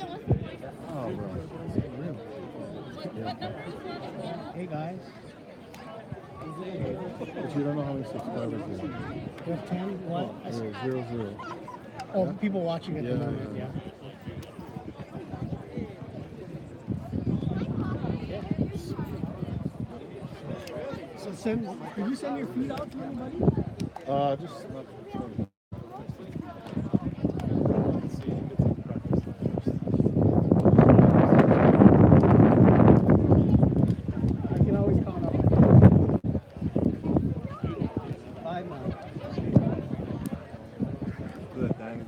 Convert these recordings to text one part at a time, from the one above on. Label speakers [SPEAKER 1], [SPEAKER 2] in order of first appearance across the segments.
[SPEAKER 1] Oh, bro.
[SPEAKER 2] Hey guys.
[SPEAKER 1] But you don't know how many subscribers you have.
[SPEAKER 2] You have 10? What?
[SPEAKER 1] Yeah, 0, 0.
[SPEAKER 2] Oh, people watching at the moment, yeah. So did you send your feed out to anybody?
[SPEAKER 1] Just not.
[SPEAKER 2] I can always count up. 5 now.
[SPEAKER 1] Good, thanks.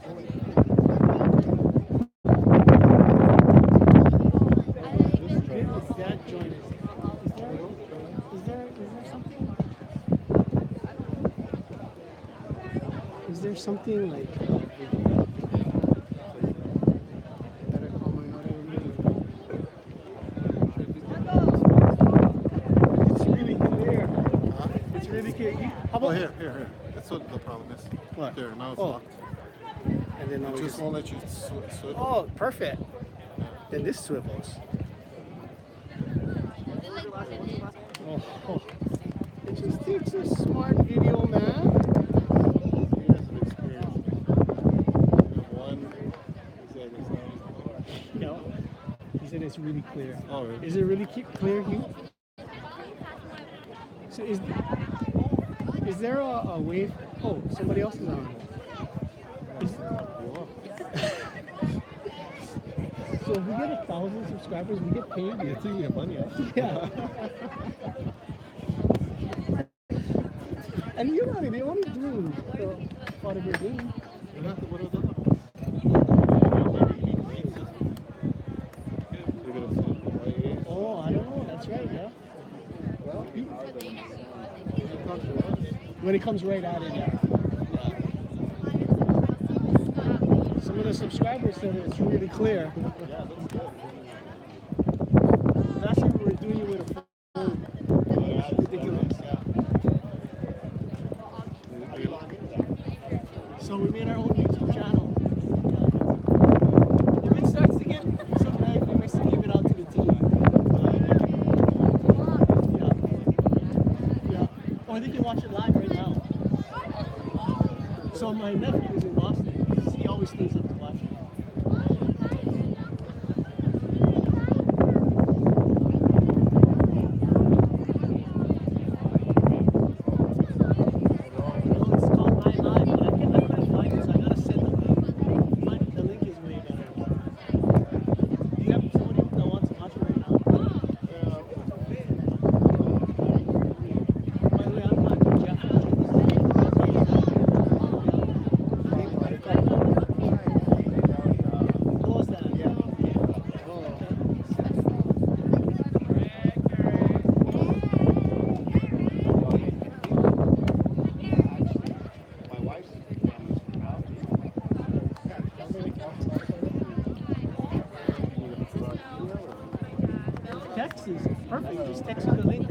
[SPEAKER 2] That joint is there something? Is there something like it's really clear. It's really clear. How about
[SPEAKER 1] Here. That's what the problem is.
[SPEAKER 2] What?
[SPEAKER 1] There, now it's
[SPEAKER 2] Oh.
[SPEAKER 1] locked.
[SPEAKER 2] And then
[SPEAKER 1] It
[SPEAKER 2] we
[SPEAKER 1] just won't let you switch.
[SPEAKER 2] Oh, perfect. Then this swivels. Oh. It just takes a smart video, man.
[SPEAKER 1] Years of experience. One,
[SPEAKER 2] No. He said it's really clear.
[SPEAKER 1] Oh, really?
[SPEAKER 2] Is it really clear, Hugh? So is there a way? Oh, somebody else is on. So if we get 1,000 subscribers, we get paid.
[SPEAKER 1] You're taking your money out.
[SPEAKER 2] Yeah. And Iolani, they only do part of your game. Oh, I don't know. That's right, yeah. When it comes right at it, yeah. Some of the subscribers said it's really clear. Last year we were doing it with a phone. It's ridiculous. So we made our own YouTube channel. If it starts to get some lag, we must give it out to the team. Yeah. Or they can watch it live right now. So my nephew is in Boston. He always stays up to watch it. It's called iLive, but I couldn't find it, so I gotta send the link. The link is way better. Do you have somebody that wants to watch it right now? By the way, I'm Jeff. Close that. Yeah. Text is perfect. Just text me the link.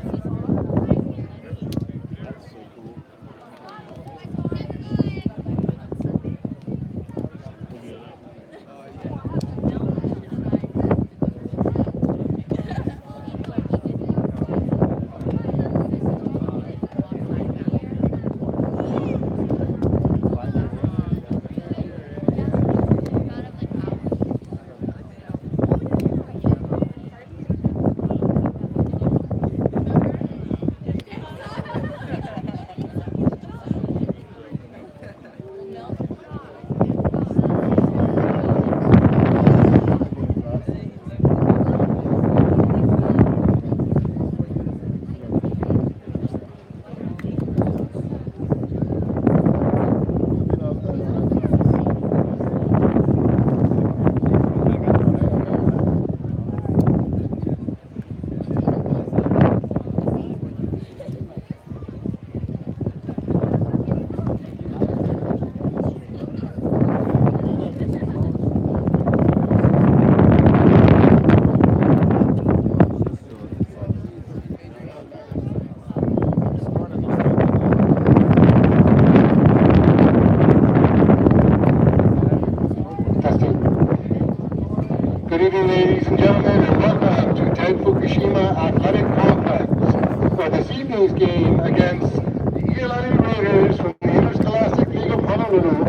[SPEAKER 3] evening, ladies and gentlemen, and welcome to Ted Fukushima Athletic Complex for this evening's game against the Iolani Raiders from the Interscholastic League of Honolulu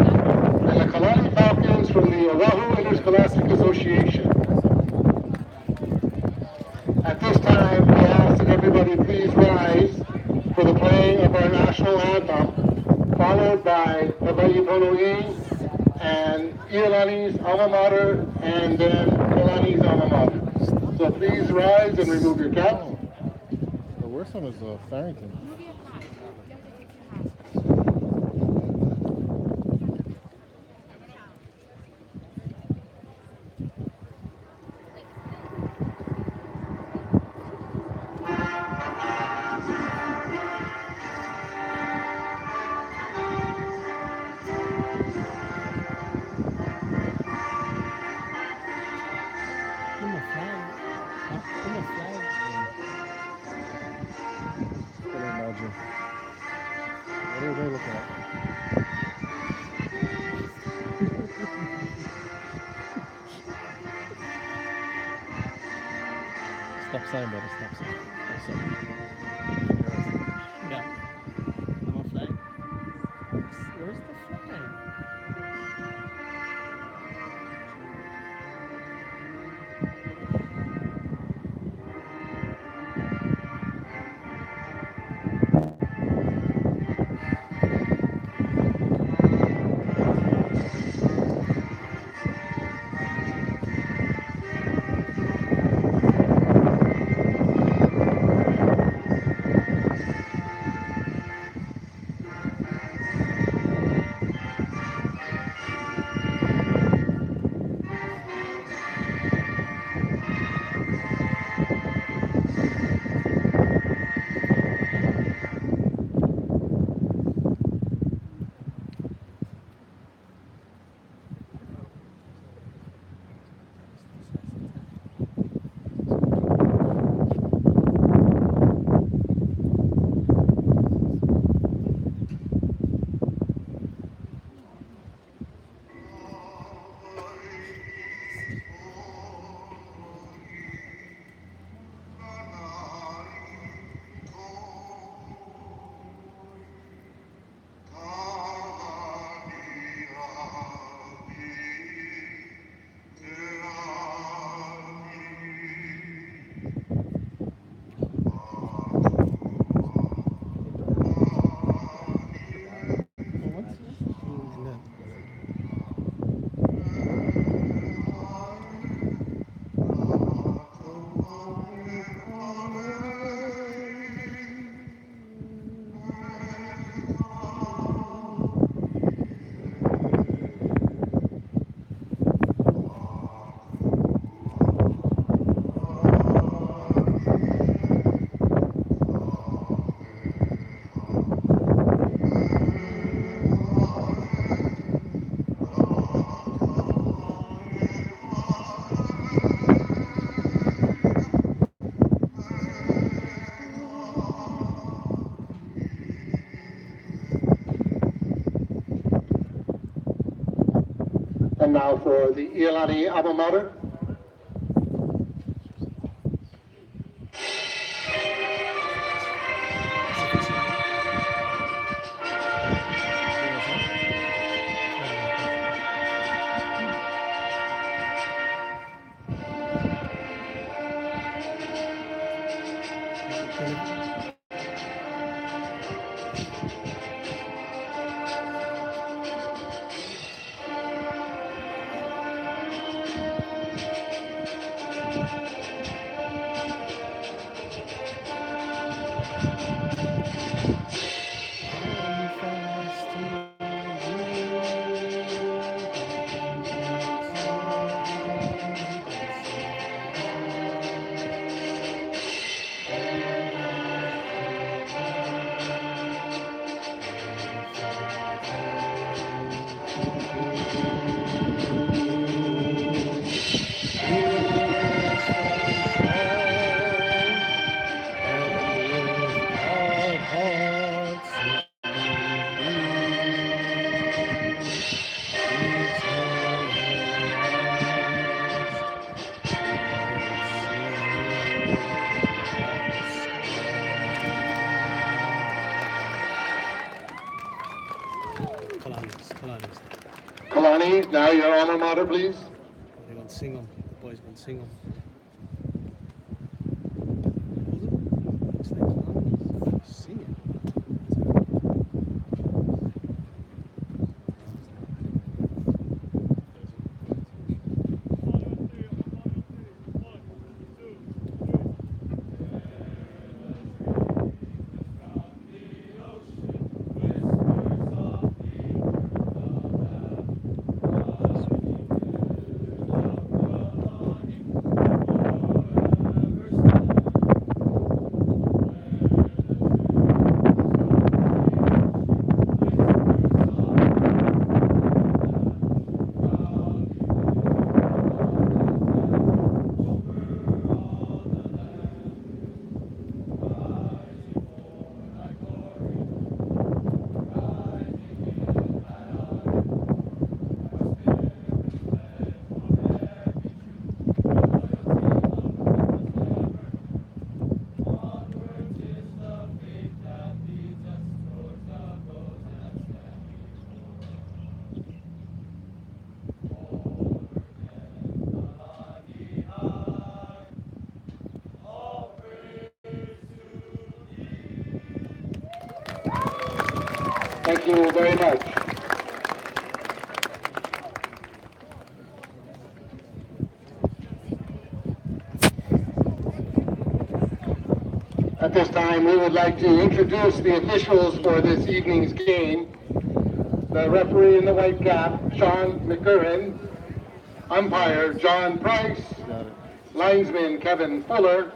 [SPEAKER 3] and the Kalani Falcons from the Oahu Interscholastic Association. At this time, we ask that everybody please rise for the playing of our national anthem, followed by Hawaii Pono'i and Iolani's alma mater, and then Kalani's alma mater. So please rise and remove your caps.
[SPEAKER 1] The worst one was Farrington.
[SPEAKER 2] In the flag. In the flag.
[SPEAKER 1] What do you imagine? What are they looking at? Stop sign, brother. Stop sign. Stop sign.
[SPEAKER 2] Yeah. I'm a flag. Where's the flag?
[SPEAKER 3] And now for the Iolani alma mater. Kalani, now your alma mater, please.
[SPEAKER 2] They're going to sing them. The boys going to sing them. Looks like Kalani. Sing it.
[SPEAKER 3] Thank you very much. At this time, we would like to introduce the officials for this evening's game. The referee in the white cap, Sean McCurran. Umpire, John Price. Linesman, Kevin Fuller.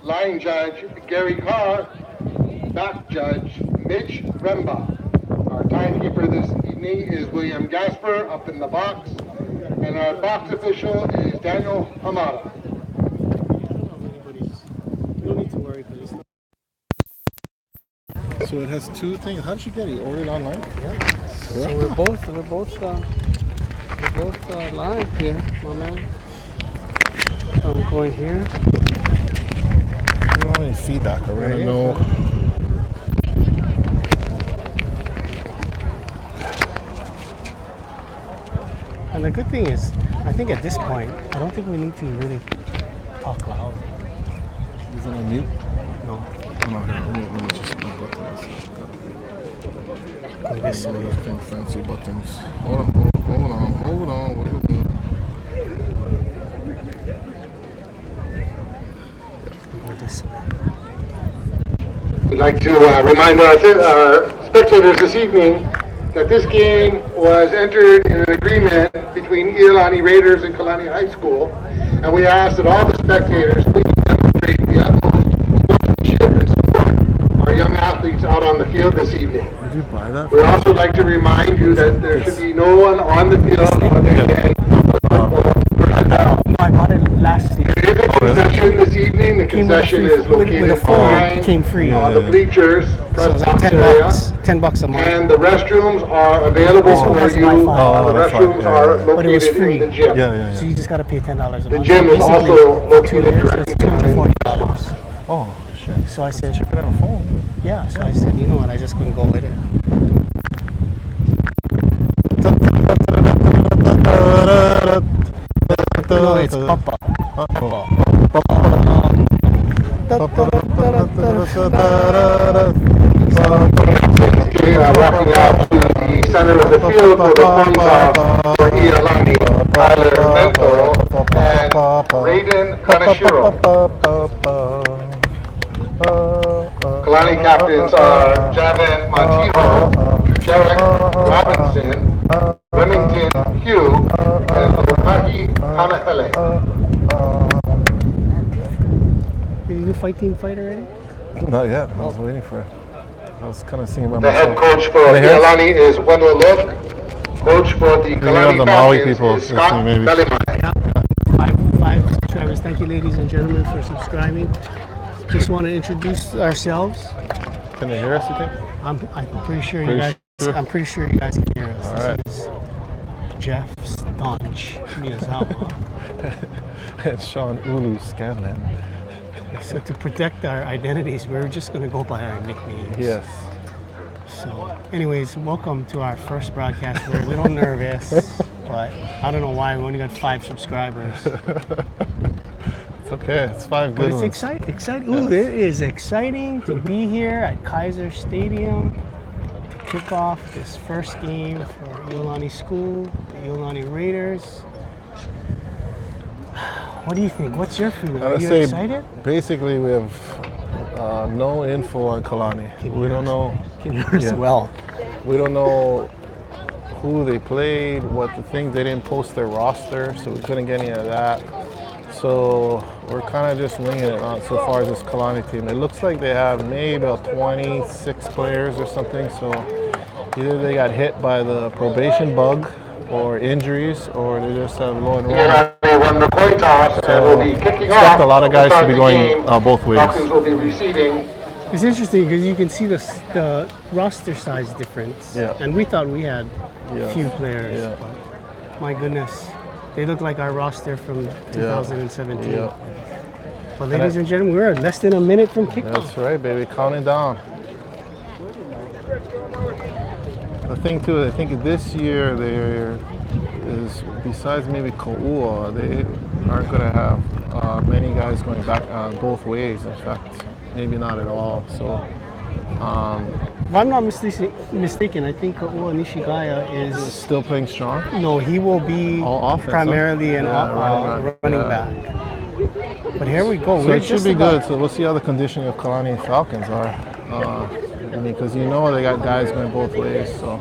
[SPEAKER 3] Line judge, Gary Carr. Back judge, Mitch Remba. Our timekeeper this evening is William Gasper up in the box. And our box official is Daniel Hamada.
[SPEAKER 2] You don't need to worry because it's not.
[SPEAKER 1] So it has two things. How did you get it? You ordered online?
[SPEAKER 2] Yeah. So we're both live here, my man. So I'm going here.
[SPEAKER 1] I don't have any feedback. I want to know.
[SPEAKER 2] And the good thing is, I think at this point, I don't think we need to really talk loud.
[SPEAKER 1] Is it on mute?
[SPEAKER 2] No.
[SPEAKER 1] No, let me just unbutton this.
[SPEAKER 2] Go this way.
[SPEAKER 1] Those fancy buttons. Hold on. What are you doing?
[SPEAKER 2] Go this way.
[SPEAKER 3] We'd like to remind our spectators this evening that this game was entered in an agreement between Iolani Raiders and Kalani High School, and we ask that all the spectators please demonstrate the utmost sportsmanship and support our young athletes out on the field this evening.
[SPEAKER 1] Did you buy that?
[SPEAKER 3] We'd also like to remind you that there should be no one on the field other than personnel.
[SPEAKER 2] I bought it last year.
[SPEAKER 3] There is a concession this evening. The concession is located
[SPEAKER 2] with a phone.
[SPEAKER 3] behind
[SPEAKER 2] Came free.
[SPEAKER 3] on the bleachers,
[SPEAKER 2] So
[SPEAKER 3] press
[SPEAKER 2] it's like
[SPEAKER 3] box
[SPEAKER 2] 10
[SPEAKER 3] area.
[SPEAKER 2] bucks. $10 a month.
[SPEAKER 3] And the restrooms are available
[SPEAKER 2] This one
[SPEAKER 3] for
[SPEAKER 2] has
[SPEAKER 3] you.
[SPEAKER 2] Wi-Fi.
[SPEAKER 3] The
[SPEAKER 1] that's fine.
[SPEAKER 3] restrooms are
[SPEAKER 2] But it was
[SPEAKER 3] located
[SPEAKER 2] free.
[SPEAKER 3] in the gym.
[SPEAKER 1] Yeah.
[SPEAKER 2] So you just got to pay $10 a month.
[SPEAKER 3] The gym is
[SPEAKER 2] Basically,
[SPEAKER 3] also
[SPEAKER 2] 2
[SPEAKER 3] located
[SPEAKER 2] years,
[SPEAKER 3] directly
[SPEAKER 2] it's $240.
[SPEAKER 1] Oh, shit.
[SPEAKER 2] So I said,
[SPEAKER 1] Check it out on phone.
[SPEAKER 2] yeah. So I said, you know what? I just couldn't go with it. No, it's Papa.
[SPEAKER 3] Okay, walking out to the center of the field for the point off for Iolani, Tyler Mento, and Raiden Kanashiro. Kalani captains are Javin Montijo, Jarek Robinson, Remington Hugh, and Lopahi Hamahele.
[SPEAKER 2] Did you fight team fight already?
[SPEAKER 1] Not yet. I was waiting for it. I was kind of singing by
[SPEAKER 3] The head
[SPEAKER 1] myself.
[SPEAKER 3] coach for
[SPEAKER 1] Are they here?
[SPEAKER 3] Iolani is Wendell Luke. Coach for the
[SPEAKER 1] have
[SPEAKER 3] Kalani
[SPEAKER 1] the Maui
[SPEAKER 3] Falcons
[SPEAKER 1] people,
[SPEAKER 3] is Scott
[SPEAKER 1] maybe.
[SPEAKER 3] Belliman.
[SPEAKER 2] Five subscribers. Thank you, ladies and gentlemen, for subscribing. Just want to introduce ourselves.
[SPEAKER 1] Can they hear us, you think?
[SPEAKER 2] I'm pretty sure you
[SPEAKER 1] Pretty
[SPEAKER 2] guys.
[SPEAKER 1] sure?
[SPEAKER 2] I'm pretty sure you guys can hear us.
[SPEAKER 1] All right.
[SPEAKER 2] This is Jeff Staunch Miyazawa.
[SPEAKER 1] And Sean Ulu Scanlan.
[SPEAKER 2] So to protect our identities, we're just going to go by our nicknames.
[SPEAKER 1] Yes.
[SPEAKER 2] So, anyways, welcome to our first broadcast. We're a little nervous, but I don't know why. We only got 5 subscribers.
[SPEAKER 1] It's okay. It's 5
[SPEAKER 2] But
[SPEAKER 1] good
[SPEAKER 2] it's
[SPEAKER 1] ones.
[SPEAKER 2] exciting. Ooh, it is exciting to be here at Kaiser Stadium to kick off this first game for Iolani School, the Iolani Raiders. What do you think? What's your feeling? Are
[SPEAKER 1] I'd
[SPEAKER 2] you
[SPEAKER 1] say
[SPEAKER 2] excited?
[SPEAKER 1] basically we have no info on Kalani. We don't know.
[SPEAKER 2] Can you hear us
[SPEAKER 1] Yeah.
[SPEAKER 2] well?
[SPEAKER 1] We don't know who they played, what the thing. They didn't post their roster, so we couldn't get any of that. So we're kind of just winging it on so far as this Kalani team. It looks like they have maybe about 26 players or something. So either they got hit by the probation bug or injuries, or they just have low enrollment.
[SPEAKER 3] They won the coin toss and will be kicking off.
[SPEAKER 1] Expect a lot of guys to be
[SPEAKER 3] the
[SPEAKER 1] going
[SPEAKER 3] game.
[SPEAKER 1] both ways.
[SPEAKER 3] Falcons will be receiving.
[SPEAKER 2] It's interesting because you can see the roster size difference.
[SPEAKER 1] Yeah.
[SPEAKER 2] And we thought we had
[SPEAKER 1] Yeah.
[SPEAKER 2] few players.
[SPEAKER 1] Yeah.
[SPEAKER 2] But my goodness, they look like our roster from 2017.
[SPEAKER 1] Yeah.
[SPEAKER 2] But ladies and gentlemen, we're less than a minute from kickoff.
[SPEAKER 1] That's right, baby. Counting down. The thing too, I think this year there is, besides maybe Ka'ua, they aren't going to have many guys going back both ways. In fact, maybe not at all. So,
[SPEAKER 2] If I'm not mistaken, I think Ka'ua Nishigaya is
[SPEAKER 1] still playing strong.
[SPEAKER 2] no, he will be
[SPEAKER 1] All offense,
[SPEAKER 2] primarily an
[SPEAKER 1] Yeah,
[SPEAKER 2] running
[SPEAKER 1] Yeah.
[SPEAKER 2] back. But here we go.
[SPEAKER 1] So
[SPEAKER 2] We're
[SPEAKER 1] it should
[SPEAKER 2] just
[SPEAKER 1] be
[SPEAKER 2] about-
[SPEAKER 1] good. So we'll see how the conditioning of Kalani Falcons are. I mean, because they got guys going both ways. So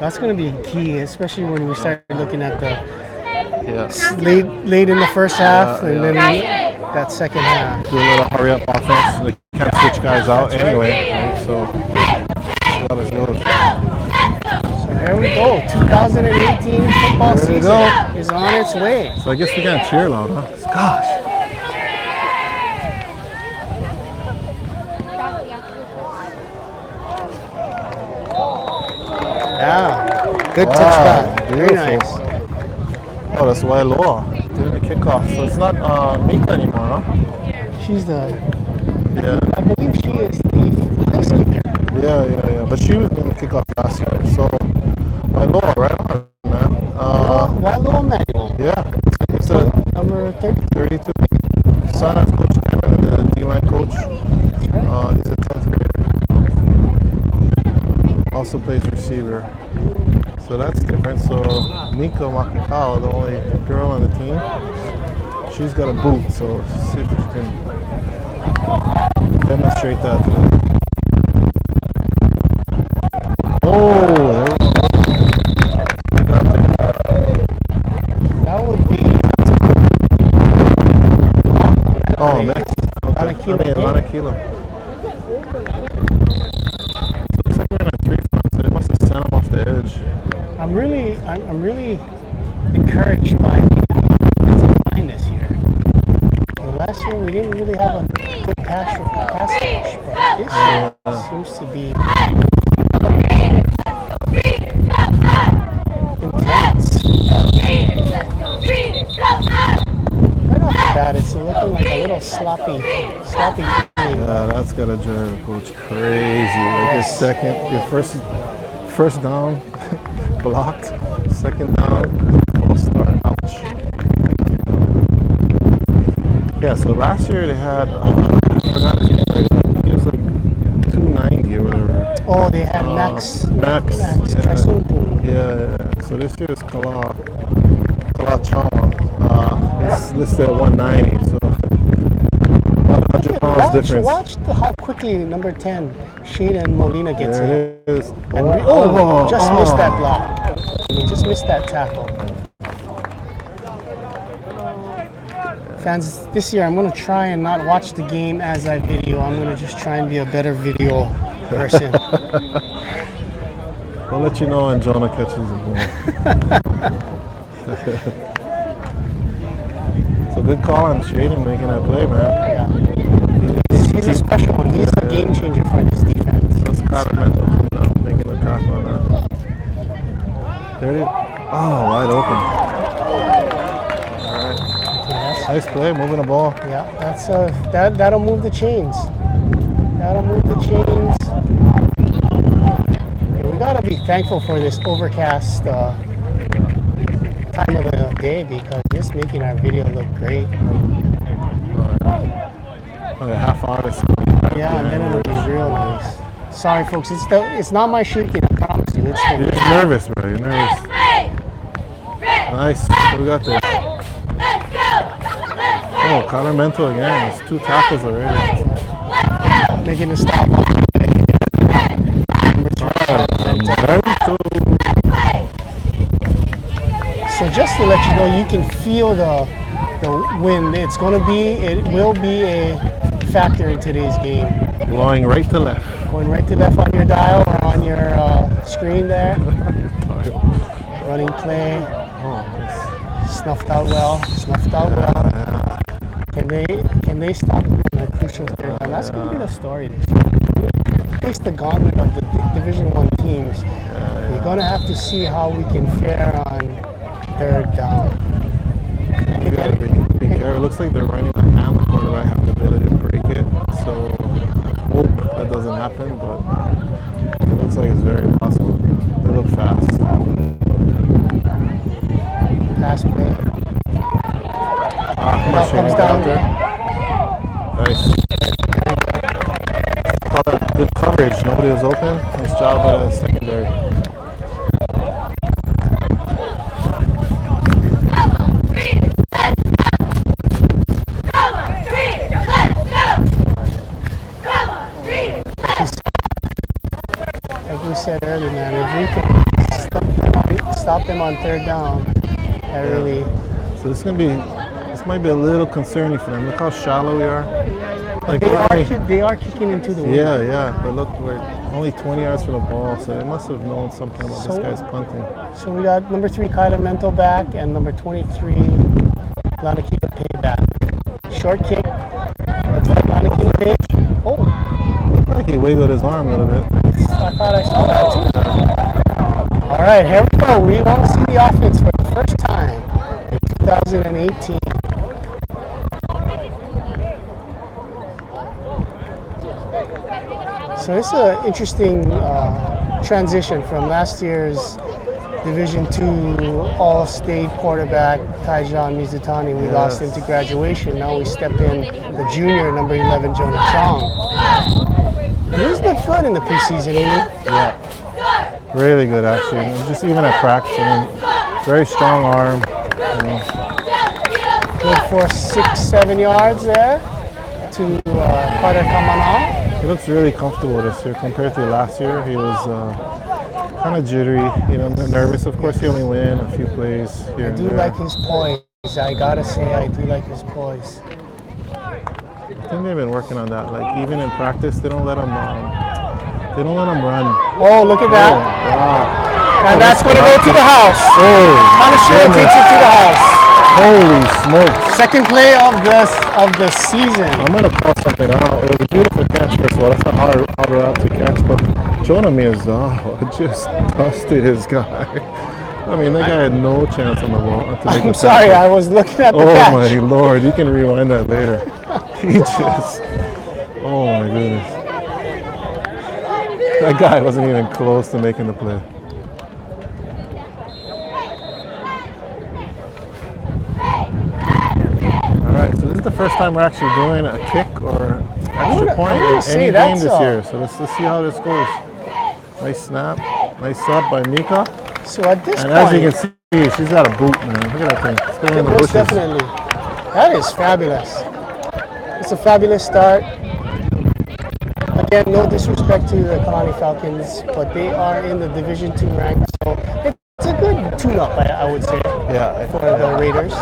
[SPEAKER 2] That's going to be key, especially when we start looking at the
[SPEAKER 1] yeah,
[SPEAKER 2] late in the first half and
[SPEAKER 1] yeah.
[SPEAKER 2] then that second half.
[SPEAKER 1] do a little hurry up offense. They can't switch guys out anyway. Right? So see how this goes.
[SPEAKER 2] So there we go. 2018 football
[SPEAKER 1] There we
[SPEAKER 2] season
[SPEAKER 1] go.
[SPEAKER 2] is on its way.
[SPEAKER 1] So I guess we can't cheer loud, huh?
[SPEAKER 2] Gosh. Yeah. Good touchback. Very
[SPEAKER 1] beautiful.
[SPEAKER 2] nice.
[SPEAKER 1] Oh, that's Wailoa doing the kickoff. So it's not Mika anymore, huh?
[SPEAKER 2] She's
[SPEAKER 1] Yeah,
[SPEAKER 2] I believe she is the place kicker.
[SPEAKER 1] yeah. But she was doing the kickoff last year. So Wailoa, right on, man.
[SPEAKER 2] Wilo Emmanuel,
[SPEAKER 1] Yeah, it's a
[SPEAKER 2] number 30.
[SPEAKER 1] 32. Son of Coach Cameron, the D-line coach. He's a 10th grader. Also plays receiver. So that's different. So Nico Makikawa, the only girl on the team, she's got a boot. So see if she can demonstrate that today. Oh, there we go.
[SPEAKER 2] That would be
[SPEAKER 1] Oh, next. Okay.
[SPEAKER 2] Alana
[SPEAKER 1] Kilo. Looks like we're in a 3-front, so they must have sent him off the edge.
[SPEAKER 2] I'm really encouraged by the line this year. Last year we didn't really have a good pass rush, but this year seems to be intense. Right off the bat, it's looking like a little sloppy game.
[SPEAKER 1] Yeah, that's gotta drive the coach crazy. Like your first down blocked, second down false start. Ouch. Yeah, so last year they had I forgot his name. He was like 290 or whatever.
[SPEAKER 2] Oh, they had Max
[SPEAKER 1] Max.
[SPEAKER 2] Trasumbu.
[SPEAKER 1] Yeah. So this year is Kala Chama. It's listed at 190. So 100 pounds difference.
[SPEAKER 2] Watch how quickly number 10, Shayna Molina gets
[SPEAKER 1] There
[SPEAKER 2] hit.
[SPEAKER 1] it is.
[SPEAKER 2] And just missed that block. I mean, just missed that tackle. Fans, this year I'm going to try and not watch the game as I video. I'm going to just try and be a better video person.
[SPEAKER 1] We'll let you know when Jonah catches the ball. So good call on Shaden making that play, man.
[SPEAKER 2] He's a special one. He's a game changer for this defense.
[SPEAKER 1] That's Sacramento making the tackle on that. There it is. Oh, wide open. All right. Nice play, moving the ball.
[SPEAKER 2] Yeah, that'll move the chains. That'll move the chains. gotta be thankful for this overcast time of the day because it's making our video look great.
[SPEAKER 1] Like a half hour.
[SPEAKER 2] Yeah, and then it'll be real nice. Sorry, folks. It's not my shaking. I promise you. It's
[SPEAKER 1] You're just nervous, bro. You're nervous. Nice. What we got there? Oh, Calamento again. It's 2 tackles already.
[SPEAKER 2] making a stop. So just to let you know, you can feel the wind. It will be a factor in today's game.
[SPEAKER 1] Blowing right to left.
[SPEAKER 2] Going right to left on your dial or on your screen there. Running play. Snuffed out well. Can they stop in a crucial third down? That's going to be the story this year. Face the gauntlet of the Division I teams. We're going to have to see how we can fare on third down.
[SPEAKER 1] You gotta be careful. It looks like they're running a hand. The quarterback have the ability to break it. So I hope that doesn't happen, but it looks like it's very possible. They look fast.
[SPEAKER 2] Pass play.
[SPEAKER 1] Ball
[SPEAKER 2] comes down
[SPEAKER 1] there. Nice. Good coverage. Nobody was open. Nice job by the secondary.
[SPEAKER 2] Like we said earlier, man, if we can stop them on third down, that really.
[SPEAKER 1] So this might be a little concerning for them. Look how shallow we are. Like
[SPEAKER 2] They are kicking into the wind.
[SPEAKER 1] Yeah. But look, we're only 20 yards from the ball, so they must have known something about this guy's punting.
[SPEAKER 2] So we got number 3 Kyler Mento back and number 23 Lanakita Pay back. Short kick. Looks like Lanakita Pay. Oh,
[SPEAKER 1] I think he wiggled his arm a little bit.
[SPEAKER 2] I thought I saw that too. All right, here we go. We want to see the offense for the first time in 2018. So it's an interesting transition from last year's Division II All-State quarterback Taijon Mizutani. We lost him to graduation. Now we step in the junior, number 11, Jonah Chong. And he's been fun in the preseason, ain't he?
[SPEAKER 1] Yeah. Really good, actually. And just even at practice, very strong arm.
[SPEAKER 2] Good for 6-7 yards there to Carter Kamana.
[SPEAKER 1] He looks really comfortable this year compared to last year. He was kind of jittery, nervous. Of course, he only win a few plays here and
[SPEAKER 2] I do
[SPEAKER 1] there.
[SPEAKER 2] like his poise. I gotta say, I do like his poise.
[SPEAKER 1] I think they've been working on that. Like even in practice, they don't let him run.
[SPEAKER 2] Oh, look at that!
[SPEAKER 1] Wow.
[SPEAKER 2] And that's going to go to the house.
[SPEAKER 1] Oh,
[SPEAKER 2] Punishment takes it to the house.
[SPEAKER 1] holy smokes!
[SPEAKER 2] Second play of the season.
[SPEAKER 1] I'm gonna call something out. It was a beautiful catch, first of all. That's not hard route to catch, but Jonah Miyazawa just dusted his guy. I mean, that guy had no chance on the ball.
[SPEAKER 2] I'm sorry, I was looking at the catch.
[SPEAKER 1] Oh my lord, you can rewind that later. He just, oh my goodness. That guy wasn't even close to making the play. Alright, so this is the first time we're actually doing a kick or extra point in any game this year. So let's see how this goes. Nice snap, nice sub by Mika.
[SPEAKER 2] So at this
[SPEAKER 1] And
[SPEAKER 2] point,
[SPEAKER 1] as you can see, she's got a boot, man. Look at that thing. It's going in the
[SPEAKER 2] most
[SPEAKER 1] bushes.
[SPEAKER 2] definitely. That is fabulous. It's a fabulous start. Again, no disrespect to the Kalani Falcons, but they are in the Division II rank, so it's a good tune-up, I would say,
[SPEAKER 1] Yeah,
[SPEAKER 2] for the Raiders.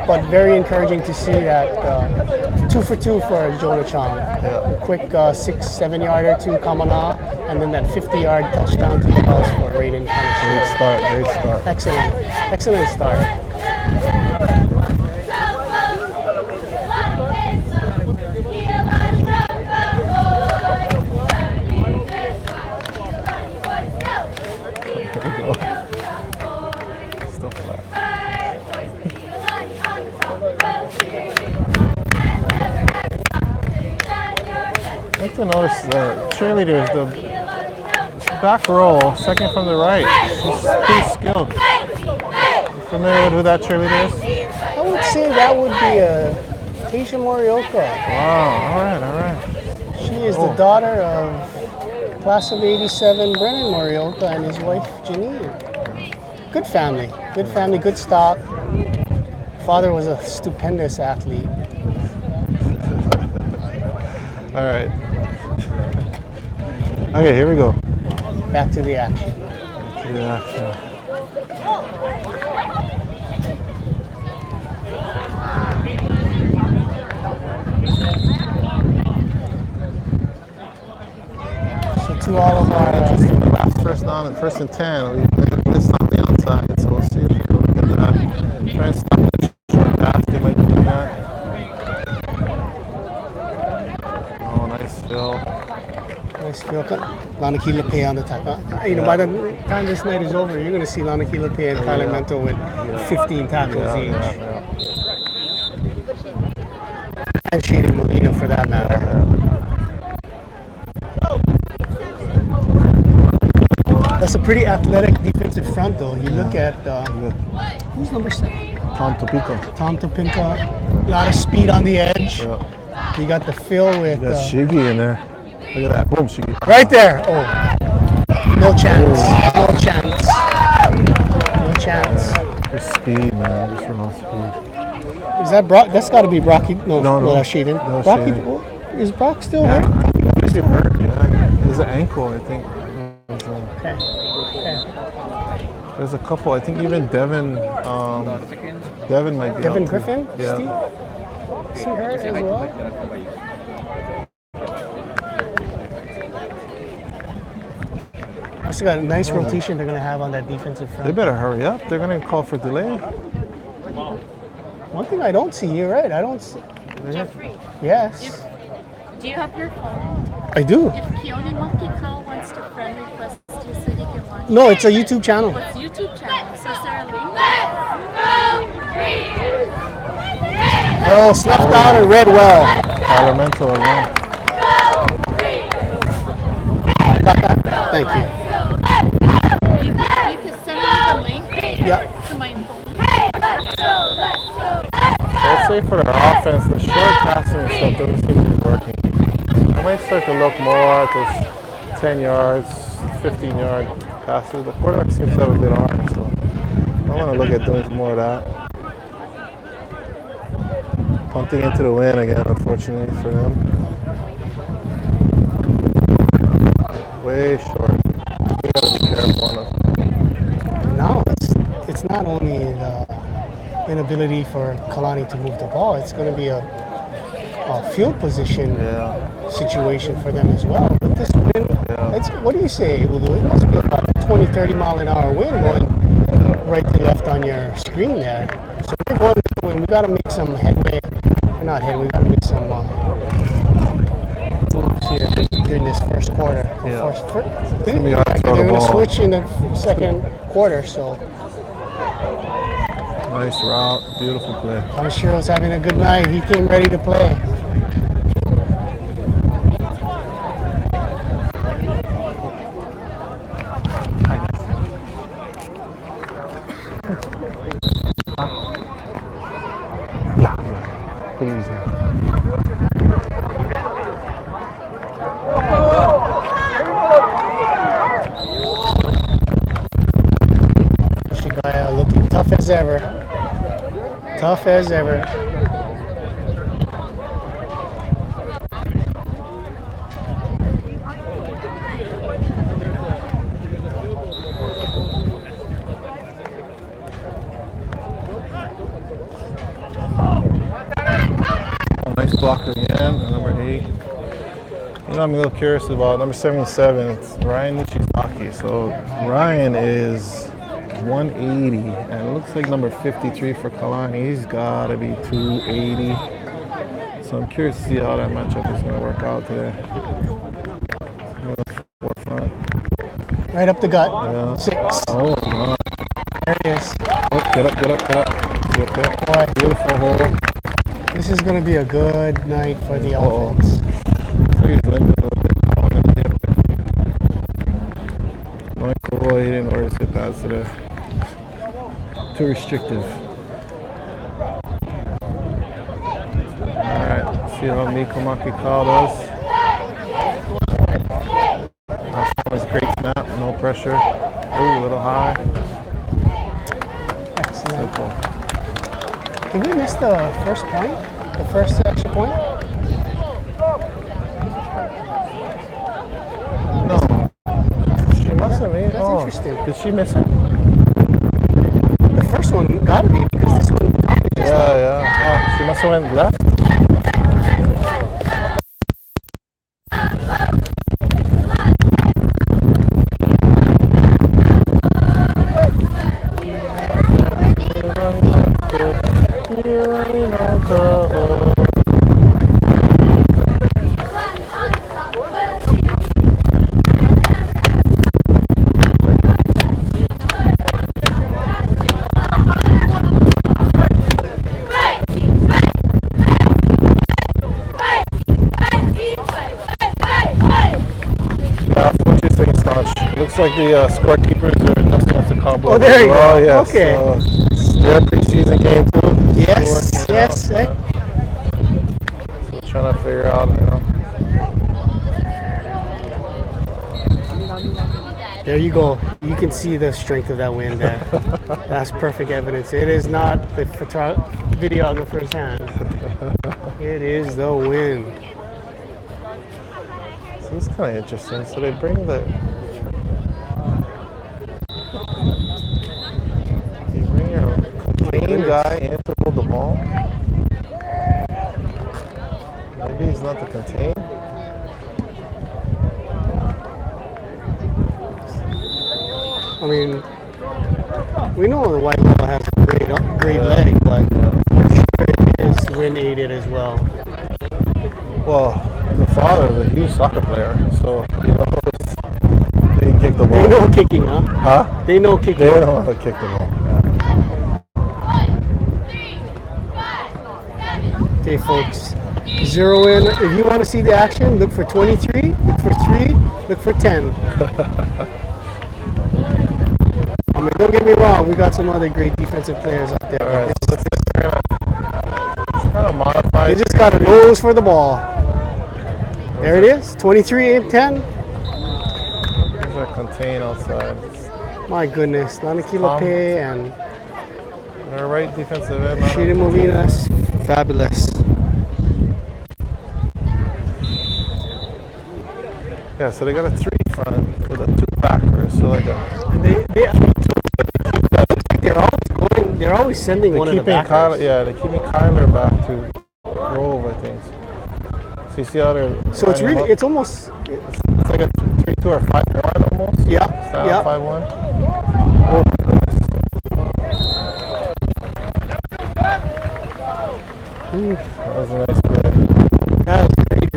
[SPEAKER 2] But very encouraging to see that 2 for 2 for Jonah Chong. A quick 6-7 yarder to Kamana, and then that 50-yard touchdown to the house for Raiden.
[SPEAKER 1] Great start.
[SPEAKER 2] Excellent start.
[SPEAKER 1] Still flat. I like to notice the cheerleaders, the Back row, second from the right. She's pretty skilled. You familiar with who that cheerleader is?
[SPEAKER 2] I would say that would be Tasia Morioka.
[SPEAKER 1] Wow, all right.
[SPEAKER 2] She is the daughter of class of '87 Brennan Morioka and his wife Janine. Good family, good stock. Father was a stupendous athlete.
[SPEAKER 1] All right. Okay, here we go.
[SPEAKER 2] Back to the action.
[SPEAKER 1] Yeah.
[SPEAKER 2] So to all of our
[SPEAKER 1] Last first down and first and 10, we missed on the outside, so we'll see if we can look at that. Try and stop the short pass, they might be doing that. Oh, nice fill.
[SPEAKER 2] nice field. Lanaki Lepe on the top. By the time this night is over, you're going to see Lanaki Lepe and Tyler Mento with 15 tackles each. And Shady Molina for that matter. That's a pretty athletic defensive front, though. You look at who's number 7?
[SPEAKER 1] Tom Topinka.
[SPEAKER 2] Tom Topinka. A lot of speed on the edge.
[SPEAKER 1] Yeah.
[SPEAKER 2] You got the fill with.
[SPEAKER 1] Got Shiggy in there. Look at that. Boom, Shiggy.
[SPEAKER 2] Right there. Oh, no chance. No chance. No chance.
[SPEAKER 1] Just speed, man. Just raw speed.
[SPEAKER 2] Is that Brock? That's got to be Brocky. No, that's Shaden.
[SPEAKER 1] No,
[SPEAKER 2] Brocky.
[SPEAKER 1] Shaden.
[SPEAKER 2] Oh, is Brock still
[SPEAKER 1] Yeah.
[SPEAKER 2] hurt?
[SPEAKER 1] He's hurt. Yeah. There's an ankle, I think.
[SPEAKER 2] Okay.
[SPEAKER 1] There's a couple. I think even Devin might be
[SPEAKER 2] Devin
[SPEAKER 1] out too.
[SPEAKER 2] Griffin?
[SPEAKER 1] Yeah.
[SPEAKER 2] Steve? Is he hurt as well? Also got a nice rotation they're going to have on that defensive
[SPEAKER 1] They
[SPEAKER 2] front.
[SPEAKER 1] better hurry up. They're going to call for delay.
[SPEAKER 2] One thing I don't see, you're right, I don't see.
[SPEAKER 4] Jeffrey,
[SPEAKER 2] Yes,
[SPEAKER 4] do you have your phone?
[SPEAKER 2] I do.
[SPEAKER 4] If Keone Monkey Cow wants to friend request you so he can watch.
[SPEAKER 2] No, it's a YouTube channel.
[SPEAKER 4] What's YouTube channel? So is there a link?
[SPEAKER 2] Oh, snuffed out and read well.
[SPEAKER 1] Elemental again.
[SPEAKER 2] Thank you.
[SPEAKER 4] You can send me the link
[SPEAKER 2] Yeah.
[SPEAKER 4] to my phone.
[SPEAKER 1] Let's say for their offense, the short passing and stuff doesn't seem to be working. I might start to look more at those 10 yards, 15-yard passes. The quarterback seems to have a good arm, so I want to look at doing more of that. Punting into the wind again, unfortunately for them. Way short. We gotta be careful on them.
[SPEAKER 2] Now it's not only the inability for Kalani to move the ball, it's going to be a field position situation for them as well. But this wind, what do you say, Ulu? It must be about a 20, 30 mile an hour wind going right to left on your screen there. So we're going this wind. We got to make some headway. Not headway, we got to make some moves here during this first quarter.
[SPEAKER 1] Yeah.
[SPEAKER 2] They're
[SPEAKER 1] be hard to throw the
[SPEAKER 2] going to
[SPEAKER 1] ball.
[SPEAKER 2] switch in the second quarter, so.
[SPEAKER 1] Nice route, beautiful play.
[SPEAKER 2] I'm sure he was having a good night. He came ready to play.
[SPEAKER 1] Please.
[SPEAKER 2] Shigaya looking tough as ever. Tough as ever.
[SPEAKER 1] Nice blocker again, number 8. You know, I'm a little curious about number 77. It's Ryan Nichizaki. So Ryan is 180, and it looks like number 53 for Kalani. He's got to be 280. So I'm curious to see how that matchup is going to work out today. Forefront.
[SPEAKER 2] Right up the gut.
[SPEAKER 1] Yeah.
[SPEAKER 2] 6.
[SPEAKER 1] Oh, God.
[SPEAKER 2] There it is.
[SPEAKER 1] Oh, get up. Get there.
[SPEAKER 2] Boy,
[SPEAKER 1] Beautiful hole.
[SPEAKER 2] this is going to be a good night for the offense.
[SPEAKER 1] guys today. Too restrictive. Alright, see how Mikomaki called us. That was a great snap, no pressure. Ooh, a little high.
[SPEAKER 2] Excellent.
[SPEAKER 1] Simple.
[SPEAKER 2] Did we miss the first point? The first extra point?
[SPEAKER 1] No. She must have made it.
[SPEAKER 2] That's interesting.
[SPEAKER 1] Did she miss it?
[SPEAKER 2] The first one gotta be because this one.
[SPEAKER 1] Yeah. Oh, she must have went left. Looks like the scorekeepers are dusting off the cobwebs.
[SPEAKER 2] Oh, there you
[SPEAKER 1] well.
[SPEAKER 2] go.
[SPEAKER 1] Yes.
[SPEAKER 2] Okay.
[SPEAKER 1] Their preseason game too.
[SPEAKER 2] Yes.
[SPEAKER 1] So trying to figure out,
[SPEAKER 2] There you go. You can see the strength of that wind there. That's perfect evidence. It is not the videographer's hand. It is the wind.
[SPEAKER 1] So it's kind of interesting. So they bring the contain guy in to hold the ball. Maybe he's not the contain.
[SPEAKER 2] I mean, we know the white level has a great leg, but I'm sure it is wind aided as well.
[SPEAKER 1] Well, the father is a huge soccer player, so he knows they can kick the ball.
[SPEAKER 2] They know kicking, huh?
[SPEAKER 1] Huh?
[SPEAKER 2] They know kicking.
[SPEAKER 1] They know how to kick the ball.
[SPEAKER 2] Okay, folks. Zero in. If you want to see the action, look for 23, look for 3, look for 10. I mean, don't get me wrong, we got some other great defensive players out there.
[SPEAKER 1] All right, so let's see. It's kind of modified.
[SPEAKER 2] They just got a nose for the ball. There it is, 23 and 10.
[SPEAKER 1] These are contained outside.
[SPEAKER 2] My goodness, Lanaki Lope and
[SPEAKER 1] They're right defensive end.
[SPEAKER 2] Shida Molinas, fabulous.
[SPEAKER 1] Yeah, so they got a 3 front with a 2 backers. So like
[SPEAKER 2] They're always sending one of the backers.
[SPEAKER 1] they're keeping Kyler back to Grove, I think. So you see how they're
[SPEAKER 2] So it's really, it's almost,
[SPEAKER 1] it's like a 3-2 or 5-1 almost.
[SPEAKER 2] yeah.
[SPEAKER 1] 5-1. That was a nice play.
[SPEAKER 2] That was great.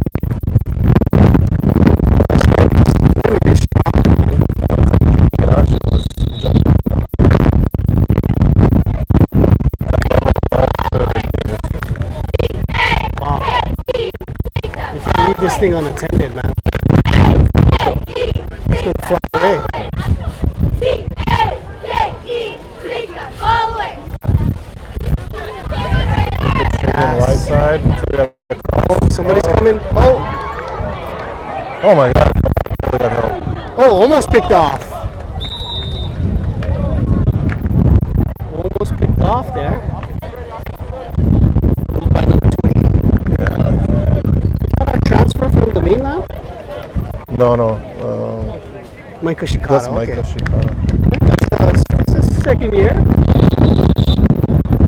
[SPEAKER 2] Wow. If you leave this thing unattended, man, it's gonna fly away.
[SPEAKER 1] Right side.
[SPEAKER 2] Oh, somebody's coming. Oh,
[SPEAKER 1] Oh my God. Really got help.
[SPEAKER 2] oh, almost picked off. Almost picked off there. By number 20. Is that a transfer from the mainland?
[SPEAKER 1] No.
[SPEAKER 2] Micah Shikata.
[SPEAKER 1] That's
[SPEAKER 2] Okay.
[SPEAKER 1] Micah Shikata.
[SPEAKER 2] It's his second year.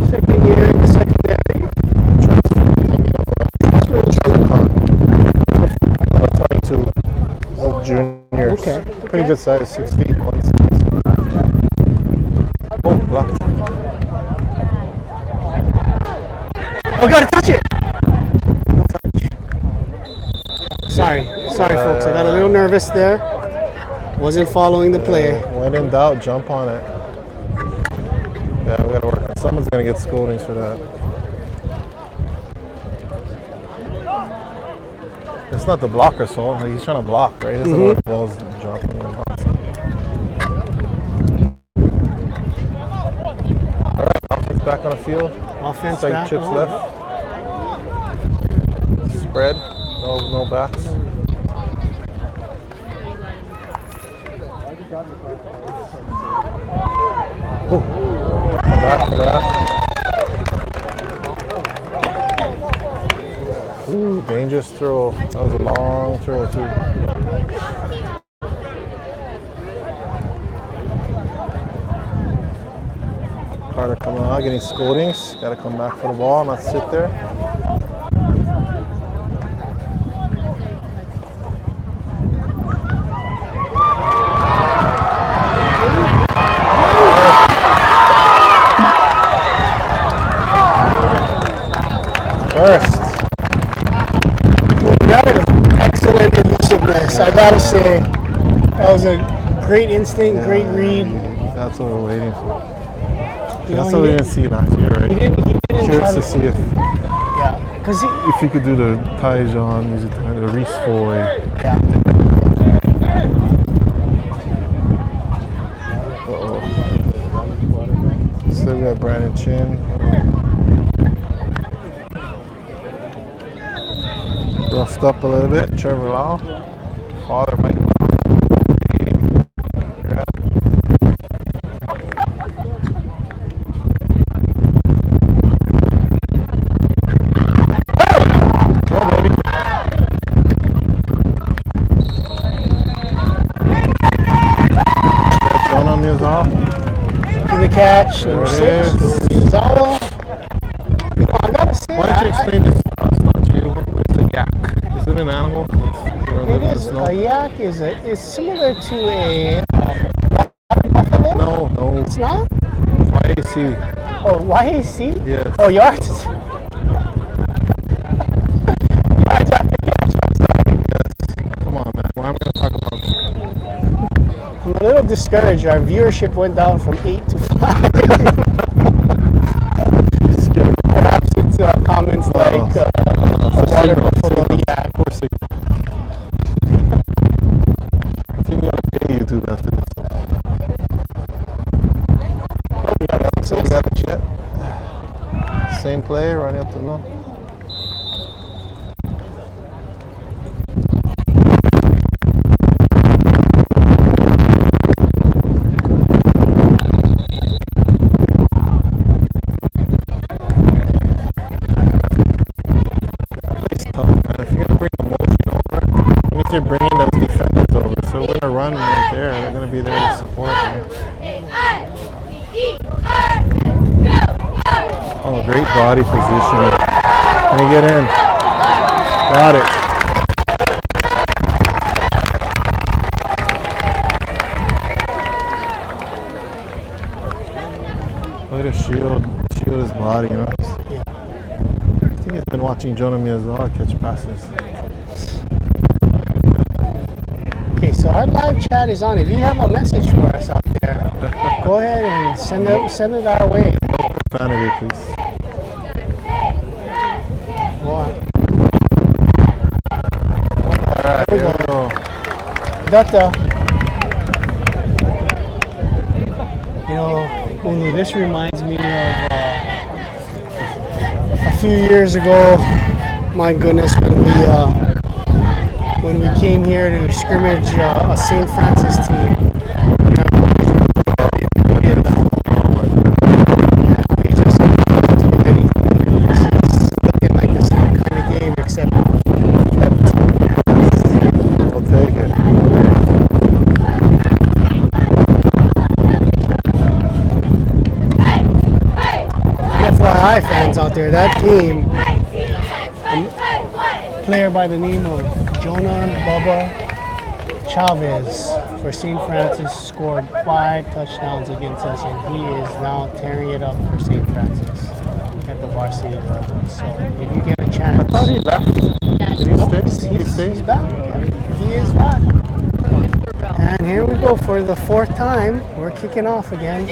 [SPEAKER 2] Second year in the secondary.
[SPEAKER 1] Transfer 22. Old juniors.
[SPEAKER 2] Okay.
[SPEAKER 1] Pretty good size, 6 feet, 160. Oh, blocked.
[SPEAKER 2] Oh, gotta touch it! No touch. Sorry, folks. I got a little nervous there. Wasn't following the play.
[SPEAKER 1] When in doubt, jump on it. Yeah, we gotta work on. Someone's gonna get scoldings for that. It's not the blocker's fault. He's trying to block, right? He doesn't know the ball's dropping. back on the field.
[SPEAKER 2] Offense
[SPEAKER 1] Side
[SPEAKER 2] back
[SPEAKER 1] chips
[SPEAKER 2] on.
[SPEAKER 1] left. Spread. No backs. Oh, back for that. Ooh, dangerous throw. That was a long throw too. Carter coming out, getting scoldings. Got to come back for the ball, not sit there. First.
[SPEAKER 2] That was excellent elusiveness. I gotta say, that was a great instinct, great read.
[SPEAKER 1] That's what we're waiting for.
[SPEAKER 2] You know,
[SPEAKER 1] That's what we didn't see last year, right?
[SPEAKER 2] he didn't
[SPEAKER 1] Curious
[SPEAKER 2] try
[SPEAKER 1] to see if
[SPEAKER 2] because
[SPEAKER 1] he could do the Tyjon, use the Reese Foy.
[SPEAKER 2] yeah.
[SPEAKER 1] Uh-oh. Still got Brandon Chin. Roughed up a little bit. Trevor Lau. Father Mike.
[SPEAKER 2] To the catch, number 6. Zawa. I gotta say,
[SPEAKER 1] Why don't you explain this to us, not you? What's a yak? Is it an animal?
[SPEAKER 2] it is a yak. Is similar to a buffalo.
[SPEAKER 1] No.
[SPEAKER 2] It's not.
[SPEAKER 1] YAC.
[SPEAKER 2] Oh, YAC?
[SPEAKER 1] Yes.
[SPEAKER 2] Oh, yards.
[SPEAKER 1] Come on, man. Why am I going to talk about this?
[SPEAKER 2] I'm a little discouraged. Our viewership went down from 8 to 5. Perhaps it's comments like water buffalo yak.
[SPEAKER 1] Of course, I think we got to pay YouTube after this. So we got a jet. Same play, running up the middle. You're bringing those defenders over, so we're gonna run right there. They're gonna be there to support. Man. Oh, great body position. Can you get in? Got it. Way to shield his body, you know. I think he's been watching Jonah Miyazawa catch passes.
[SPEAKER 2] Okay, so our live chat is on. If you have a message for us out there, go ahead and send it our way.
[SPEAKER 1] Profanity, please.
[SPEAKER 2] What?
[SPEAKER 1] Alright, here we go.
[SPEAKER 2] You know, Ulu, this reminds me of a few years ago. My goodness, when we came here to scrimmage a St. Francis team. We just didn't do anything. It's looking like the same kind of game, except
[SPEAKER 1] We'll take it.
[SPEAKER 2] FYI fans out there, that team, a player by the name of Jonah Bubba Chavez for St. Francis scored 5 touchdowns against us, and he is now tearing it up for St. Francis at the varsity level. So if you get a chance,
[SPEAKER 1] I thought he left. Did he stay?
[SPEAKER 2] he's back. He is back. And here we go for the 4th time. We're kicking off again.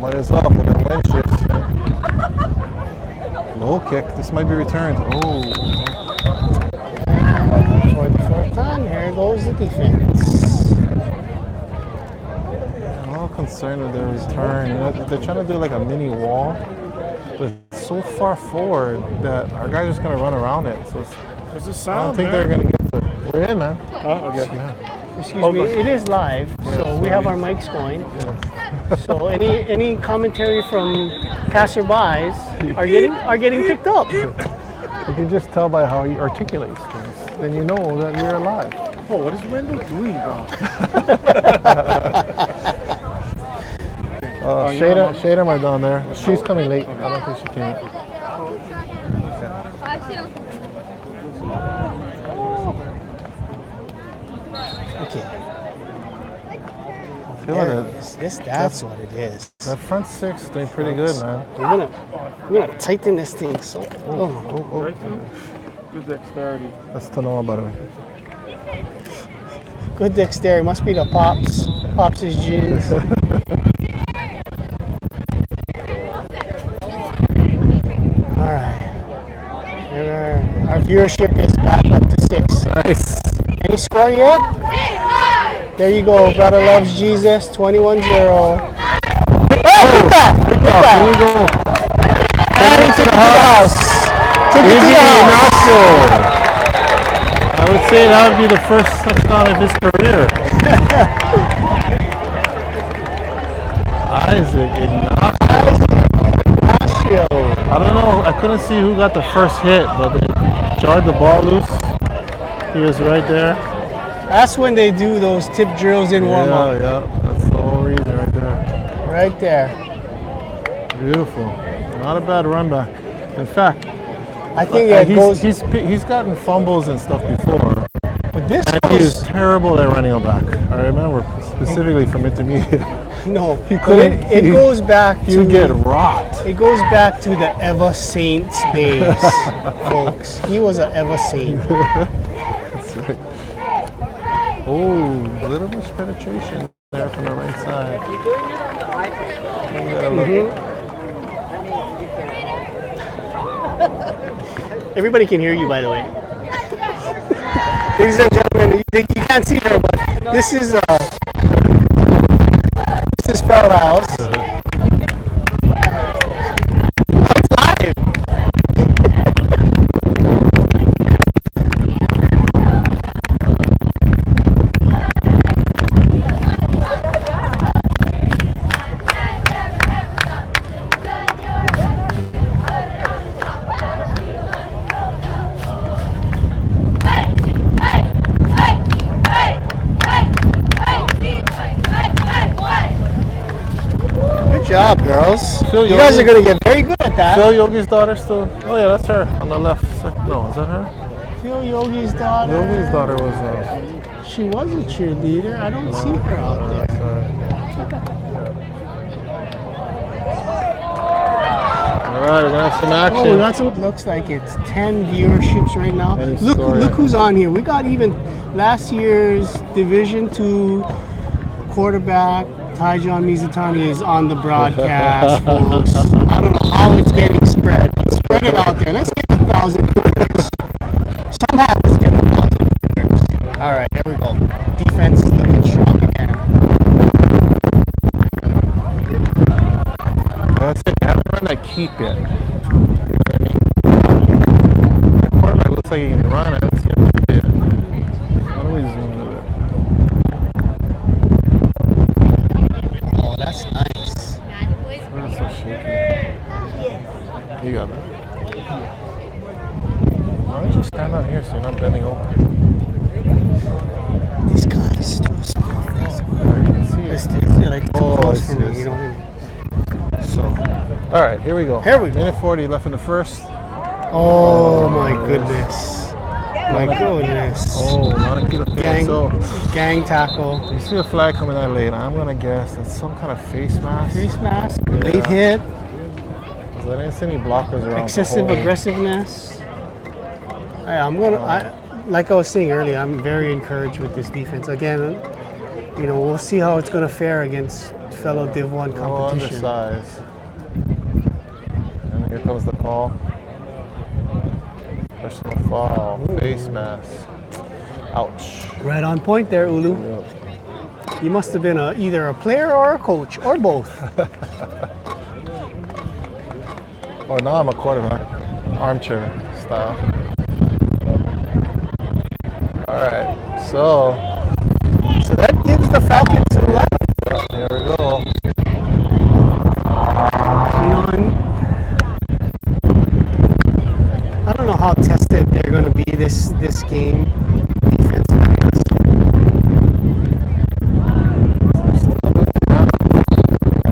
[SPEAKER 1] Might as well for the wind shifts. Low kick. This might be returned. Oh.
[SPEAKER 2] For the 4th time, here goes the defense.
[SPEAKER 1] Well, concerned with their return. You know, they're trying to do like a mini wall, but it's so far forward that our guys are just gonna run around it. So
[SPEAKER 5] There's a
[SPEAKER 1] I don't
[SPEAKER 5] sound,
[SPEAKER 1] think
[SPEAKER 5] man.
[SPEAKER 1] they're gonna get to. We're in, man.
[SPEAKER 5] Oh, okay.
[SPEAKER 1] Yeah.
[SPEAKER 2] Excuse me. It is live, so we have our mics going. So any commentary from passerbys are getting picked up.
[SPEAKER 1] You can just tell by how he articulates things. Then you know that you're alive.
[SPEAKER 5] Oh, what is Wendell doing, bro?
[SPEAKER 1] Shada might down there. She's coming late. I don't think she came.
[SPEAKER 2] Okay.
[SPEAKER 1] I feel like
[SPEAKER 2] That's what it is.
[SPEAKER 1] that front six doing pretty good, man.
[SPEAKER 2] We're gonna tighten this thing so. Oh.
[SPEAKER 5] Good dexterity.
[SPEAKER 1] That's to know about it.
[SPEAKER 2] Good dexterity. Must be the Pops' genes. All right. And our viewership is back up to 6.
[SPEAKER 1] Nice.
[SPEAKER 2] Any score yet? There you go. Brother loves Jesus. 21-0. Oh, hit that!
[SPEAKER 1] Here we go.
[SPEAKER 2] And he took it to the house. Took it to the house.
[SPEAKER 1] I would say that would be the first touchdown of his career. Isaac Ignacio. I don't know. I couldn't see who got the first hit, but they jarred the ball loose. He was right there.
[SPEAKER 2] That's when they do those tip drills in warm-up.
[SPEAKER 1] Yeah. That's the whole reason right there.
[SPEAKER 2] Right there.
[SPEAKER 1] Beautiful. Not a bad run back. In fact,
[SPEAKER 2] I think it goes.
[SPEAKER 1] he's gotten fumbles and stuff before.
[SPEAKER 2] But this
[SPEAKER 1] And he was terrible at running back. I remember specifically from intermediate.
[SPEAKER 2] no,
[SPEAKER 1] couldn't-
[SPEAKER 2] it goes back
[SPEAKER 1] You
[SPEAKER 2] to
[SPEAKER 1] get rocked.
[SPEAKER 2] It goes back to the Eva Saints days, folks. He was an Eva Saint.
[SPEAKER 1] That's right. Oh, a little much penetration there from the right side.
[SPEAKER 2] Everybody can hear you, by the way. Ladies and gentlemen, you can't see her, but this is Farrell House. It's live. Good job, girls.
[SPEAKER 1] Phil
[SPEAKER 2] You guys
[SPEAKER 1] Yogi.
[SPEAKER 2] are going to get very good at that.
[SPEAKER 1] Phil Yogi's daughter still. Oh yeah, that's her on the left. No, is that her?
[SPEAKER 2] Phil Yogi's daughter.
[SPEAKER 1] Yogi's daughter was.
[SPEAKER 2] She was a cheerleader. I don't see her out there.
[SPEAKER 1] All right, we're gonna have some action.
[SPEAKER 2] Oh, that's what it looks like. It's 10 viewerships right now.
[SPEAKER 1] Any
[SPEAKER 2] Look
[SPEAKER 1] story.
[SPEAKER 2] who's on here. We got even last year's Division II quarterback, Tyjon Mizutani, is on the broadcast, folks. I don't know how it's getting spread, but spread it out there. Let's get 1,000 viewers. Somehow let's get 1,000 viewers. All right, there we go. Defense is looking strong again.
[SPEAKER 1] That's it. They haven't run that keep yet. The quarterback looks like he can run. I haven't seen him keep it yet. Why don't we zoom in a bit?
[SPEAKER 2] Oh, that's nice.
[SPEAKER 1] That's so shaky. You got it. Why don't you stand out here so you're not bending over?
[SPEAKER 2] These guys too smart. They're like too close for me, you know what I mean?
[SPEAKER 1] So, all right, here we go.
[SPEAKER 2] Here we go.
[SPEAKER 1] Minute 40 left in the first.
[SPEAKER 2] Oh my goodness. My goodness.
[SPEAKER 1] Oh, not a good
[SPEAKER 2] Gang,
[SPEAKER 1] So,
[SPEAKER 2] gang tackle.
[SPEAKER 1] you see a flag coming that late. I'm gonna guess that's some kind of face mask.
[SPEAKER 2] Face mask, late hit,
[SPEAKER 1] 'Cause I didn't see any blockers around.
[SPEAKER 2] excessive aggressiveness. Like I was saying earlier, I'm very encouraged with this defense. Again, you know, we'll see how it's going to fare against fellow Div 1
[SPEAKER 1] Oh,
[SPEAKER 2] competition.
[SPEAKER 1] undersized. And here comes the call. Personal foul. Face mask. Ouch.
[SPEAKER 2] Right on point there, Ulu.
[SPEAKER 1] Yep.
[SPEAKER 2] You must have been either a player or a coach or both.
[SPEAKER 1] Oh, now I'm a quarterback. Armchair style. All right, so
[SPEAKER 2] that gives the Falcons a lot.
[SPEAKER 1] here we go.
[SPEAKER 2] I don't know how tested they're going to be this game defensively.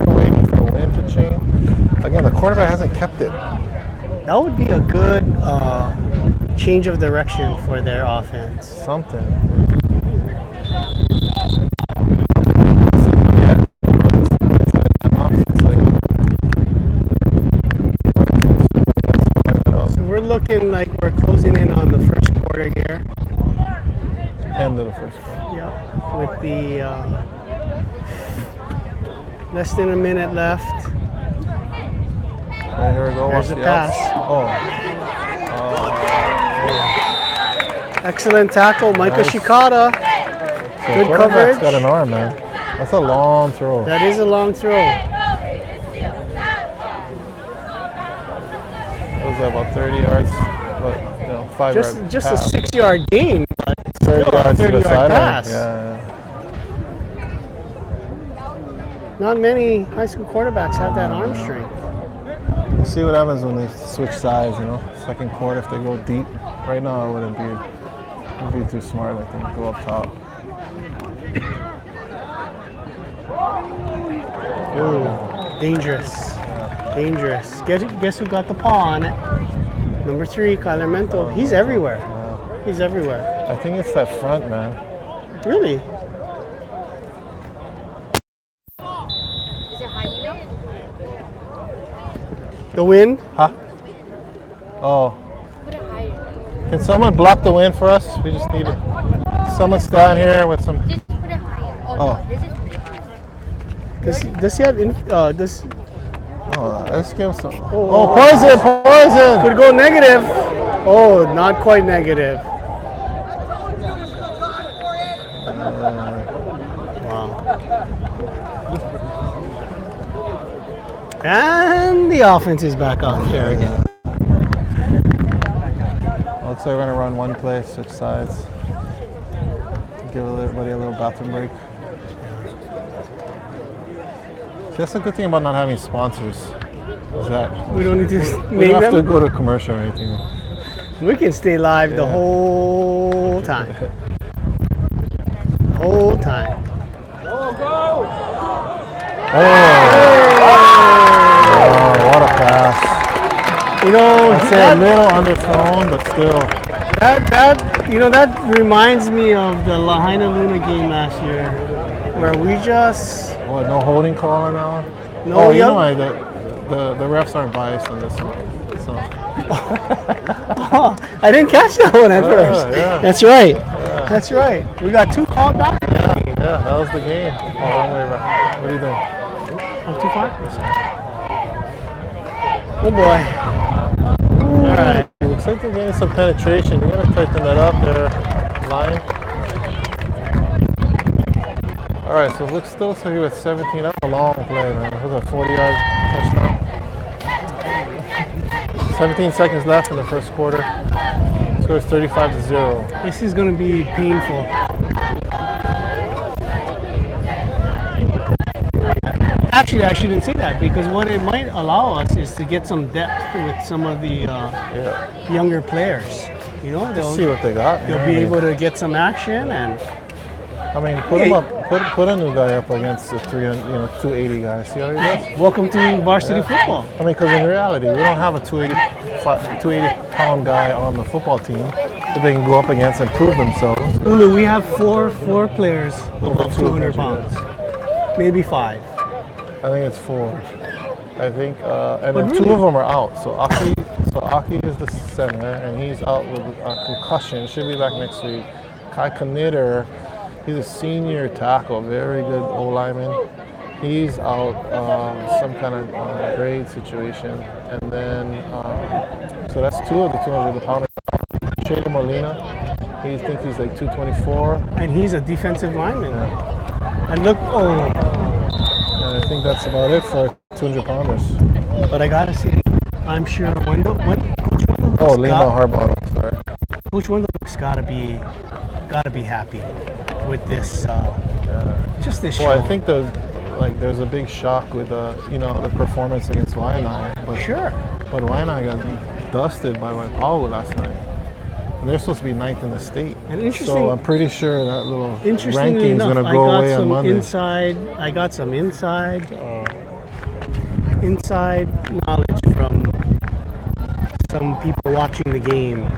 [SPEAKER 1] Waiting for the wind to change. Again, the quarterback hasn't kept it.
[SPEAKER 2] That would be a good change of direction for their offense.
[SPEAKER 1] Something.
[SPEAKER 2] So we're looking like we're closing in on the first quarter here.
[SPEAKER 1] End of the first quarter.
[SPEAKER 2] Yep. With the less than a minute left.
[SPEAKER 1] Right, here we go.
[SPEAKER 2] There's
[SPEAKER 1] Watch
[SPEAKER 2] the
[SPEAKER 1] the
[SPEAKER 2] pass.
[SPEAKER 1] outs.
[SPEAKER 2] Excellent tackle, Micah
[SPEAKER 1] Nice.
[SPEAKER 2] Shikata.
[SPEAKER 1] So
[SPEAKER 2] Good
[SPEAKER 1] quarterback's
[SPEAKER 2] coverage.
[SPEAKER 1] got an arm, man. That's a long throw.
[SPEAKER 2] That is a long throw.
[SPEAKER 1] It was about 30 yards, but 5 yards.
[SPEAKER 2] Just a 6-yard gain, but
[SPEAKER 1] 30
[SPEAKER 2] still a
[SPEAKER 1] yards to the
[SPEAKER 2] 30-yard
[SPEAKER 1] sideline.
[SPEAKER 2] pass.
[SPEAKER 1] Yeah.
[SPEAKER 2] Not many high school quarterbacks have that arm strength.
[SPEAKER 1] We'll see what happens when they switch sides, Second quarter, if they go deep. Right now, I wouldn't be too smart, I think. Go up top.
[SPEAKER 2] Ooh, dangerous. Dangerous. Guess who got the paw on it? Number 3, Kyler Mento. He's everywhere. He's everywhere.
[SPEAKER 1] I think it's that front, man.
[SPEAKER 2] Really?
[SPEAKER 4] Is it high enough?
[SPEAKER 2] The wind?
[SPEAKER 1] Huh? Oh.
[SPEAKER 4] Put it higher.
[SPEAKER 1] Can someone block the wind for us? We just need it. Someone stand here with some.
[SPEAKER 4] Just put it higher. Oh,
[SPEAKER 1] Oh.
[SPEAKER 4] no, this is pretty high.
[SPEAKER 2] Does he have this?
[SPEAKER 1] Oh, let's give him some. Oh, poison! Poison!
[SPEAKER 2] Could go negative. Oh, not quite negative. Wow. And the offense is back on here again.
[SPEAKER 1] Looks like we're gonna run one play, switch sides. Give everybody a little bathroom break. See, that's a good thing about not having sponsors. Is that
[SPEAKER 2] We don't need to
[SPEAKER 1] we
[SPEAKER 2] name
[SPEAKER 1] don't have to
[SPEAKER 2] them.
[SPEAKER 1] go to commercial or anything.
[SPEAKER 2] We can stay live the whole time. Whole time.
[SPEAKER 1] Oh, what a pass!
[SPEAKER 2] You know,
[SPEAKER 1] I'd say a little underthrown, but still.
[SPEAKER 2] that reminds me of the Lahaina Luna game last year, where we just
[SPEAKER 1] What? No holding call on that one?
[SPEAKER 2] No,
[SPEAKER 1] Oh, you
[SPEAKER 2] yep.
[SPEAKER 1] know why the refs aren't biased on this one. So
[SPEAKER 2] I didn't catch that one at first.
[SPEAKER 1] yeah.
[SPEAKER 2] That's right. That's right. We got 2 called back.
[SPEAKER 1] yeah, that was the game. Oh, wrong way around. What do you think?
[SPEAKER 2] I'm too far. Oh boy. All right.
[SPEAKER 1] Looks like they're getting some penetration. You gotta tighten that up there, line. All right, so it looks still so here with 17. That's a long play, man. That was a 40-yard touchdown. 17 seconds left in the first quarter. Score is 35-0.
[SPEAKER 2] This is going to be painful. Actually, I shouldn't say that because what it might allow us is to get some depth with some of the younger players. You know,
[SPEAKER 1] Let's see what they got.
[SPEAKER 2] they'll be able to get some action and.
[SPEAKER 1] I mean, put him up. Put a new guy up against the 280 guy. See how he does?
[SPEAKER 2] Welcome to varsity football.
[SPEAKER 1] I mean, because in reality, we don't have a 280-pound guy on the football team that they can go up against and prove themselves.
[SPEAKER 2] Ulu, we have four players
[SPEAKER 1] Over
[SPEAKER 2] above 200 pounds, maybe 5.
[SPEAKER 1] I think it's 4. I think, and
[SPEAKER 2] But
[SPEAKER 1] then 2 of them are out. So Aki is the center, and he's out with a concussion. Should be back next week. Kai Knitter, he's a senior tackle, very good O-lineman. He's out, some kind of grade situation. And then, so that's 2 of the 200-pounder. Shada Molina, he thinks he's like 224.
[SPEAKER 2] And he's a defensive lineman. And look,
[SPEAKER 1] And I think that's about it for 200 pounders.
[SPEAKER 2] but I gotta say, I'm sure Wendell, Coach Wendell
[SPEAKER 1] Oh,
[SPEAKER 2] looks
[SPEAKER 1] Lima Harbottle, sorry.
[SPEAKER 2] Coach Wendell looks gotta be happy with this, just this show.
[SPEAKER 1] Well, I think there's a big shock with the performance against Iolani. But
[SPEAKER 2] Sure.
[SPEAKER 1] But Iolani got dusted by Waipahu last night. And they're supposed to be ninth in the state.
[SPEAKER 2] And interesting.
[SPEAKER 1] So I'm pretty sure that little
[SPEAKER 2] Interestingly
[SPEAKER 1] ranking's
[SPEAKER 2] enough,
[SPEAKER 1] gonna
[SPEAKER 2] I
[SPEAKER 1] go
[SPEAKER 2] got
[SPEAKER 1] away on
[SPEAKER 2] some
[SPEAKER 1] Monday.
[SPEAKER 2] I got some inside knowledge from some people watching the game.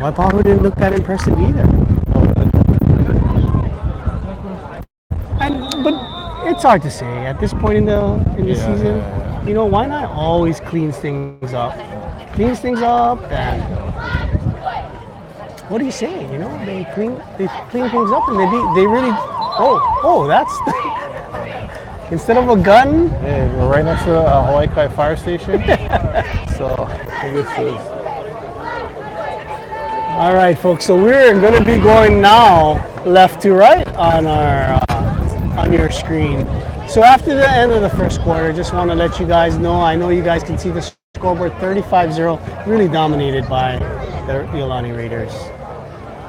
[SPEAKER 2] Waipahu didn't look that impressive either. But it's hard to say at this point in the season.
[SPEAKER 1] Yeah.
[SPEAKER 2] You know, why not always cleans things up? And what do you say? You know, they clean things up and they really. Oh, that's instead of a gun.
[SPEAKER 1] Hey, we're right next to a Hawaii Kai fire station. So I guess it's.
[SPEAKER 2] All right, folks. So we're going to be going now left to right on your screen. So after the end of the first quarter, just want to let you guys know. I know you guys can see the scoreboard, 35-0, really dominated by the Iolani Raiders.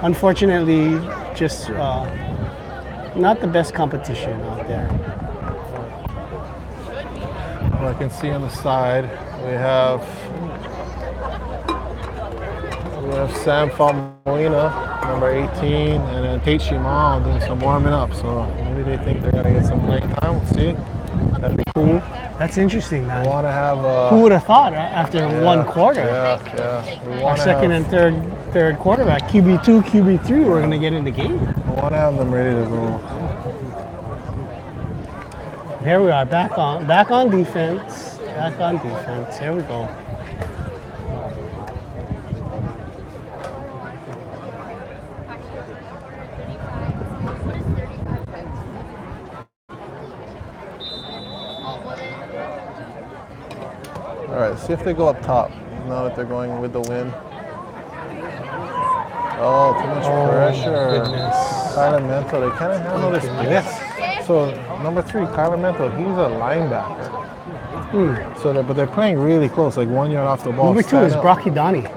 [SPEAKER 2] Unfortunately, just not the best competition out there.
[SPEAKER 1] Well, I can see on the side we have Sam Falmoina, number 18, and then Tate Shimao doing some warming up. So maybe they think they're gonna get some playing time. We'll see. That'd be cool.
[SPEAKER 2] That's interesting, man.
[SPEAKER 1] We want to have.
[SPEAKER 2] Who would have thought after one quarter?
[SPEAKER 1] Yeah. We
[SPEAKER 2] Our
[SPEAKER 1] want
[SPEAKER 2] second and third quarterback, QB2, QB3, we're going to get in the game.
[SPEAKER 1] We want to have them ready to go.
[SPEAKER 2] Here we are, back on defense. Here we go.
[SPEAKER 1] All right, see if they go up top now that they're going with the wind. Oh, too much pressure.
[SPEAKER 2] Goodness.
[SPEAKER 1] Kyler Mento, they kind of handle this blitz. So number 3, Kyler Mento, he's a linebacker. So, but they're playing really close, like 1 yard off the ball.
[SPEAKER 2] Number 2 is Brocky Donnie.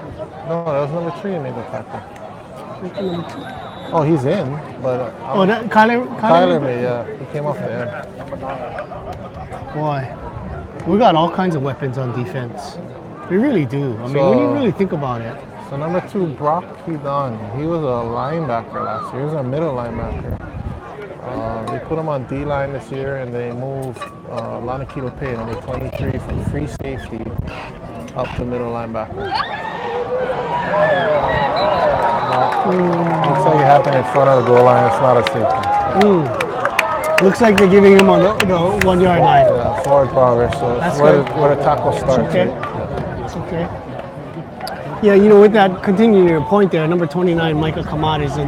[SPEAKER 1] No, that was number 3 who made the tackle. Oh, he's in, but Kyler made, yeah, he came off the end.
[SPEAKER 2] Boy, we got all kinds of weapons on defense. We really do. I mean, when you really think about it.
[SPEAKER 1] So number 2, Brock Hidon, he was a linebacker last year. He was a middle linebacker. They put him on D-line this year, and they moved Lanakilo Pay, number 23, from free safety up to middle linebacker. Looks like it happened in front of the goal line. It's not a safety.
[SPEAKER 2] Looks like they're giving him on the 1 yard line.
[SPEAKER 1] Yeah, forward progress. So
[SPEAKER 2] That's
[SPEAKER 1] it's where
[SPEAKER 2] good.
[SPEAKER 1] the tackle starts.
[SPEAKER 2] Okay.
[SPEAKER 1] Right?
[SPEAKER 2] It's okay. Yeah, you know, with that, continuing your point there, number 29, Michael Kamat is a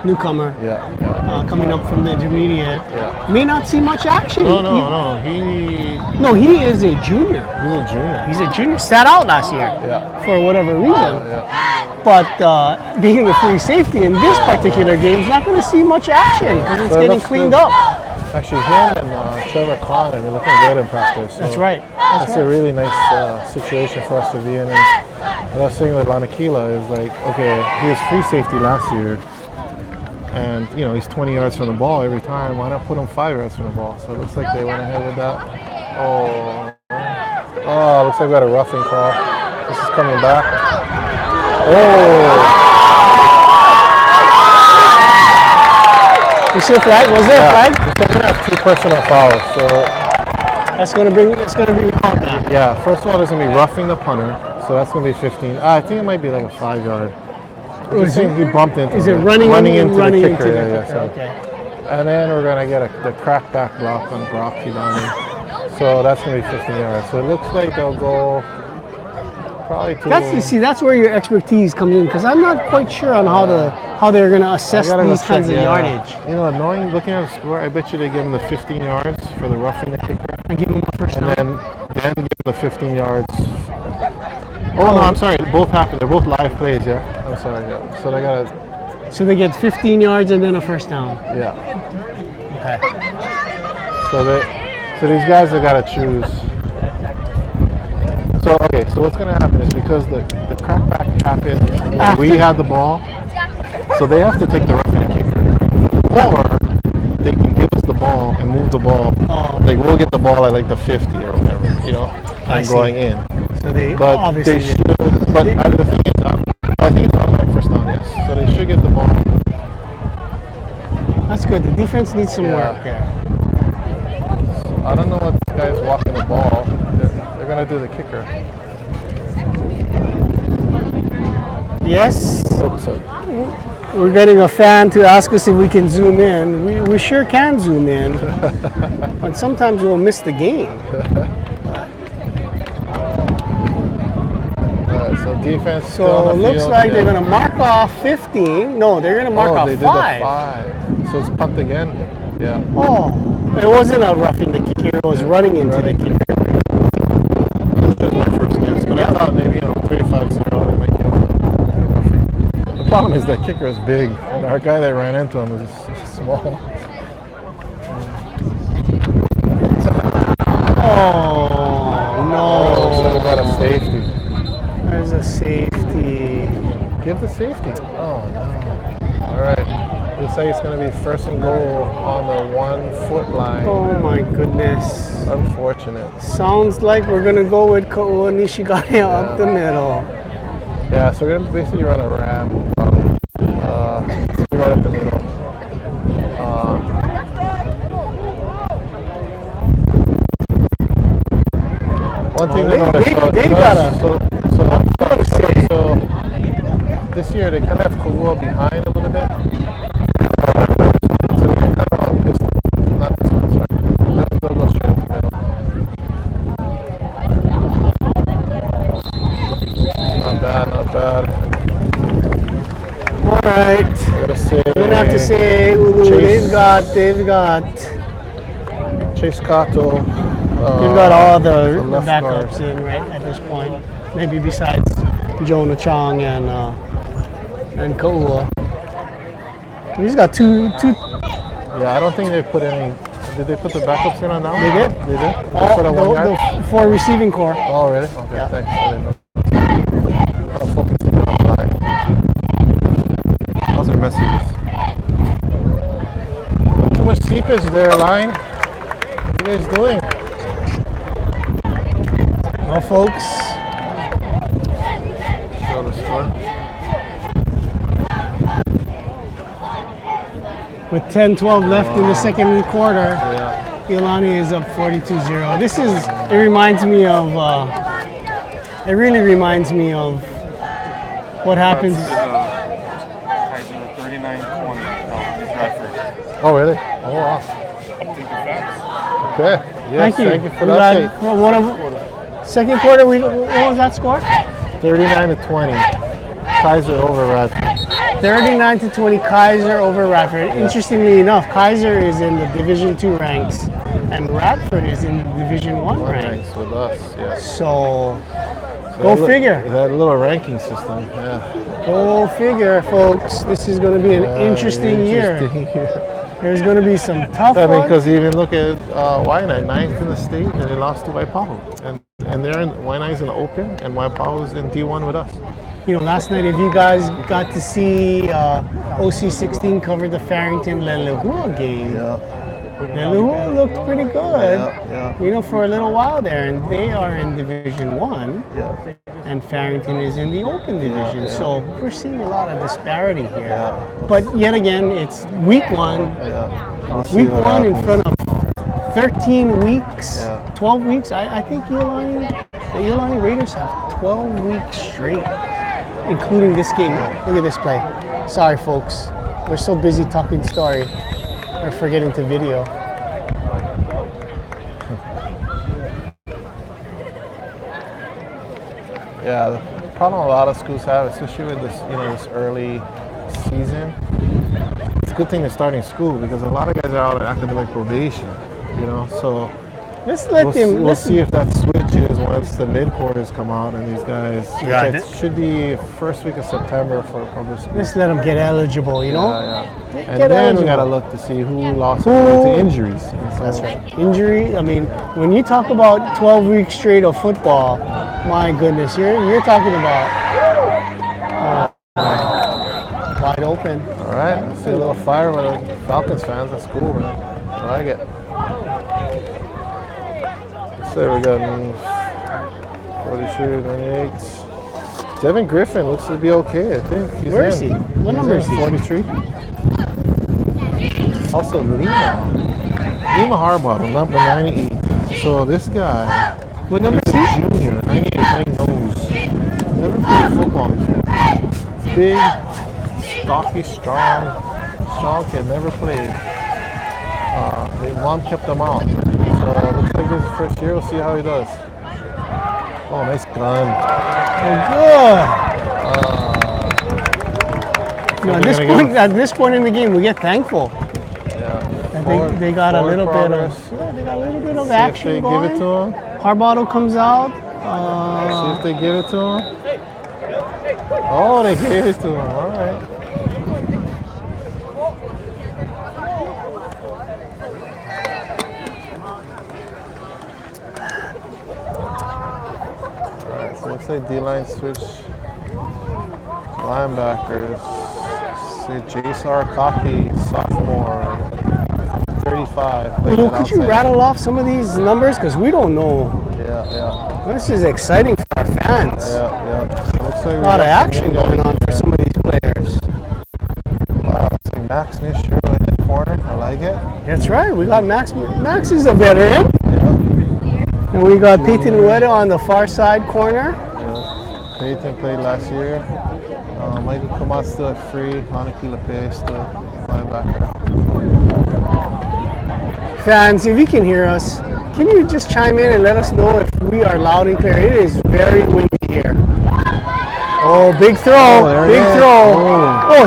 [SPEAKER 2] newcomer.
[SPEAKER 1] Yeah.
[SPEAKER 2] Coming up from the intermediate.
[SPEAKER 1] Yeah.
[SPEAKER 2] May not see much action.
[SPEAKER 1] No.
[SPEAKER 2] He is a junior.
[SPEAKER 1] He's a junior.
[SPEAKER 2] He's a junior. Sat out last year for whatever reason.
[SPEAKER 1] Yeah.
[SPEAKER 2] But being a free safety in this particular game is not going to see much action because it's getting cleaned up.
[SPEAKER 1] Actually, him and Trevor Kalani, they're looking good in practice. So
[SPEAKER 2] That's right.
[SPEAKER 1] That's a really nice situation for us to be in. And what I was saying with Lanakila is like, okay, he was free safety last year. And, you know, he's 20 yards from the ball every time. Why not put him 5 yards from the ball? So it looks like they went ahead with that. Oh, looks like we got a roughing call. This is coming back. Oh.
[SPEAKER 2] You see a flag? Was there a flag?
[SPEAKER 1] They're going to have 2 personal fouls. So
[SPEAKER 2] That's going to bring the call back.
[SPEAKER 1] yeah, first of all, there's going to be roughing the punter. So that's going to be 15. I think it might be like a 5 yard. He bumped into
[SPEAKER 2] Is it
[SPEAKER 1] him.
[SPEAKER 2] running
[SPEAKER 1] into the kicker? Yeah, so.
[SPEAKER 2] Okay.
[SPEAKER 1] And then we're going to get the crackback block on Brock Hidani. So that's going to be 15 yards. So it looks like they'll go probably to...
[SPEAKER 2] That's where your expertise comes in, because I'm not quite sure on how they're going to assess these kinds of yardage.
[SPEAKER 1] You know, knowing, looking at the score, I bet you they give him the 15 yards for the roughing the kicker.
[SPEAKER 2] And give them a first down.
[SPEAKER 1] And then give them the 15 yards. Oh, no, I'm sorry. Both happened. They're both live plays, yeah? I'm sorry, yeah. So they got to...
[SPEAKER 2] So they get 15 yards and then a first down.
[SPEAKER 1] Yeah.
[SPEAKER 2] Okay.
[SPEAKER 1] So these guys they gotta choose. So okay, so what's gonna happen is because the crackback happened when we had the ball, so they have to take the roughing the kicker, or they can give us the ball and move the ball. Like we'll get the ball at like the 50 or whatever, you know, and going in.
[SPEAKER 2] So they
[SPEAKER 1] But
[SPEAKER 2] obviously
[SPEAKER 1] they should. But the thing is, I think it's automatic first down. Yes, so they should get the ball.
[SPEAKER 2] that's good. The defense needs some work there.
[SPEAKER 1] I don't know what this guy's walking the ball. They're gonna do the kicker.
[SPEAKER 2] Yes.
[SPEAKER 1] So
[SPEAKER 2] We're getting a fan to ask us if we can zoom in. We sure can zoom in, but sometimes we'll miss the game.
[SPEAKER 1] So defense.
[SPEAKER 2] So
[SPEAKER 1] still
[SPEAKER 2] it
[SPEAKER 1] on the
[SPEAKER 2] looks
[SPEAKER 1] field,
[SPEAKER 2] like
[SPEAKER 1] yeah.
[SPEAKER 2] they're going to mark off 15. No, they're going to mark off
[SPEAKER 1] they
[SPEAKER 2] 5.
[SPEAKER 1] did the 5. So it's punt again. Yeah.
[SPEAKER 2] Oh, it wasn't a roughing the kicker. It was running into the kicker.
[SPEAKER 1] That's my first guess. But I thought maybe 35-0 they might give him. The problem is that kicker is big, and our guy that ran into him is small.
[SPEAKER 2] Oh, no.
[SPEAKER 1] So we got a safety.
[SPEAKER 2] There's a safety.
[SPEAKER 1] Give the safety. Oh no. All right. Looks like it's going to be first and goal on the 1 foot line.
[SPEAKER 2] Oh, my goodness.
[SPEAKER 1] Unfortunate.
[SPEAKER 2] Sounds like we're going to go with Ko'ua Nishigaya up the middle.
[SPEAKER 1] Yeah, so we're going to basically run a ram. Right up the middle. One thing to notice. So this year they kind of have Ko'ua behind a little bit. So they kind of not this one, sorry. They'll go straight up the middle. Not bad, not bad.
[SPEAKER 2] All right. We're going to have to say, Ulu, they've got
[SPEAKER 1] Chase Cato.
[SPEAKER 2] They've got all the
[SPEAKER 1] left
[SPEAKER 2] backups
[SPEAKER 1] guard.
[SPEAKER 2] in right at this point. Maybe besides Jonah Chong and Ko'ua. He's got two.
[SPEAKER 1] Yeah, I don't think they put any. Did they put the backups in on that one?
[SPEAKER 2] They did.
[SPEAKER 1] They did?
[SPEAKER 2] All,
[SPEAKER 1] For the 1 yard?
[SPEAKER 2] the 4 receiving core.
[SPEAKER 1] Oh, really? Okay,
[SPEAKER 2] Yeah.
[SPEAKER 1] thanks. I didn't know. I'm focusing on the line. Those are messages. Too much seepage there, line. What are you guys doing?
[SPEAKER 2] Well, folks,
[SPEAKER 1] Show the score.
[SPEAKER 2] with 10-12 left in the second quarter,
[SPEAKER 1] Yeah.
[SPEAKER 2] Iolani is up 42-0. This is, it reminds me of, it really reminds me of what happens.
[SPEAKER 5] 39-20.
[SPEAKER 1] Oh, really? Oh, wow. Okay. Yes,
[SPEAKER 2] Thank you.
[SPEAKER 1] Thank you for
[SPEAKER 2] We
[SPEAKER 1] that.
[SPEAKER 2] got- well, second quarter, what was that score?
[SPEAKER 1] 39-20. Kaiser over Radford.
[SPEAKER 2] 39-20 Kaiser over Radford. Interestingly enough, Kaiser is in the Division 2 ranks and Radford is in the Division 1 ranks.
[SPEAKER 1] Thanks with us, yeah.
[SPEAKER 2] So, go figure.
[SPEAKER 1] That little ranking system, yeah.
[SPEAKER 2] Go figure, folks. This is going to be an interesting year. There's going to be some tough
[SPEAKER 1] I mean,
[SPEAKER 2] ones.
[SPEAKER 1] because even look at Waianae, 9th in the state, and they lost to Waipahu. And they're in, Waianae's in the open, and Waipahu's in D1 with us.
[SPEAKER 2] You know, last night, if you guys got to see OC16 cover the Farrington Lelehua game, Lelehua looked pretty good, you know, for a little while there. And they are in Division 1, and Farrington is in the open division. So we're seeing a lot of disparity here. But yet again, it's week 1. Week 1 in front of 13 weeks, 12 weeks. I think the Iolani Raiders have 12 weeks straight, including this game. Look at this play. Sorry, folks. We're so busy talking story, we're forgetting to video.
[SPEAKER 1] Yeah, the problem a lot of schools have, especially with this, you know, this early season, it's a good thing they're starting school because a lot of guys are out on academic probation, you know, so
[SPEAKER 2] Let's let them.
[SPEAKER 1] We'll see if that switches once the mid quarters come out and these guys.
[SPEAKER 2] Yeah,
[SPEAKER 1] It should be first week of September for public school.
[SPEAKER 2] Let's let them get eligible. You know.
[SPEAKER 1] Yeah.
[SPEAKER 2] Get
[SPEAKER 1] And then
[SPEAKER 2] eligible.
[SPEAKER 1] we gotta look to see who lost to injuries. And so,
[SPEAKER 2] That's right. Injury. I mean, when you talk about 12 weeks straight of football, my goodness, you're talking about wide open.
[SPEAKER 1] All right, I see a little fire with the Falcons fans. That's cool, man. I like it. So we got 42, 98. Devin Griffin looks to be okay, I think.
[SPEAKER 2] Where is he? What number is he?
[SPEAKER 1] 43. Also Lima Harbottle, number 98. So this guy,
[SPEAKER 2] What number is he?
[SPEAKER 1] junior, 98, playing nose. Never played football before. Big, stocky, strong kid, never played. His mom kept him out. So it looks like this is his first year. We'll see how he does. Oh, nice gun.
[SPEAKER 2] Oh, good. At this point in the game, we get thankful.
[SPEAKER 1] Yeah.
[SPEAKER 2] And they got a little bit of action going.
[SPEAKER 1] Give it to him.
[SPEAKER 2] Harbottle comes out.
[SPEAKER 1] See if they give it to him. Oh, they gave it to him. All right. So looks like D-line switch linebackers. Say J.S.R. Coffey, sophomore, 35.
[SPEAKER 2] Well, could you rattle off some of these numbers? Because we don't know.
[SPEAKER 1] Yeah.
[SPEAKER 2] This is exciting for our fans.
[SPEAKER 1] Yeah. Looks like
[SPEAKER 2] A lot of action going on for some of these players.
[SPEAKER 1] Wow, looks like Max Nisher in the corner. I like it.
[SPEAKER 2] That's right. We got Max. Max is a veteran.
[SPEAKER 1] Yeah.
[SPEAKER 2] And we got Peyton Ueda on the far side corner.
[SPEAKER 1] Yeah. Peyton played last year. Michael Kamat's still at free. Monica Lepe still linebacker.
[SPEAKER 2] Fans, if you can hear us, can you just chime in and let us know if we are loud and clear? It is very windy here. Oh, big throw. Big throw. Oh,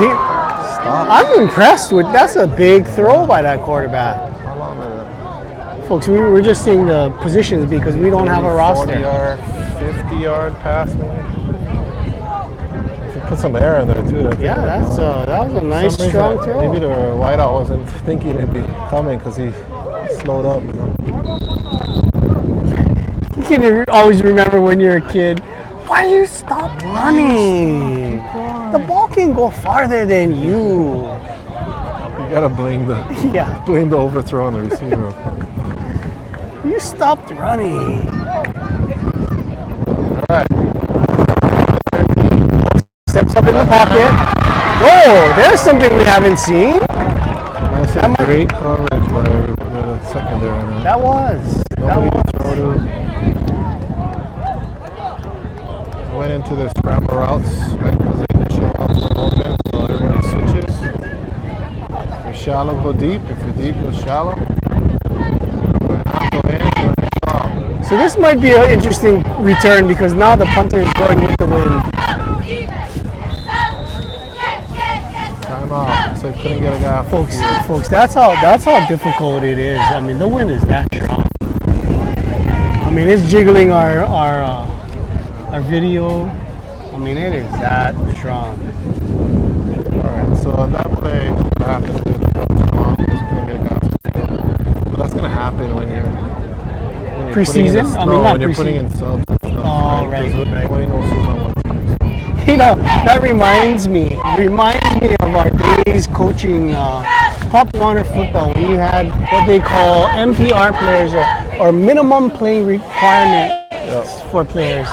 [SPEAKER 1] Stop.
[SPEAKER 2] I'm impressed with that's a big throw by that quarterback.
[SPEAKER 1] How long is it?
[SPEAKER 2] Folks, we're just seeing the positions because we don't have a
[SPEAKER 1] 40
[SPEAKER 2] roster.
[SPEAKER 1] yard, 50-yard pass, maybe. If you put some air in there, too.
[SPEAKER 2] Yeah, that was a nice,
[SPEAKER 1] For some
[SPEAKER 2] strong
[SPEAKER 1] reason,
[SPEAKER 2] throw.
[SPEAKER 1] Maybe the wideout wasn't thinking it'd be coming because he slowed up.
[SPEAKER 2] You can always remember when you're a kid, why you stop running? The ball can go farther than you.
[SPEAKER 1] You gotta blame the
[SPEAKER 2] Yeah,
[SPEAKER 1] overthrow on the receiver.
[SPEAKER 2] you stopped running.
[SPEAKER 1] All right.
[SPEAKER 2] Steps up in the pocket. Whoa, there's something we haven't seen.
[SPEAKER 1] That's a great coverage by the secondary. Man.
[SPEAKER 2] That was.
[SPEAKER 1] Nobody to throw to. Went into the scramble routes, right? Because they initial routes are open, so everybody switches. If you're shallow, go deep. If you're deep, go shallow. Go in, go out.
[SPEAKER 2] So this might be an interesting return because now the punter is going with the wind.
[SPEAKER 1] Time out. So couldn't get a guy off the field.
[SPEAKER 2] Folks, that's how difficult it is. I mean, the wind is that strong. I mean, it's jiggling our video. I mean, it is that strong.
[SPEAKER 1] Alright, so on that play, what happens is the coach come off, he's gonna get a guy off the field. But that's gonna happen when you're
[SPEAKER 2] Preseason? I mean, not
[SPEAKER 1] when you're putting
[SPEAKER 2] preseason.
[SPEAKER 1] in subs and stuff.
[SPEAKER 2] Oh, right.
[SPEAKER 1] Nobody knows who's on what team.
[SPEAKER 2] You know, that reminds me of our days coaching Pop Warner football when you had what they call MPR players or minimum playing requirement for players,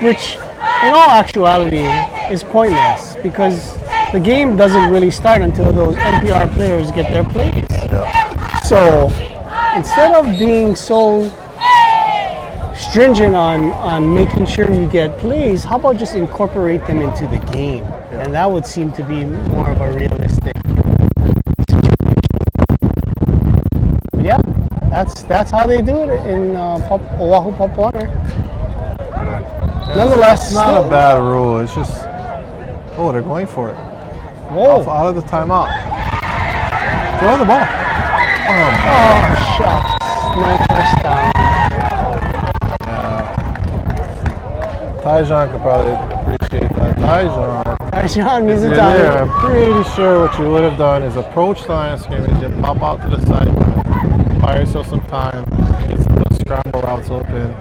[SPEAKER 2] which in all actuality is pointless because the game doesn't really start until those MPR players get their plays. So instead of being so stringent on making sure you get plays, how about just incorporate them into the game? And that would seem to be more of a realistic situation. Yeah, that's how they do it in Oahu Pop Warner. Nonetheless,
[SPEAKER 1] It's not a bad rule. It's just, they're going for it.
[SPEAKER 2] Whoa.
[SPEAKER 1] Out of the timeout. Throw the ball.
[SPEAKER 2] Oh, shucks. No first down.
[SPEAKER 1] Tyjon could probably appreciate that. Tyjon,
[SPEAKER 2] Sean,
[SPEAKER 1] if
[SPEAKER 2] music
[SPEAKER 1] you're
[SPEAKER 2] time.
[SPEAKER 1] there, I'm pretty sure what you would have done is approach the line of scrimmage and pop out to the side, buy yourself some time, get some scramble routes open,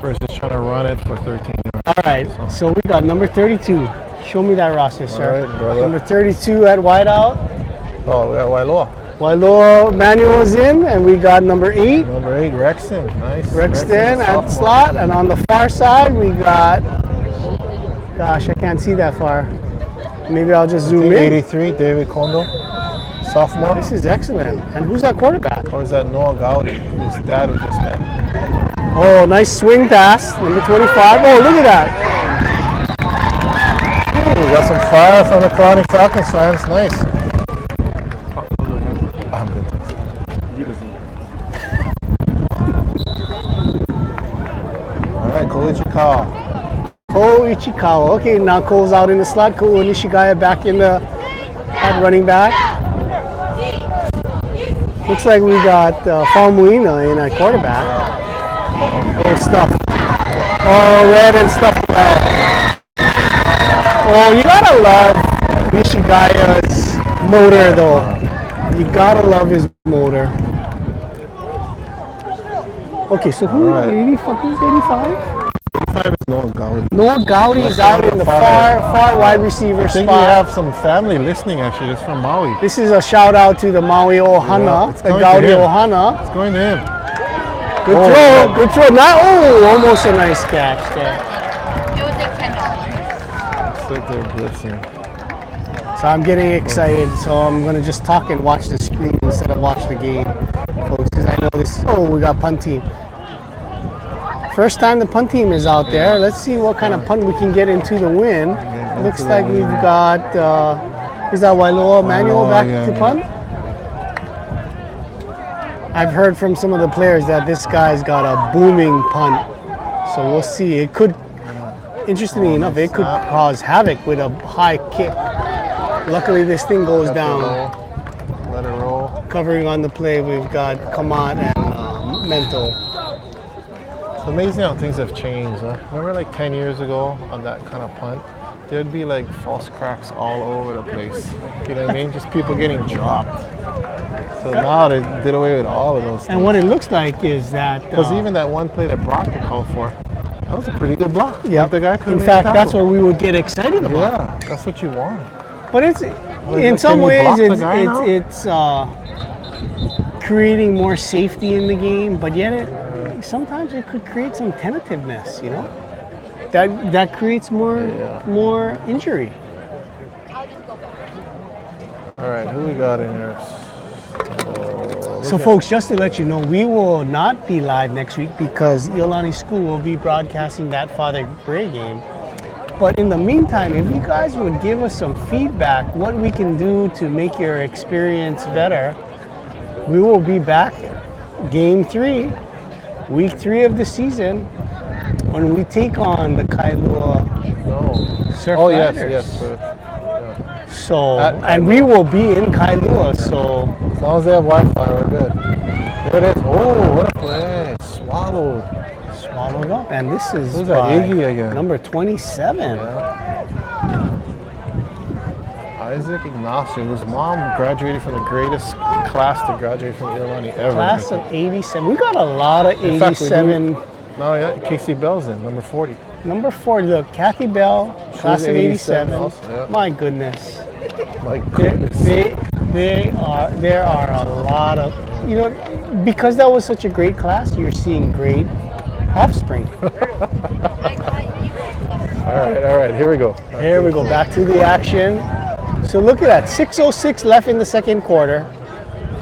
[SPEAKER 1] versus trying to run it for 13 yards.
[SPEAKER 2] All right, so we got number 32. Show me that roster, sir.
[SPEAKER 1] All right, brother.
[SPEAKER 2] Number 32 at wideout.
[SPEAKER 1] Oh, we got Wailoa.
[SPEAKER 2] Wailoa Manuel is in, and we got number 8.
[SPEAKER 1] Number 8, Rexton. Nice.
[SPEAKER 2] Rexton at
[SPEAKER 1] sophomore.
[SPEAKER 2] slot, and on the far side we got, gosh, I can't see that far. Maybe I'll just zoom in.
[SPEAKER 1] 83, David Kondo, sophomore.
[SPEAKER 2] This is excellent. And who's that quarterback?
[SPEAKER 1] Or is that Noah Gowdy? His dad was just met.
[SPEAKER 2] Oh, nice swing pass, number 25. Oh, look at that.
[SPEAKER 1] We got some fire from the Kalani Falcons fans. Nice. I'm good. All right, Ko Ichikawa.
[SPEAKER 2] Ko Ichikawa. Okay, now Ko's out in the slot. Ko Nishigaya back in the at running back. Looks like we got Falmuina in at quarterback. Oh, stuff. Oh, red and stuff. Oh, you gotta love Nishigaya's motor, though. You gotta love his motor. Okay, so who?
[SPEAKER 1] All right.
[SPEAKER 2] 85?
[SPEAKER 1] 85 is Noah Gowdy.
[SPEAKER 2] Noah Gowdy is out in the far wide receiver
[SPEAKER 1] I think
[SPEAKER 2] spot.
[SPEAKER 1] we have some family listening, actually. That's from Maui.
[SPEAKER 2] This is a shout out to the Maui Ohana,
[SPEAKER 1] Yeah, it's
[SPEAKER 2] the
[SPEAKER 1] going to
[SPEAKER 2] Gowdy
[SPEAKER 1] him.
[SPEAKER 2] Ohana.
[SPEAKER 1] It's going to him.
[SPEAKER 2] Good
[SPEAKER 1] Oh,
[SPEAKER 2] throw, good throw. Almost a nice catch there.
[SPEAKER 4] It was like $10.
[SPEAKER 1] It's like they're blitzing.
[SPEAKER 2] So I'm getting excited. So I'm gonna just talk and watch the screen instead of watch the game, folks. Because I know this. Oh, we got punt team. First time the punt team is out there. Let's see what kind of punt we can get into the win. Looks like we've got. Is that Wailoa Manuel back to punt? I've heard from some of the players that this guy's got a booming punt. So we'll see. It could, interestingly enough, it could cause havoc with a high kick. Luckily, this thing goes down.
[SPEAKER 1] Let it roll.
[SPEAKER 2] Covering on the play, we've got Kamat and Mental.
[SPEAKER 1] It's amazing how things have changed. Huh? Remember like 10 years ago on that kind of punt? There'd be like false cracks all over the place. You know what I mean? Just people getting dropped. So now they did away with all of those things.
[SPEAKER 2] And what it looks like is that.
[SPEAKER 1] Because even that one play that Brock had called for, that was a pretty good block.
[SPEAKER 2] Yeah,
[SPEAKER 1] The guy couldn't
[SPEAKER 2] in
[SPEAKER 1] make
[SPEAKER 2] fact,
[SPEAKER 1] the
[SPEAKER 2] that's
[SPEAKER 1] tackle.
[SPEAKER 2] what we would get excited about.
[SPEAKER 1] Yeah, that's what you want.
[SPEAKER 2] But it's in
[SPEAKER 1] like,
[SPEAKER 2] some
[SPEAKER 1] can you
[SPEAKER 2] ways
[SPEAKER 1] block the guy now?
[SPEAKER 2] it's creating more safety in the game, but yet sometimes it could create some tentativeness. You know, that creates more injury.
[SPEAKER 1] All right, who we got in here?
[SPEAKER 2] So, folks, just to let you know, we will not be live next week because Iolani School will be broadcasting that Father Gray game. But in the meantime, if you guys would give us some feedback, what we can do to make your experience better, we will be back game 3, week 3 of the season, when we take on the Kailua Surf
[SPEAKER 1] Oh, yes,
[SPEAKER 2] Riders.
[SPEAKER 1] yes.
[SPEAKER 2] So,
[SPEAKER 1] At
[SPEAKER 2] and we will be in Kailua, so
[SPEAKER 1] As long as they have Wi-Fi, we're good. There it is. Oh, what a play. Swallowed.
[SPEAKER 2] swallowed up. And this is
[SPEAKER 1] Who's that,
[SPEAKER 2] by
[SPEAKER 1] Iggy again?
[SPEAKER 2] number 27.
[SPEAKER 1] Isaac Ignacio, whose mom graduated from the greatest class to graduate from Iolani ever.
[SPEAKER 2] Class of 87. We got a lot of
[SPEAKER 1] In fact, we do.
[SPEAKER 2] 87.
[SPEAKER 1] No, yeah, Casey Bell's in, number 40.
[SPEAKER 2] Number 4, look, Kathy Bell, class of 87.
[SPEAKER 1] also, yeah.
[SPEAKER 2] My goodness.
[SPEAKER 1] My goodness.
[SPEAKER 2] There are a lot of, you know, because that was such a great class, you're seeing great offspring.
[SPEAKER 1] All right, here we go.
[SPEAKER 2] Here we go, back to the action. So look at that, 6:06 left in the second quarter.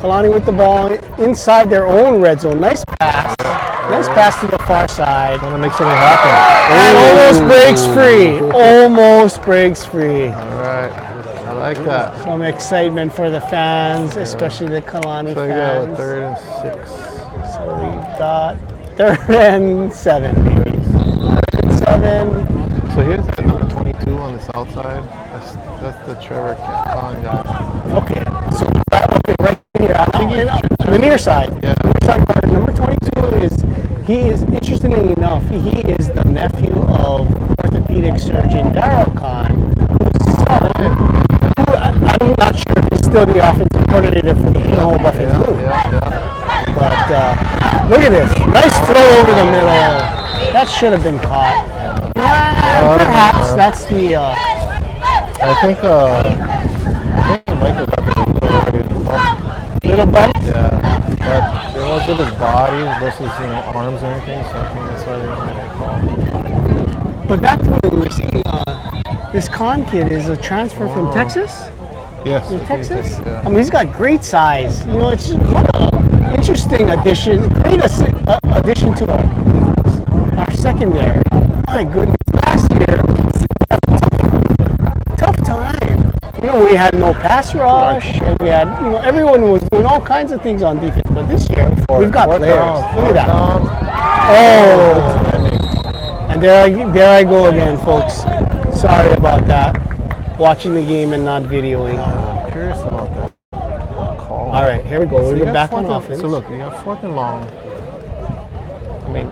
[SPEAKER 2] Kalani with the ball inside their own red zone. Nice pass. Nice pass to the far side.
[SPEAKER 1] Want to make something happen.
[SPEAKER 2] And almost breaks free. Almost breaks free.
[SPEAKER 1] All right, I like that.
[SPEAKER 2] Some excitement for the fans, especially the Kalani
[SPEAKER 1] So we got
[SPEAKER 2] fans.
[SPEAKER 1] a 3rd and 6.
[SPEAKER 2] So we've got 3rd and 7. 3rd and 7.
[SPEAKER 1] So here's the number 22 on the south side. That's the Trevor Khan guy.
[SPEAKER 2] Okay, so right here, on the near side.
[SPEAKER 1] Yeah.
[SPEAKER 2] Near side corner, number 22 is He is, interestingly enough, he is the nephew of orthopedic surgeon Darryl Khan, whose son, who I'm not sure if he's still the offensive coordinator for the Iolani Buffets Blue. But look at this. Nice throw over the middle. That should have been caught. Perhaps that's the...
[SPEAKER 1] I think Michael got the
[SPEAKER 2] little bump.
[SPEAKER 1] Yeah, but it was with his body versus arms and everything, so I think that's why they didn't get a call.
[SPEAKER 2] But back to what we were saying, this Khan kid is a transfer from Texas.
[SPEAKER 1] Yes.
[SPEAKER 2] In Texas?
[SPEAKER 1] Yeah.
[SPEAKER 2] I mean, he's got great size. You know, it's what an interesting addition. Great addition to our secondary. My goodness, last year, tough time. You know, we had no pass rush, and we had, you know, everyone was doing all kinds of things on defense. But this year, we've got players. Look at that. Oh, and there I go again, folks. Sorry about that. Watching the game and not videoing.
[SPEAKER 1] I'm curious about that call.
[SPEAKER 2] All right, here we go. We're back on offense.
[SPEAKER 1] So look, you got 4th and long. I mean,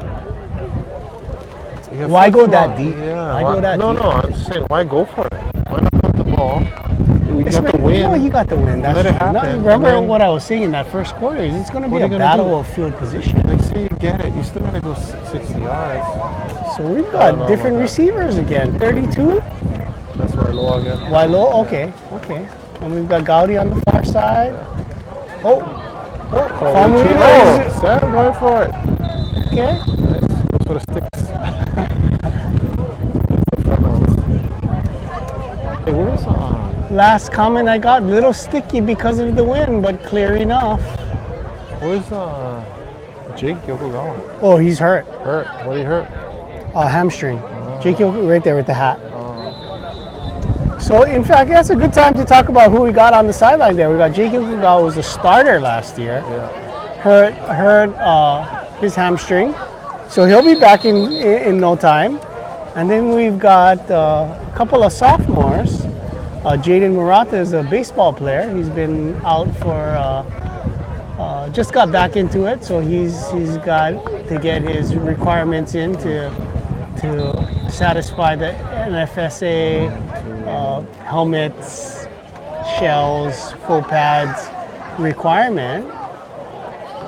[SPEAKER 2] why go that deep?
[SPEAKER 1] Yeah.
[SPEAKER 2] Why go that
[SPEAKER 1] deep? No, I'm just saying, why go for it? Why not put the ball? We got the win.
[SPEAKER 2] No, you got the win. That's
[SPEAKER 1] let it happen.
[SPEAKER 2] Remember what I was saying in that first quarter? It's going to be a battle of field position.
[SPEAKER 1] Like, say you get it, you still got to go 60 yards.
[SPEAKER 2] So we've got different receivers again. 32?
[SPEAKER 1] That's Wailo again.
[SPEAKER 2] Wailo, okay. And we've got Gaudi on the far side. Oh,
[SPEAKER 1] Sam going for it.
[SPEAKER 2] Okay.
[SPEAKER 1] Nice. Goes for the sticks. Hey, where's
[SPEAKER 2] Last comment I got, little sticky because of the wind, but clear enough.
[SPEAKER 1] Where's Jake Yokogawa?
[SPEAKER 2] Oh, he's hurt.
[SPEAKER 1] Hurt? What did he hurt?
[SPEAKER 2] Hamstring. Jake Yokogawa right there with the hat. So, in fact, that's a good time to talk about who we got on the sideline there. We got Jake Yokogawa, was a starter last year.
[SPEAKER 1] Yeah.
[SPEAKER 2] Hurt his hamstring. So he'll be back in no time. And then we've got a couple of sophomores. Jaden Murata is a baseball player. He's been out for, just got back into it. So he's got to get his requirements in to satisfy the NFSA helmets, shells, full pads requirement.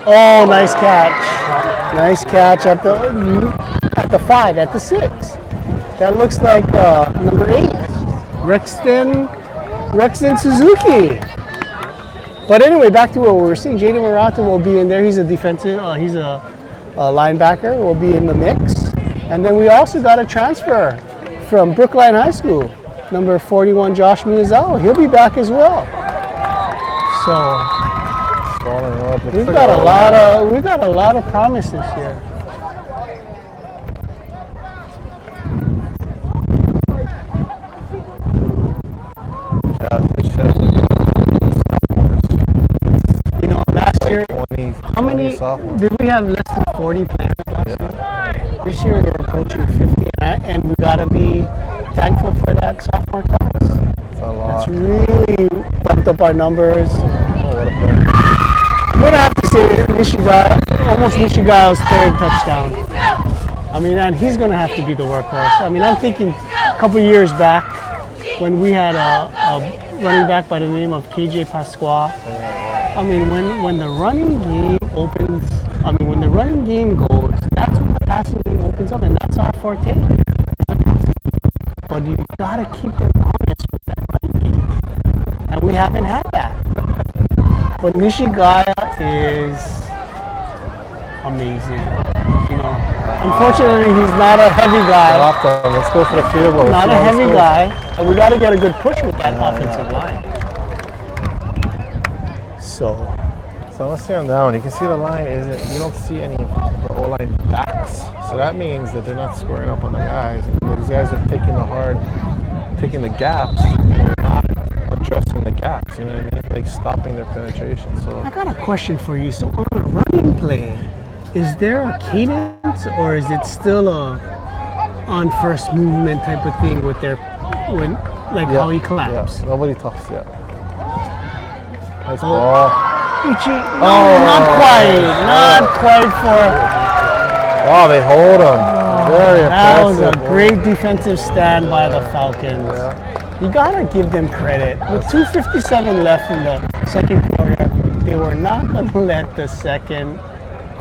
[SPEAKER 2] Oh, nice catch. Nice catch at the 5, at the 6. That looks like number 8, Rexton Suzuki. But anyway, back to what we were seeing. Jaden Murata will be in there. He's a defensive, he's a linebacker, will be in the mix. And then we also got a transfer from Brookline High School, number 41, Josh Miyazawa. He'll be back as well. So we've got a lot of promise this year. You know, last year, how many did we have? Less than 40 players last year. This year we're approaching 50, and we gotta be thankful for that sophomore class.
[SPEAKER 1] That's a lot.
[SPEAKER 2] It's really bumped up our numbers.
[SPEAKER 1] Oh, what a play.
[SPEAKER 2] I'm gonna have to say Nishigai's 3rd touchdown. I mean, and he's gonna have to be the workhorse. I mean, I'm thinking a couple years back when we had a running back by the name of KJ Pasqua. I mean, when the running game opens, when the running game goes, that's when the passing game opens up, and that's our forte. But you gotta keep them honest with that running game, and we haven't had that. But Nishigaya is amazing. You know, unfortunately, he's not a heavy guy.
[SPEAKER 1] Let's go for the field goal.
[SPEAKER 2] Not a heavy guy, and we got to get a good push with that offensive line. So
[SPEAKER 1] let's see on down. You can see the line isn't. You don't see any O-line backs. So that means that they're not squaring up on the guys. These guys are taking the gaps, and they're not addressing the gaps. You know what I mean? Like stopping their penetration. So
[SPEAKER 2] I got a question for you. So on a running play, is there a cadence, or is it still a on first movement type of thing with how he claps?
[SPEAKER 1] Yeah. Nobody talks yet. Nice ball.
[SPEAKER 2] Not quite for.
[SPEAKER 1] Wow, they hold him. Very
[SPEAKER 2] That was a
[SPEAKER 1] impressive.
[SPEAKER 2] great defensive stand by the Falcons. You gotta give them credit. With 2:57 left in the second quarter, they were not gonna let the second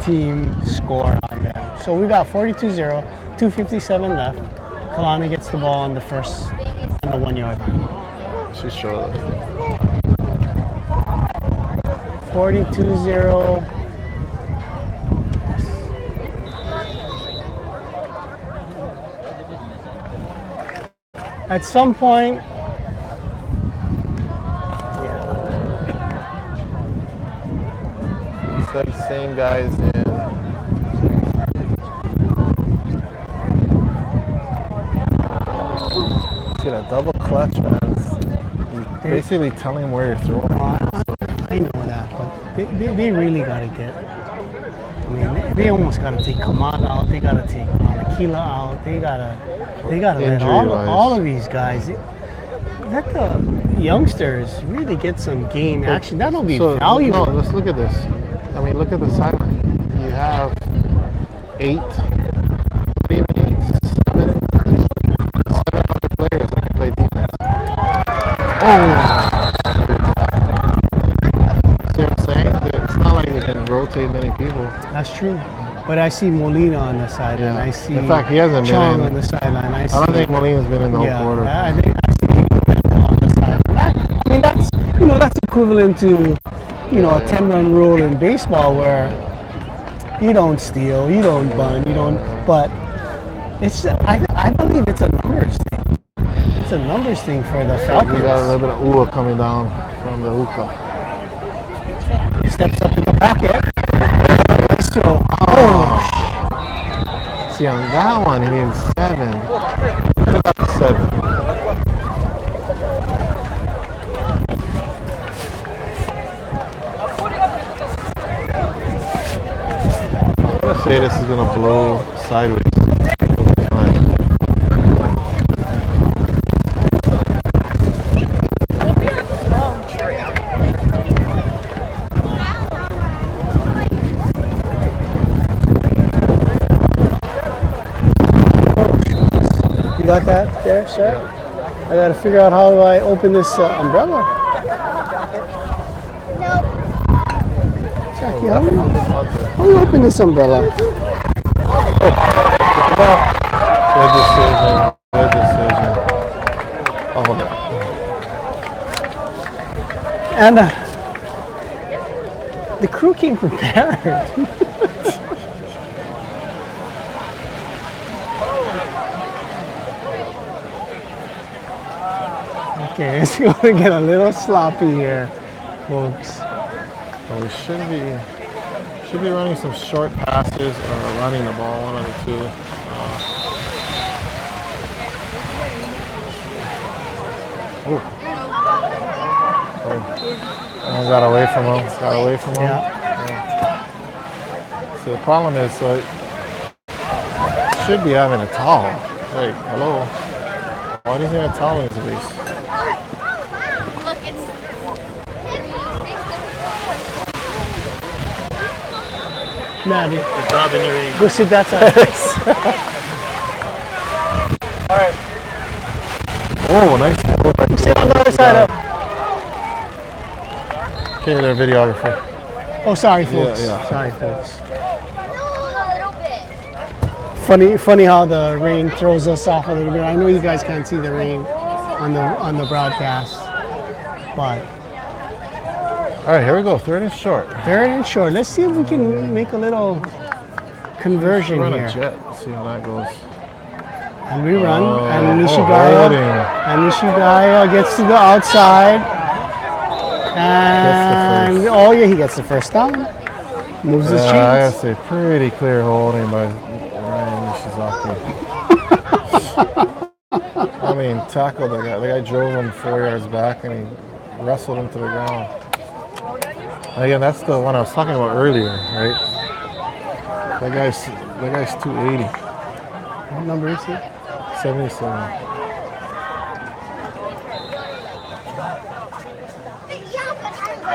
[SPEAKER 2] team score on them. So we got 42-0, 2:57 left. Kalani gets the ball on the 1 yard line.
[SPEAKER 1] She showed us.
[SPEAKER 2] 42-0. At some point,
[SPEAKER 1] The same guys in. Get a double clutch, man. It's basically telling him where you're throwing.
[SPEAKER 2] I know that, but they really got to get. I mean, they almost got to take Kamal out. They got to take Akila out. They got to let all of these guys. Let the youngsters really get some game action. That'll be valuable.
[SPEAKER 1] No, let's look at this. I mean, look at the sideline. You have 8, seven other players that can play defense. Oh! See what I'm saying? It's not like they can rotate many people.
[SPEAKER 2] That's true. But I see Molina on the sideline.
[SPEAKER 1] Yeah.
[SPEAKER 2] I see
[SPEAKER 1] In fact, he hasn't
[SPEAKER 2] Chong
[SPEAKER 1] been in.
[SPEAKER 2] on the sideline.
[SPEAKER 1] I don't think Molina's been in the whole quarter.
[SPEAKER 2] I think I see him on the sideline. I mean, that's equivalent to a 10-run rule in baseball where you don't steal, you don't bunt, but it's I believe it's a numbers thing. It's a numbers thing for the Falcons.
[SPEAKER 1] We got a little bit of ooh coming down from the hookah.
[SPEAKER 2] He steps up in the pocket. So,
[SPEAKER 1] See, on that one, he needs 7. Look up to 7. Let's say this is going to blow sideways.
[SPEAKER 2] you got that there, sir? I got to figure out how do I open this umbrella. Jackie, how do you open this umbrella?
[SPEAKER 1] Good decision. Good decision. Oh,
[SPEAKER 2] And the crew came prepared. Okay, it's going to get a little sloppy here, folks.
[SPEAKER 1] well, we should be running some short passes or running the ball, one of the two. Got away from him.
[SPEAKER 2] Yeah.
[SPEAKER 1] So the problem is, should be having a towel. Like, hello. Why do you think a towel in his waist?
[SPEAKER 2] Maddie,
[SPEAKER 5] Good job in your ring.
[SPEAKER 2] go sit that side. All right,
[SPEAKER 1] Oh, nice.
[SPEAKER 2] sit on the other side up.
[SPEAKER 1] Okay, their videographer.
[SPEAKER 2] Oh, sorry, folks.
[SPEAKER 1] Yeah.
[SPEAKER 2] Sorry, folks. Funny how the rain throws us off a little bit. I know you guys can't see the rain on the broadcast, but
[SPEAKER 1] All right, here we go. 3rd and short.
[SPEAKER 2] 3rd and short. Let's see if we can make a little conversion
[SPEAKER 1] Run
[SPEAKER 2] here.
[SPEAKER 1] a jet. See how that goes.
[SPEAKER 2] And we run, and
[SPEAKER 1] holding.
[SPEAKER 2] Nishigaya gets to the outside, and he gets the first down. Moves his
[SPEAKER 1] I gotta
[SPEAKER 2] chains.
[SPEAKER 1] say, pretty clear holding by Ryan Nishizaki. I mean, tackled the guy. The guy drove him 4 yards back, and he wrestled him to the ground. Again, that's the one I was talking about earlier, right? That guy's 280,
[SPEAKER 2] What number is he?
[SPEAKER 1] 77.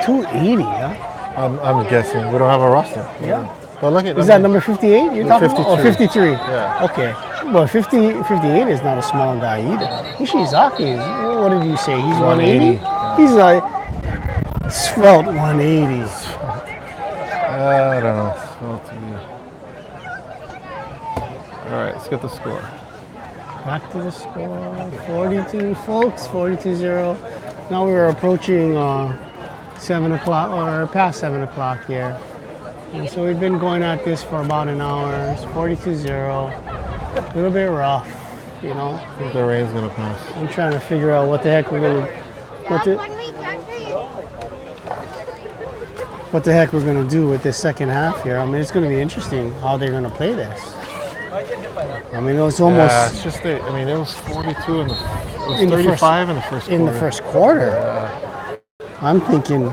[SPEAKER 2] $280, huh?
[SPEAKER 1] I'm guessing. We don't have a roster.
[SPEAKER 2] Yeah.
[SPEAKER 1] But look at
[SPEAKER 2] Is that number 58 you're talking about? Oh,
[SPEAKER 1] 53.
[SPEAKER 2] 53.
[SPEAKER 1] Yeah.
[SPEAKER 2] Okay. Well, 58 is not a small guy either. Ishizaki is, what did you say? He's 180?
[SPEAKER 1] 180, yeah.
[SPEAKER 2] He's like svelte 180.
[SPEAKER 1] I don't know. Well, to me. All right, let's get the score.
[SPEAKER 2] Back to the score. 42, folks. 42-0. Now we're approaching 7 o'clock, or past 7 o'clock here. And so we've been going at this for about an hour. It's 42-0. A little bit rough, you know.
[SPEAKER 1] I think the rain's gonna pass.
[SPEAKER 2] I'm trying to figure out what the heck we're gonna do with this second half here. I mean, it's gonna be interesting how they're gonna play this. I mean, it was almost
[SPEAKER 1] Yeah, it's just that, I mean, it was 42 in the, it was
[SPEAKER 2] In the
[SPEAKER 1] 35 in the first quarter.
[SPEAKER 2] in the first quarter. I'm thinking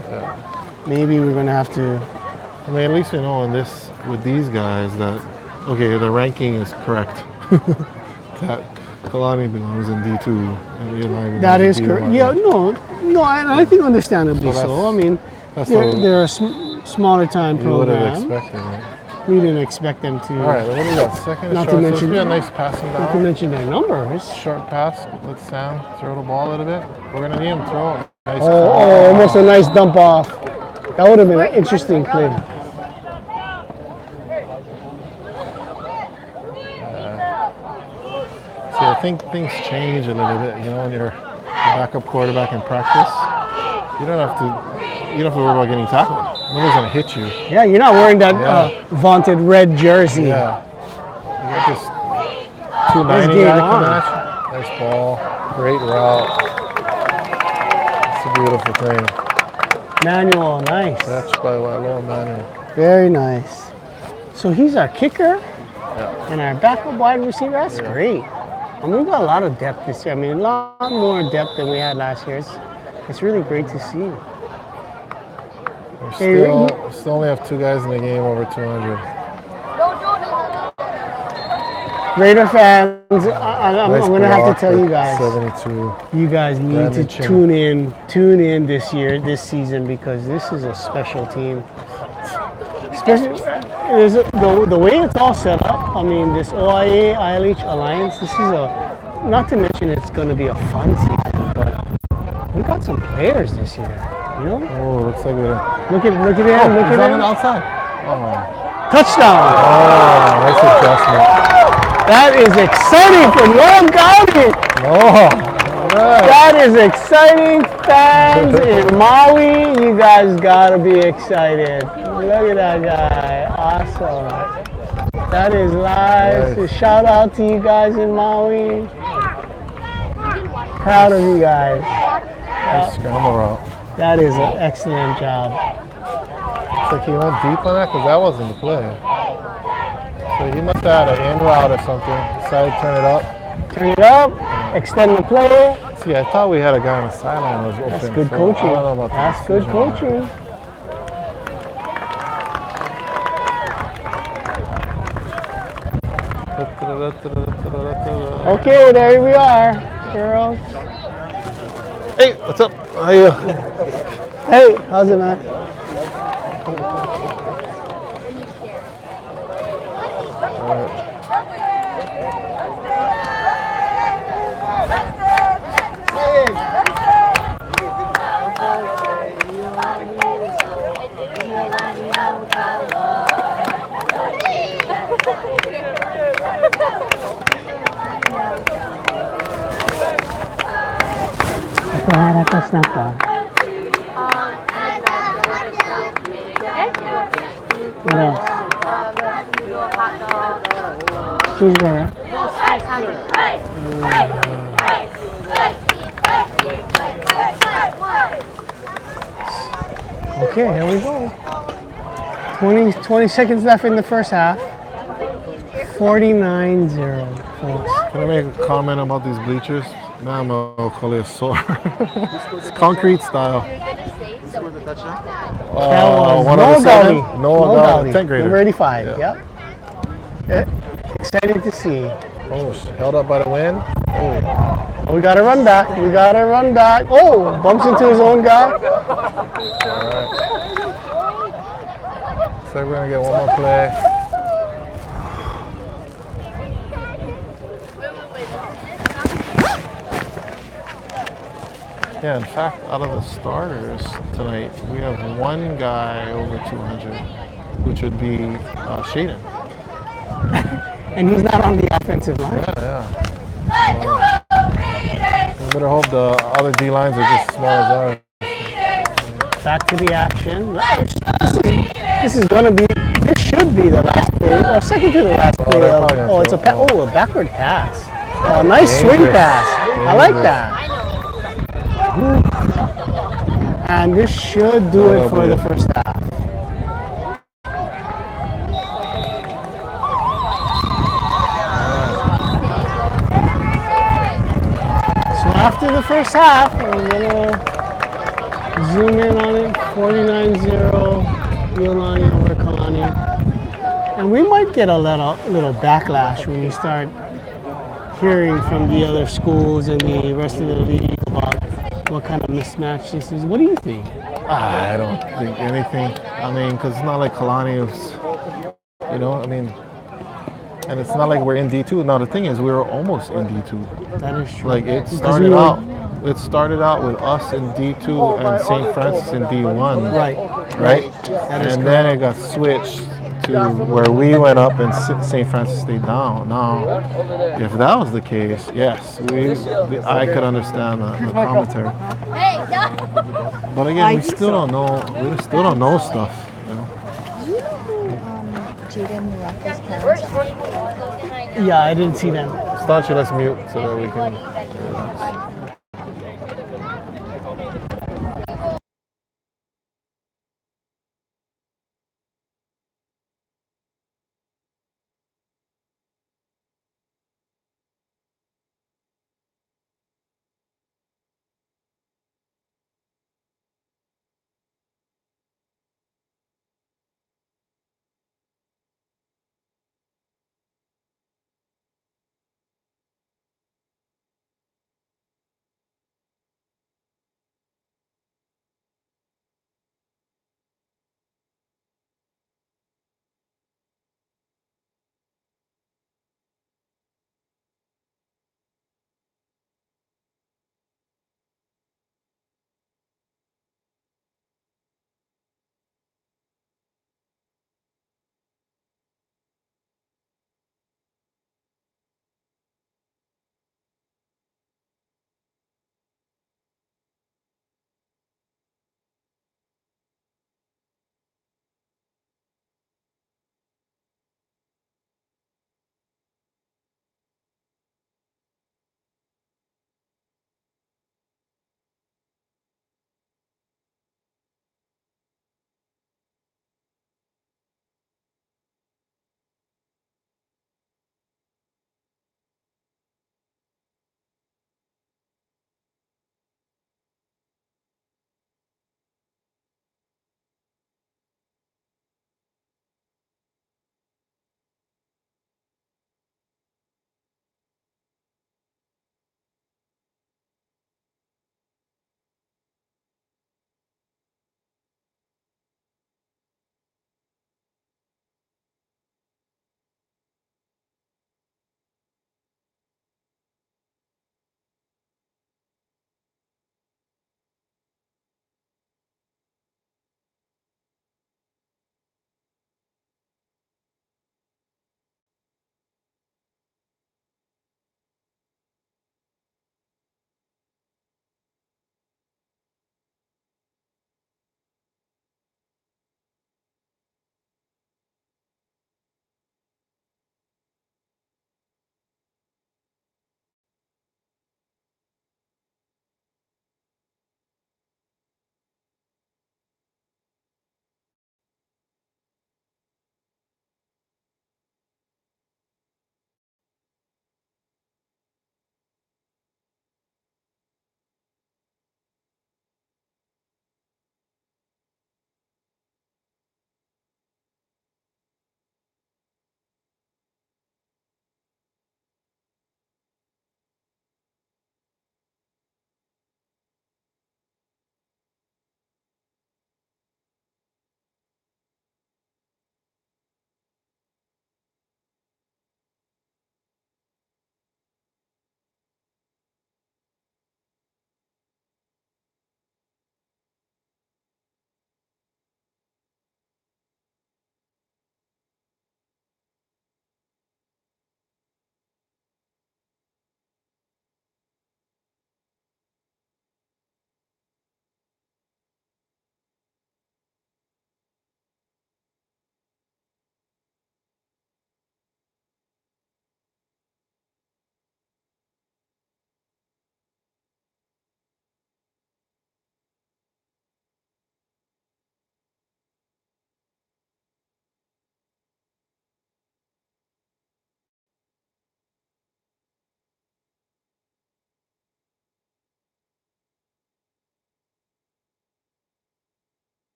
[SPEAKER 2] maybe we're gonna have to.
[SPEAKER 1] I mean, at least we know in this, with these guys, that, okay, the ranking is correct. That Kalani belongs in D2. And Iolani
[SPEAKER 2] That
[SPEAKER 1] belongs
[SPEAKER 2] is
[SPEAKER 1] in
[SPEAKER 2] correct.
[SPEAKER 1] D1.
[SPEAKER 2] Yeah, no, I think understandably
[SPEAKER 1] So
[SPEAKER 2] so. I mean,
[SPEAKER 1] That's
[SPEAKER 2] they're,
[SPEAKER 1] what
[SPEAKER 2] they're a smaller time
[SPEAKER 1] you would have
[SPEAKER 2] program.
[SPEAKER 1] expected. Right?
[SPEAKER 2] We didn't expect them to.
[SPEAKER 1] All right, what do we got? Second
[SPEAKER 2] Not
[SPEAKER 1] and
[SPEAKER 2] to
[SPEAKER 1] short. So
[SPEAKER 2] mention-
[SPEAKER 1] this be a nice passing
[SPEAKER 2] Not to
[SPEAKER 1] down.
[SPEAKER 2] mention their numbers.
[SPEAKER 1] Short pass. Let Sam throw the ball a little bit. We're going to need him to throw it. Nice
[SPEAKER 2] Oh, almost a nice dump off. That would have been an interesting play.
[SPEAKER 1] See, I think things change a little bit, you know, when you're a backup quarterback in practice. You don't have to worry about getting tackled. Nobody's gonna hit you.
[SPEAKER 2] Yeah, you're not wearing that
[SPEAKER 1] Yeah.
[SPEAKER 2] vaunted red jersey.
[SPEAKER 1] Yeah. You got this 290
[SPEAKER 2] game
[SPEAKER 1] guy
[SPEAKER 2] on.
[SPEAKER 1] coming at you. Nice ball. Great route. It's a beautiful thing.
[SPEAKER 2] Manual, nice.
[SPEAKER 1] That's by Wailua Manuel.
[SPEAKER 2] Very nice. So he's our kicker
[SPEAKER 1] Yeah.
[SPEAKER 2] and our backup wide receiver. That's great. I mean, we've got a lot of depth this year. I mean, a lot more depth than we had last year. It's really great to see.
[SPEAKER 1] We
[SPEAKER 2] Hey,
[SPEAKER 1] still only have 2 guys in the game over 200.
[SPEAKER 2] Raider fans, I'm
[SPEAKER 1] Nice
[SPEAKER 2] going to have
[SPEAKER 1] block
[SPEAKER 2] to tell
[SPEAKER 1] for
[SPEAKER 2] you guys,
[SPEAKER 1] 72.
[SPEAKER 2] you guys need to
[SPEAKER 1] Damaging.
[SPEAKER 2] tune in this year, this season, because this is a special team. Especially the way it's all set up. I mean, this OIA ILH alliance. This is not to mention it's going to be a fun season, but we got some players this year. You know,
[SPEAKER 1] Oh, looks like we're.
[SPEAKER 2] look at him, look
[SPEAKER 1] He's
[SPEAKER 2] at
[SPEAKER 1] on the
[SPEAKER 2] him.
[SPEAKER 1] outside. Oh,
[SPEAKER 2] Touchdown!
[SPEAKER 1] nice adjustment.
[SPEAKER 2] That is exciting for Noel Gaudi.
[SPEAKER 1] Oh,
[SPEAKER 2] That is exciting, fans in Maui. You guys gotta be excited. Look at that guy. Awesome. That is live.
[SPEAKER 1] Nice.
[SPEAKER 2] So shout out to you guys in Maui. Proud of you guys.
[SPEAKER 1] nice scramble route.
[SPEAKER 2] That is an excellent job.
[SPEAKER 1] Looks like he went deep on that because that wasn't the play. So he must have had an in route or something. Decided to turn it up.
[SPEAKER 2] Turn it up. Extend the play.
[SPEAKER 1] See, I thought we had a guy on the sideline that was open.
[SPEAKER 2] That's good
[SPEAKER 1] so
[SPEAKER 2] coaching.
[SPEAKER 1] I don't know about
[SPEAKER 2] That's
[SPEAKER 1] the
[SPEAKER 2] good
[SPEAKER 1] decision on that.
[SPEAKER 2] coaching. Okay, there we are, girls.
[SPEAKER 1] Hey, what's up? How are you?
[SPEAKER 2] Hey, how's it, man? Atas na pa. What else? Cheeseburger. Okay, here we go. 20 seconds left in the first half. 49-0, folks.
[SPEAKER 1] Can I make a comment about these bleachers? Now I'm gonna call it a sore. It's concrete style.
[SPEAKER 2] That was
[SPEAKER 1] one of the
[SPEAKER 2] no
[SPEAKER 1] seven?
[SPEAKER 2] Gaudi.
[SPEAKER 1] No Gaudi. 10th grader.
[SPEAKER 2] Number 85,
[SPEAKER 1] Yeah.
[SPEAKER 2] yep. Excited to see.
[SPEAKER 1] Oh, held up by the wind.
[SPEAKER 2] Oh, we gotta run back. We gotta run back. Oh, bumps into his own guy.
[SPEAKER 1] Looks like we're gonna get one more play. Yeah, in fact, out of the starters tonight, we have one guy over 200, which would be Shaden.
[SPEAKER 2] And he's not on the offensive line.
[SPEAKER 1] Yeah. We better hope the other D lines are just as small as ours.
[SPEAKER 2] Back to the action. This is gonna be. This should be the last play, or second to the last play.
[SPEAKER 1] they're probably gonna
[SPEAKER 2] It's a
[SPEAKER 1] throw-
[SPEAKER 2] a backward pass. Oh, nice swing
[SPEAKER 1] Dangerous.
[SPEAKER 2] pass. I like
[SPEAKER 1] Dangerous.
[SPEAKER 2] that. And this should do it for the first half. So after the first half, we're gonna zoom in on it. 49-0, Iolani over Kalani. And we might get a little backlash when you start hearing from the other schools and the rest of the league about what kind of mismatch this is. What do you think?
[SPEAKER 1] I don't think anything. I mean, because it's not like Kalani is, I mean, and it's not like we're in D2. Now the thing is, we were almost in D2.
[SPEAKER 2] That is true.
[SPEAKER 1] Like it
[SPEAKER 2] Because
[SPEAKER 1] started
[SPEAKER 2] we were-
[SPEAKER 1] out. It started out with us in D2 and St. Francis in D1.
[SPEAKER 2] Right.
[SPEAKER 1] Right.
[SPEAKER 2] That is
[SPEAKER 1] And then it got switched to where we went up and St. Francis stayed down. Now, if that was the case, yes, I could understand the commentary. But again, we still don't know. We still don't know stuff.
[SPEAKER 4] Jaden Morocco's parents are.
[SPEAKER 2] Yeah, I didn't see them.
[SPEAKER 1] Stanchi, let's mute so that we can.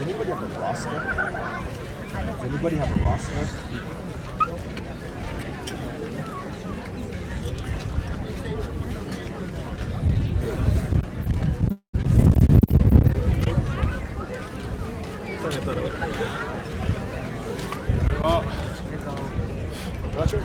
[SPEAKER 6] Anybody have a roster? Does anybody have a roster? Roger?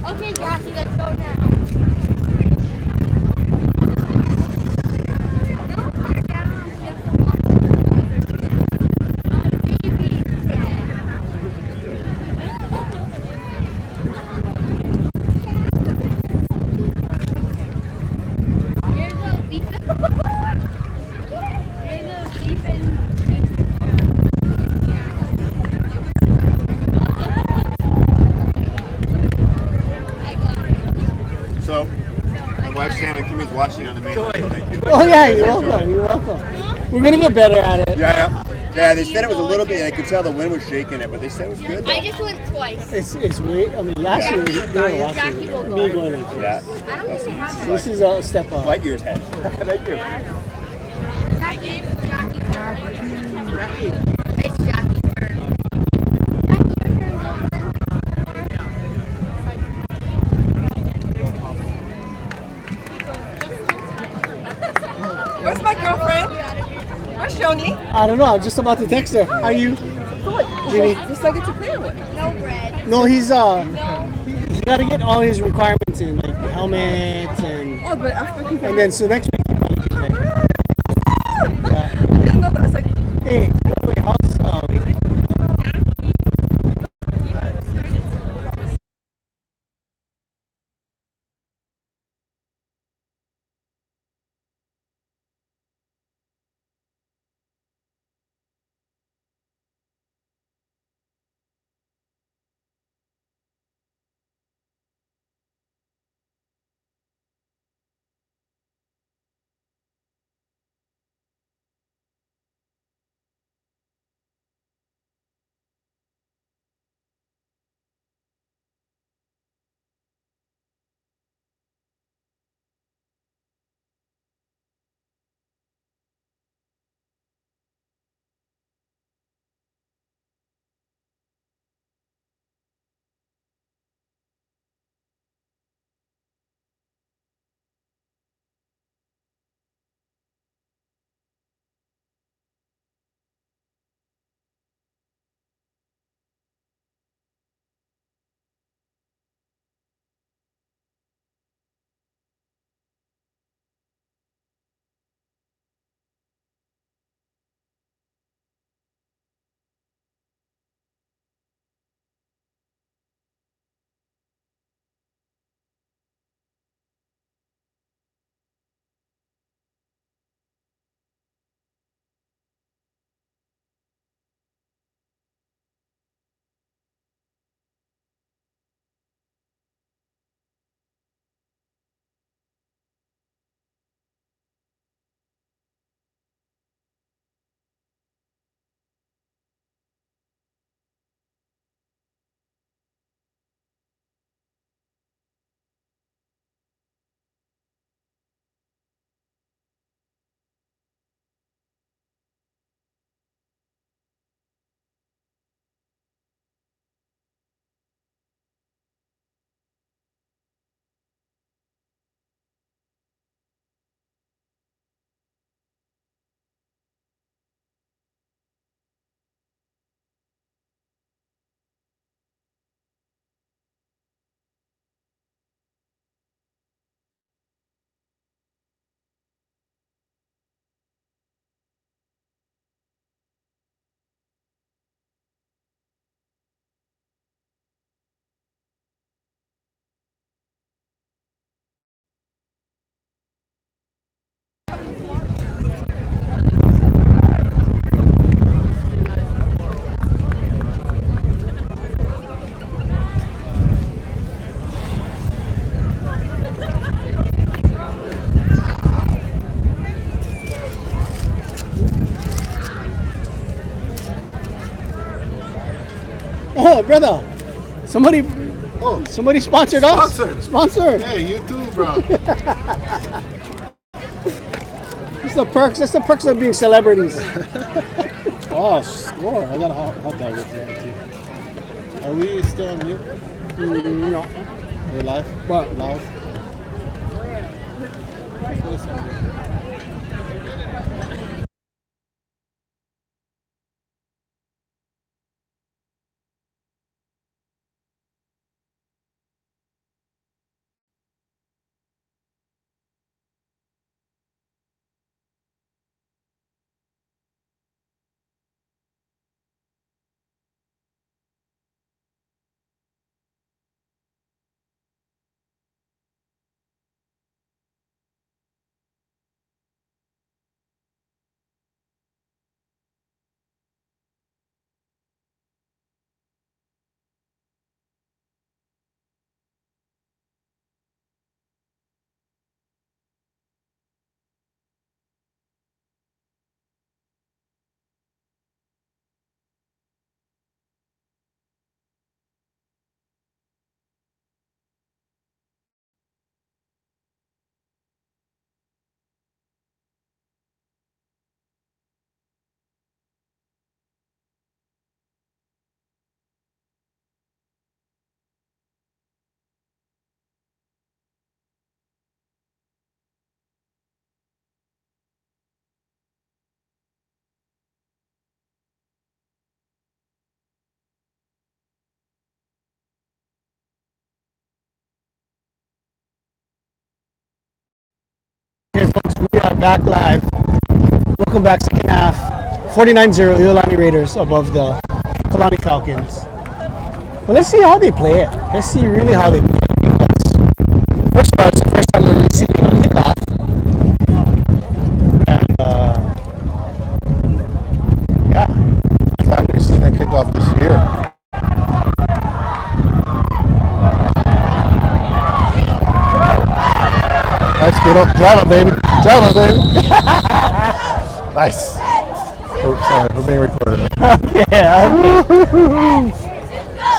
[SPEAKER 4] Okay, Jackie, let's go now.
[SPEAKER 6] So, my wife's Santa Kimmy's watching on the main.
[SPEAKER 2] Oh yeah, you're welcome. You're welcome. We're gonna get better at it.
[SPEAKER 6] Yeah, they said it was a little bit, I could tell the wind was shaking it, but they said it was good.
[SPEAKER 4] I just went twice.
[SPEAKER 2] It's weird. I mean, last year we did it last
[SPEAKER 4] Jackie
[SPEAKER 2] year.
[SPEAKER 4] will go.
[SPEAKER 2] Me going like
[SPEAKER 6] Yeah.
[SPEAKER 2] this.
[SPEAKER 4] I don't think we have
[SPEAKER 2] This is a step up.
[SPEAKER 6] Light years ahead. Thank you.
[SPEAKER 4] Jackie. It's Jackie's turn.
[SPEAKER 7] Where's my girlfriend? Where's Shoni?
[SPEAKER 2] I don't know. I'm just about to text her. Are you? Jimmy?
[SPEAKER 7] Just like it's a play with.
[SPEAKER 4] No bread.
[SPEAKER 2] No, he's got to get all his requirements in, like helmets and
[SPEAKER 7] Oh, but after he
[SPEAKER 2] And then so next week.
[SPEAKER 7] no, but it's like,
[SPEAKER 2] Hey, by the way, how's oh brother? Somebody
[SPEAKER 1] Oh,
[SPEAKER 2] somebody sponsored us.
[SPEAKER 1] Sponsored.
[SPEAKER 2] Sponsored.
[SPEAKER 1] hey, you too, bro.
[SPEAKER 2] That's the perks. That's the perks of being celebrities. Oh, score! I got a hot dog with you.
[SPEAKER 1] Are we still on mute?
[SPEAKER 2] No.
[SPEAKER 1] We're live?
[SPEAKER 2] What?
[SPEAKER 1] Live?
[SPEAKER 2] back live. Welcome back, second half. 49-0, Iolani Raiders above the Kalani Falcons. Well, let's see how they play it. Let's see really how they play it. Because first of all, it's the first time we're really seeing a kickoff. And, yeah.
[SPEAKER 1] It's like we've seen a kickoff this year. Nice, kiddo. Drive it, baby. Drive it, baby. Nice. Oh, sorry, we're being recorded.
[SPEAKER 2] Yeah.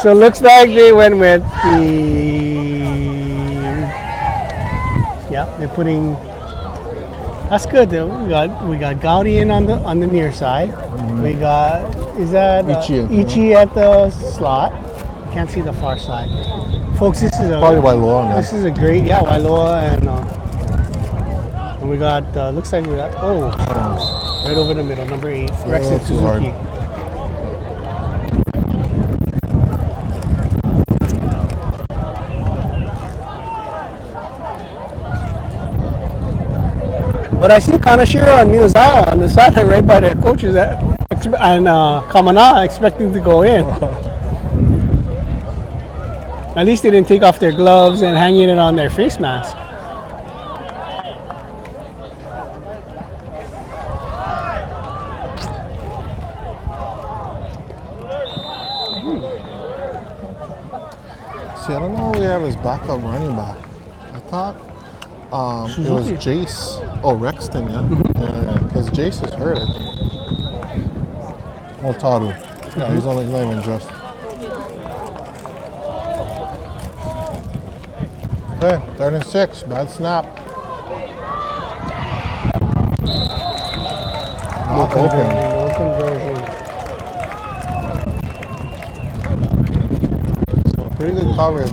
[SPEAKER 2] So looks like they went with the. Yeah, they're putting. That's good. Though. We got Gaudi in on the near side. We got Ichi at the slot. Can't see the far side. Folks, this is
[SPEAKER 1] Probably Wailoa, man.
[SPEAKER 2] This is a great Wailoa and we got looks like we got right over the middle, number 8, Rex and Suzuki. But I see Kanashiro and Miyazawa on the sideline right by their coaches and Kamana expecting to go in. At least they didn't take off their gloves and hanging it on their face mask.
[SPEAKER 1] See, I don't know who we have as backup running back. I thought it was Jace. Oh, Rexton, yeah. Because Jace is hurt, I think. Oh, Taru. Yeah, he's only not even dressed. Okay, 3rd and 6. Bad snap. Not open.
[SPEAKER 2] No conversion.
[SPEAKER 1] Pretty good coverage. I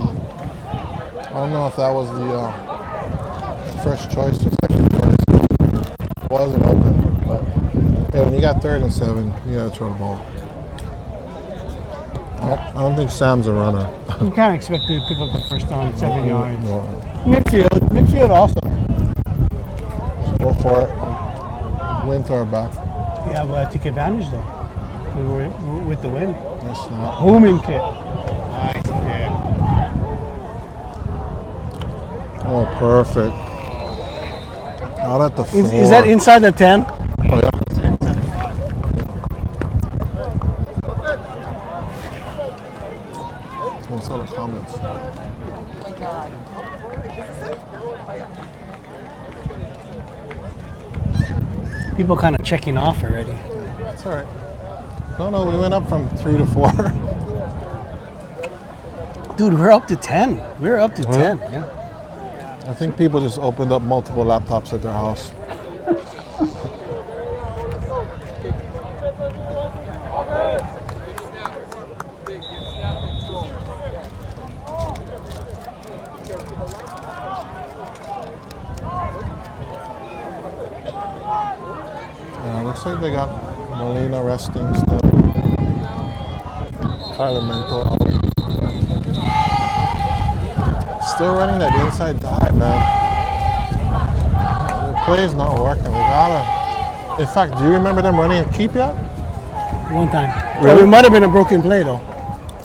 [SPEAKER 1] don't know if that was the first choice or second choice. It wasn't open. But yeah, when you got 3rd and 7, you gotta throw the ball. I don't think Sam's a runner.
[SPEAKER 2] You can't expect to pick up the first down at 7 yards.
[SPEAKER 1] No.
[SPEAKER 2] Midfield also.
[SPEAKER 1] Go for it. Wind to our back.
[SPEAKER 2] Yeah, but take advantage though. We're with the wind.
[SPEAKER 1] That's not.
[SPEAKER 2] Homing kit. Nice pick.
[SPEAKER 1] Oh, perfect. Out at the 4.
[SPEAKER 2] Is that inside the 10?
[SPEAKER 1] Oh, yeah. What's all the comments?
[SPEAKER 2] People kind of checking off already.
[SPEAKER 1] It's all right. No, we went up from 3 to 4.
[SPEAKER 2] Dude, we're up to 10. We're up to 10. Yeah.
[SPEAKER 1] I think people just opened up multiple laptops at their house. Looks like they got Molina resting still. Parlamento out. Still running that inside dive, man. The play is not working. We gotta. In fact, do you remember them running a keep yet?
[SPEAKER 2] One time.
[SPEAKER 1] Really?
[SPEAKER 2] Well, it might have been a broken play though.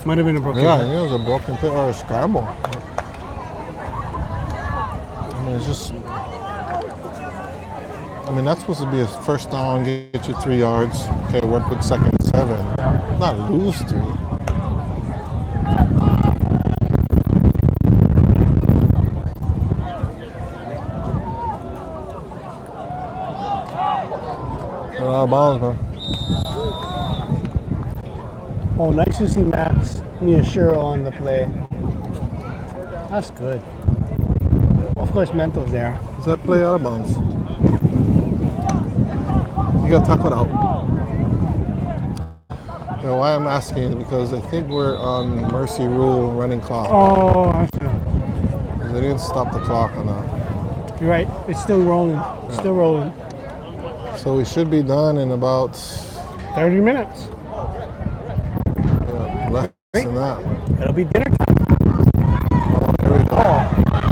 [SPEAKER 2] Might have been a broken
[SPEAKER 1] Yeah, I
[SPEAKER 2] play.
[SPEAKER 1] think it was a broken play or a scramble. I mean, it's just. I mean, that's supposed to be a first down, get you 3 yards. Okay, work with 2nd and 7. Not lose 3. They're out of bounds, man.
[SPEAKER 2] Oh, nice to see Max Miyashiro on the play. That's good. Of course, Mento's there.
[SPEAKER 1] Is that play out of bounds? You gotta talk it out. You know, why I'm asking is because I think we're on mercy rule running clock.
[SPEAKER 2] Oh, I see.
[SPEAKER 1] They didn't stop the clock on that.
[SPEAKER 2] You're right. It's still rolling. Still rolling.
[SPEAKER 1] So we should be done in about
[SPEAKER 2] 30 minutes.
[SPEAKER 1] less than that.
[SPEAKER 2] It'll be dinner time.
[SPEAKER 1] Here we go.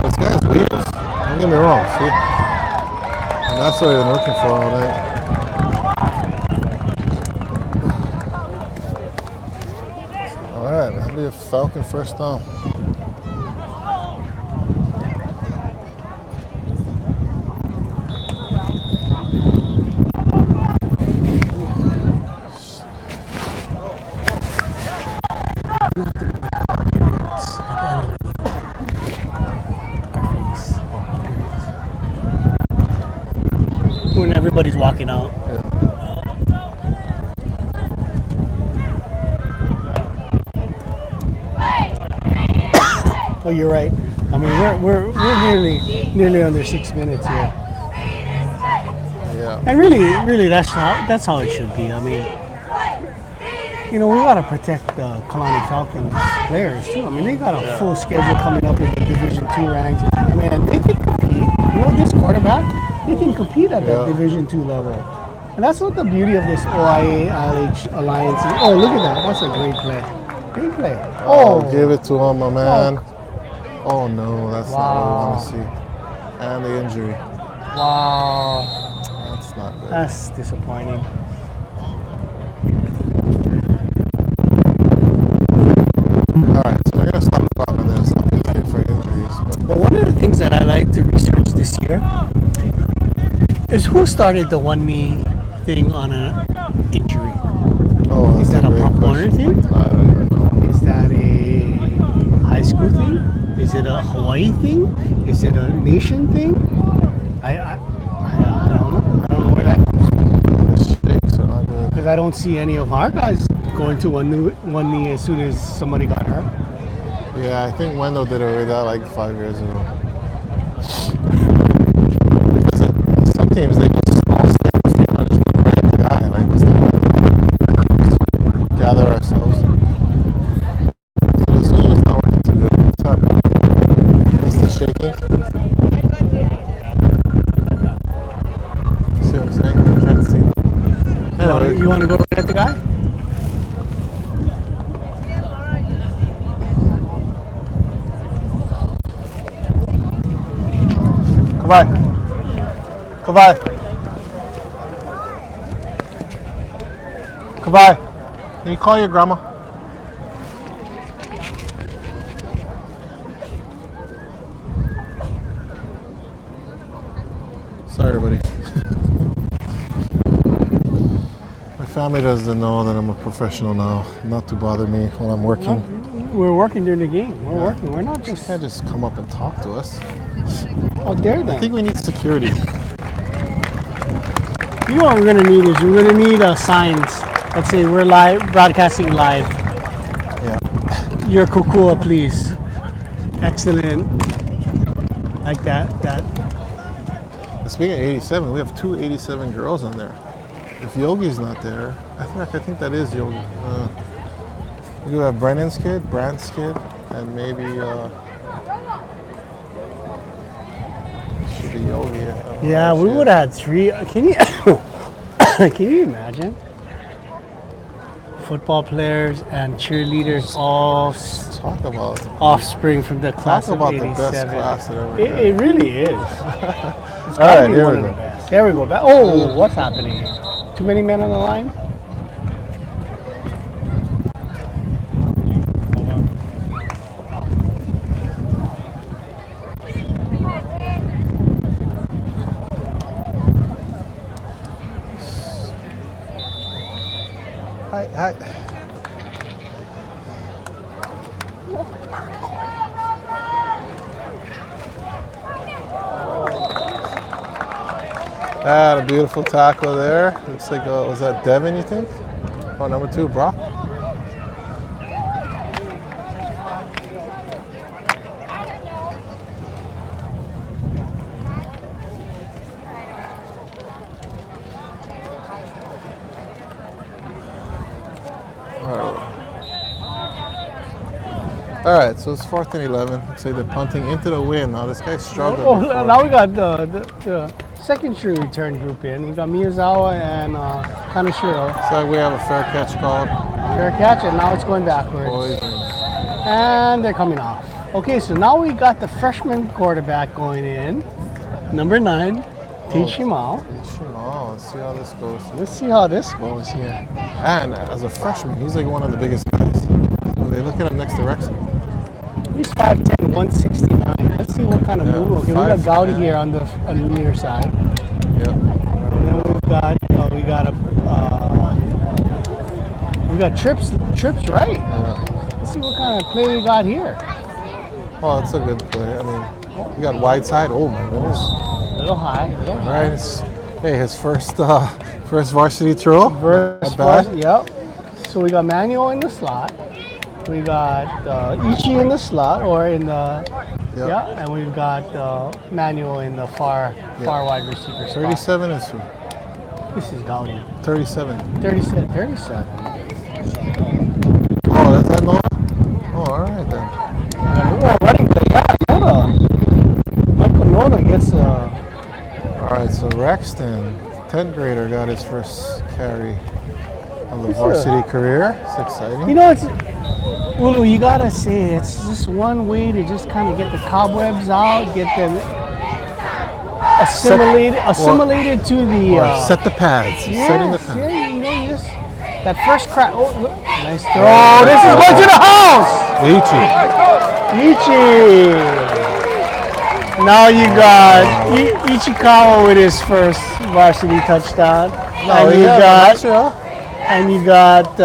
[SPEAKER 1] This guy's weak. Don't get me wrong. See? And That's what I've been looking for all night. All right, that'll be a Falcon first down.
[SPEAKER 2] When everybody's walking out. Oh, you're right. I mean, we're nearly under 6 minutes here,
[SPEAKER 1] Yeah.
[SPEAKER 2] and really that's how it should be. I mean, we gotta protect the Kalani Falcons players too. I mean, they got a full schedule coming up in the Division II ranks. Man, they can compete. This quarterback, they can compete at that Division II level. And that's what the beauty of this OIA ILH alliance is. Oh, look at that. That's a great play. Great play.
[SPEAKER 1] Oh, give it to him, my man. Oh no, that's not what we want to see. And the injury.
[SPEAKER 2] Wow.
[SPEAKER 1] That's not good.
[SPEAKER 2] That's disappointing.
[SPEAKER 1] All right, so we're gonna stop the clock on this. I'll be looking for injuries.
[SPEAKER 2] But one of the things that I like to research this year is who started the one knee thing on an injury.
[SPEAKER 1] Oh,
[SPEAKER 2] Is that a Pop Warner thing?
[SPEAKER 1] I don't even know.
[SPEAKER 2] Is that a high school thing? Is it a Hawaii thing? Is it a nation thing? I don't know. I don't know where that comes from.
[SPEAKER 1] The shakes are not good.
[SPEAKER 2] Because I don't see any of our guys going to one knee as soon as somebody got hurt.
[SPEAKER 1] Yeah, I think Wendell did it that like 5 years ago. Because some teams they just all stay with the just look right at the guy. Like, what's the point? Gather ourselves. So the Zoom is not working too good. What's up? Is the shaking? See what I'm saying? I can't see. Anyway,
[SPEAKER 2] You want to go get the guy?
[SPEAKER 1] Come on. Come on. Come on. Can you call your grandma? Sorry, everybody. My family doesn't know that I'm a professional now. Not to bother me while I'm working.
[SPEAKER 2] We're working during the game. We're working. We're not
[SPEAKER 1] You
[SPEAKER 2] just.
[SPEAKER 1] can't just come up and talk to us.
[SPEAKER 2] How dare
[SPEAKER 1] I
[SPEAKER 2] them?
[SPEAKER 1] think we need security.
[SPEAKER 2] You know what we're gonna need is we're gonna need signs that say we're live, broadcasting live.
[SPEAKER 1] Yeah.
[SPEAKER 2] Your kukua, please. Excellent. Like that.
[SPEAKER 1] Speaking of 87, we have two 87 girls on there. If Yogi's not there, I think that is Yogi. We do have Brennan's kid, Brandt's kid, and maybe should be Yogi.
[SPEAKER 2] Yeah, we would have had 3. Can you can you imagine? Football players and cheerleaders all
[SPEAKER 1] Talk about
[SPEAKER 2] offspring from the class of
[SPEAKER 1] the
[SPEAKER 2] 87.
[SPEAKER 1] best class that ever had.
[SPEAKER 2] It really is. It's
[SPEAKER 1] All
[SPEAKER 2] gotta
[SPEAKER 1] right,
[SPEAKER 2] be
[SPEAKER 1] here
[SPEAKER 2] one
[SPEAKER 1] we
[SPEAKER 2] of
[SPEAKER 1] go.
[SPEAKER 2] the best. There we go. Oh, what's happening here? Too many men on the line?
[SPEAKER 1] Hi. A beautiful tackle there. Looks like, was that Devin, you think? Oh, number 2, Brock. All right, so it's 4th and 11. Looks like they're punting into the wind. Now this guy's struggling.
[SPEAKER 2] Oh,
[SPEAKER 1] before.
[SPEAKER 2] now we got the second true return group in. We got Miyazawa and Kaneshiro.
[SPEAKER 1] So we have a fair catch called.
[SPEAKER 2] Fair catch, and now it's going backwards.
[SPEAKER 1] Poison.
[SPEAKER 2] And they're coming off. Okay, so now we got the freshman quarterback going in, number 9, Teach him out.
[SPEAKER 1] Oh, let's see how this goes.
[SPEAKER 2] Let's see how this goes here.
[SPEAKER 1] And as a freshman, he's like one of the biggest guys. When they look at him next to Rex.
[SPEAKER 2] He's 5'10", 169. Let's see what kind of move. Okay, we got
[SPEAKER 1] 5'10".
[SPEAKER 2] Gowdy here on the near side.
[SPEAKER 1] Yep.
[SPEAKER 2] And then we got Trips right.
[SPEAKER 1] Yeah.
[SPEAKER 2] Let's see what kind of play we got here.
[SPEAKER 1] Oh, it's a good play. I mean, we got wide side. Oh my goodness.
[SPEAKER 2] A little high.
[SPEAKER 1] All right. Hey, his first varsity throw. Not bad.
[SPEAKER 2] Yep. So we got Manuel in the slot. We got Ichi in the slot or in the and we've got Manuel in the far wide receiver spot.
[SPEAKER 1] 37 is who?
[SPEAKER 2] This is Gowdy.
[SPEAKER 1] 37.
[SPEAKER 2] 37.
[SPEAKER 1] Oh, that's that Nora? Oh, all right then.
[SPEAKER 2] Oh, running play. Yeah, Nora. Michael Nora gets
[SPEAKER 1] All right, so Rexton, 10th grader, got his first carry on the varsity career. It's exciting.
[SPEAKER 2] You know, Ulu, you gotta say it's just one way to just kind of get the cobwebs out, get them assimilated to the.
[SPEAKER 1] Set the pads. Setting the pads.
[SPEAKER 2] Yeah, you know, just that first crack. Oh, look, nice throw. Oh, this is going to the house. Ichi. Now you got Ichikawa with his first varsity touchdown. And you got.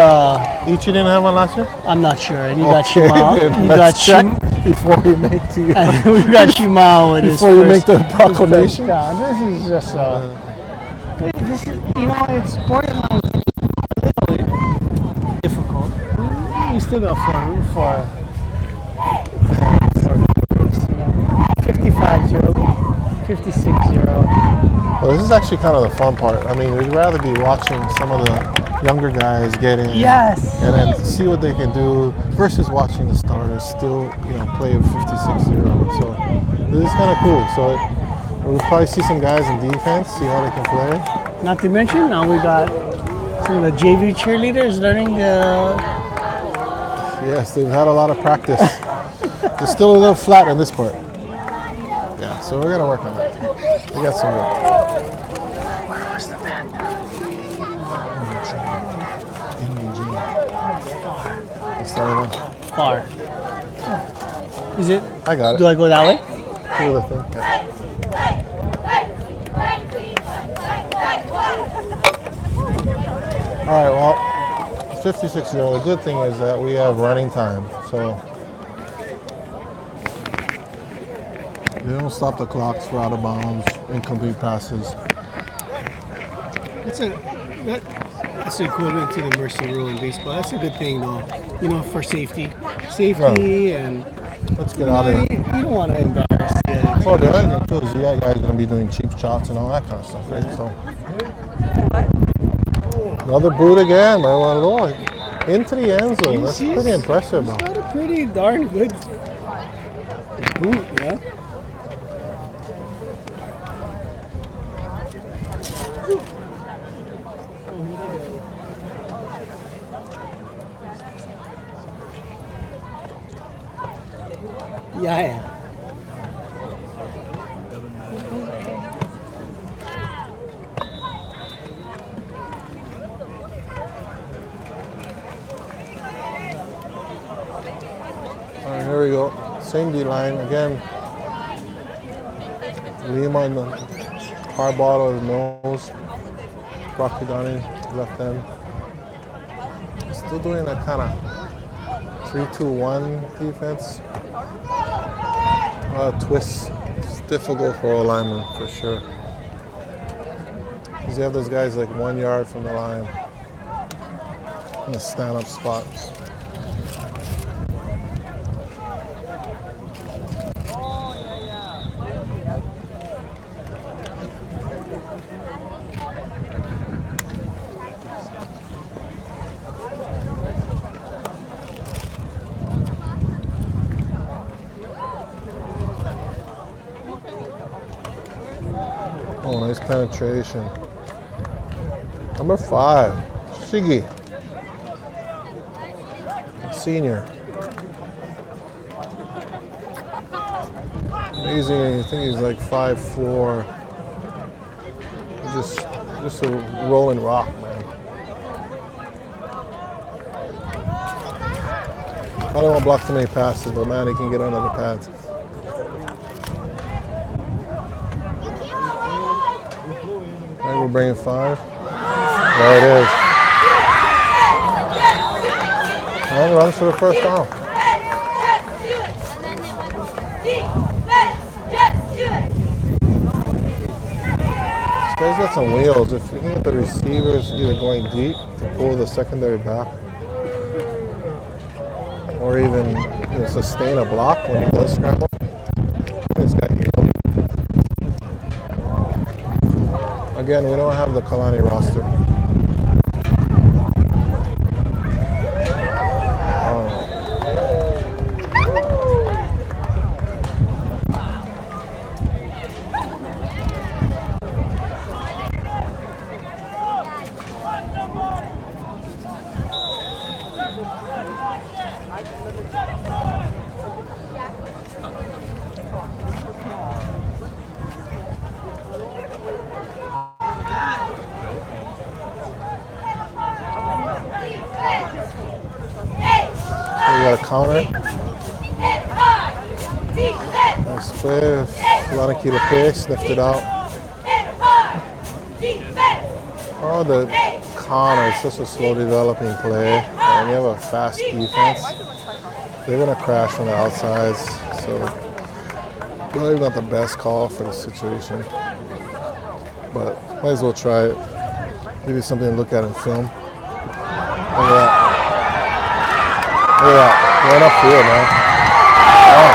[SPEAKER 1] Ichi didn't have one last year?
[SPEAKER 2] I'm not sure. And you got Shimao. You got
[SPEAKER 1] check before we make the.
[SPEAKER 2] And we got Shimao with his
[SPEAKER 1] Before you
[SPEAKER 2] first,
[SPEAKER 1] make the proclamation.
[SPEAKER 2] This is just this is, you know, it's borderline a little difficult. We still got for 55-0, 56-0.
[SPEAKER 1] Well, this is actually kind of the fun part. I mean, we'd rather be watching some of the younger guys get in,
[SPEAKER 2] Yes.
[SPEAKER 1] and then see what they can do versus watching the starters still, play with 56-0. So this is kind of cool. So we'll probably see some guys in defense, see how they can play.
[SPEAKER 2] Not to mention, now we got some of the JV cheerleaders learning the.
[SPEAKER 1] Yes, they've had a lot of practice. They're still a little flat in this part. Yeah, so we're gonna work on that. We got some work.
[SPEAKER 2] Where was the man? Far. Is it?
[SPEAKER 1] I got it.
[SPEAKER 2] Do I go that way?
[SPEAKER 1] Do the thing. Yeah. All right, well, it's 56-0. The good thing is that we have running time, so they don't stop the clocks for out of bounds, incomplete passes.
[SPEAKER 2] That's equivalent to the mercy rule in baseball. That's a good thing, though. For safety, and
[SPEAKER 1] Let's get out of
[SPEAKER 2] you
[SPEAKER 1] here.
[SPEAKER 2] don't want to embarrass the other
[SPEAKER 1] Oh, the other thing too is you guys are gonna be doing cheap shots and all that kind of stuff, right? So another boot again, my Lord. Into the end zone. That's pretty impressive,
[SPEAKER 2] He's
[SPEAKER 1] though.
[SPEAKER 2] got a pretty darn good boot, yeah. Yeah.
[SPEAKER 1] All right, here we go. Same D line again. Lima on the hard ball of the nose. Rockidani left end. Still doing that kind of 3-2-1 defense. Twists. It's difficult for a lineman for sure. Because you have those guys like 1 yard from the line in the stand-up spot. Oh, nice penetration. Number 5, Shigi. Senior. Amazing, I think he's like 5'4", just a rolling rock, man. I don't want to block too many passes, but man, he can get under the pads. Right, we're bringing 5. There it is. And runs for the first down. This guy's got some wheels. If you can get the receivers either going deep to pull the secondary back, or even sustain a block when he does scramble. This guy here. Again, we don't have the Kalani roster. We got a counter. Nice play. Iolani the play, sniffed it out. Oh, the counter is such a slow developing play. And you have a fast defense. They're going to crash from the outsides. So, really not the best call for the situation. But might as well try it. Maybe something to look at in film. Look at that. Look at that. Going upfield, man. Oh.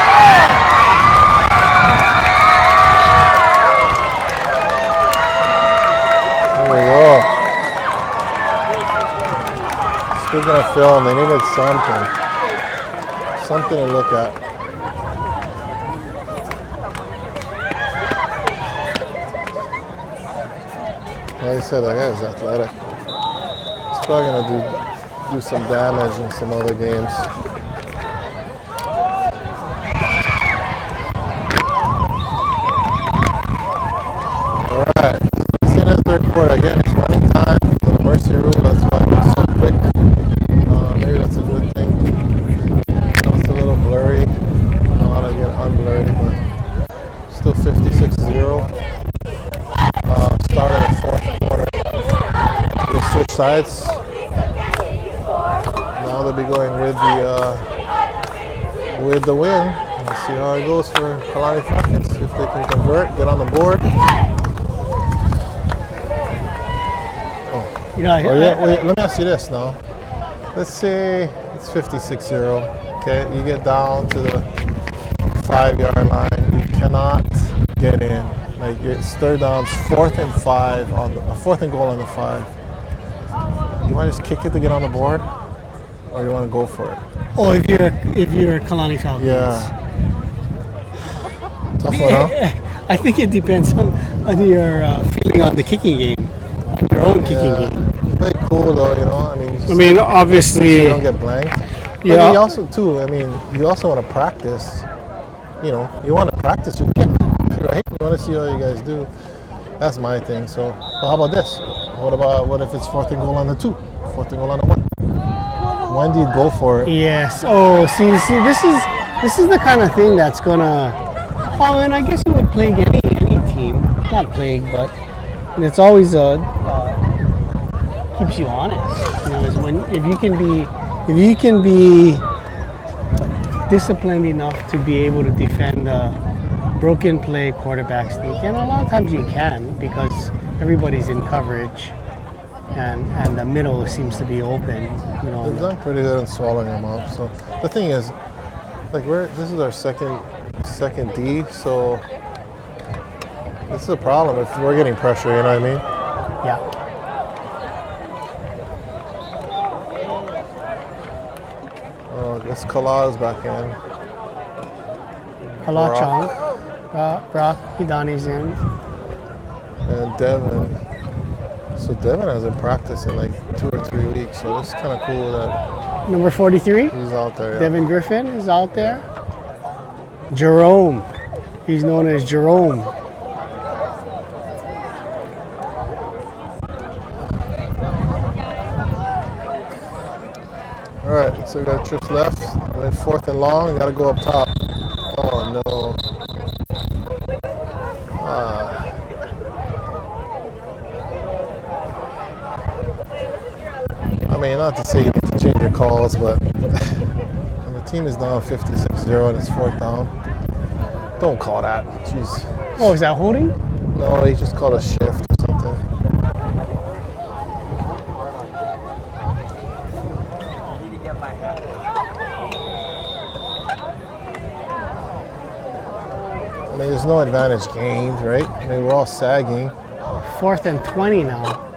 [SPEAKER 1] There we go. Speaking of film, they needed something. Something to look at. Like I said, that guy is athletic. He's probably going to do some damage in some other games. Alright, let's see this third quarter. Again, it's running time. The mercy rule, that's why it's so quick. Maybe that's a good thing. It's a little blurry. I don't know how to get unblurry, but still 56-0. Started the fourth quarter. They switch sides. Now they'll be going with the win. Let's see how it goes for Kalani Falcons. If they can convert, get on the board. Wait, let me ask you this now. Let's say it's 56-0. Okay, you get down to the 5-yard line. You cannot get in. Like it's third down, 4th and 5 on the 4th and goal on the 5. You want to just kick it to get on the board, or you want to go for it?
[SPEAKER 2] Oh, if you're Kalani Falcons.
[SPEAKER 1] Yeah. Tough one, huh?
[SPEAKER 2] I think it depends on your feeling on the kicking game, on your own kicking game.
[SPEAKER 1] Pretty cool though, you know. I mean,
[SPEAKER 2] obviously
[SPEAKER 1] you don't get blanked.
[SPEAKER 2] Yeah.
[SPEAKER 1] But you also too. I mean, you also want to practice. You know, you want to practice your kick, right? You want to see how you guys do. That's my thing. So, but how about this? What if it's 4th and goal on the 2, 4th and goal on the 1? When do you go for it?
[SPEAKER 2] Yes. Oh, see, this is the kind of thing that's gonna. Oh, and I guess it would plague any team. Not plague, but it's always keeps you honest. You know, is when if you can be disciplined enough to be able to defend a broken play quarterback sneak, and a lot of times you can because everybody's in coverage. And the middle seems to be open, you know.
[SPEAKER 1] They've done pretty good in swallowing them up. So the thing is, like this is our second D, so this is a problem if we're getting pressure. You know what I mean?
[SPEAKER 2] Yeah.
[SPEAKER 1] Oh, I guess Kalah's back in.
[SPEAKER 2] Kala Chong, Brock Hidani's in,
[SPEAKER 1] and Devin. So Devin hasn't practiced in like 2 or 3 weeks, so it's kind of cool that
[SPEAKER 2] number 43.
[SPEAKER 1] He's out there. Yeah.
[SPEAKER 2] Devin Griffin is out there. Jerome, he's known as Jerome.
[SPEAKER 1] So we got trips left. Went 4th and long. Got to go up top. Oh no. I mean, not to say you need to change your calls, but when the team is down 56-0 and it's 4th down, don't call that. Jeez.
[SPEAKER 2] Oh, is that holding?
[SPEAKER 1] No, he just called a shift or something. I mean, there's no advantage gained, right? I mean, we're all sagging.
[SPEAKER 2] 4th and 20 now.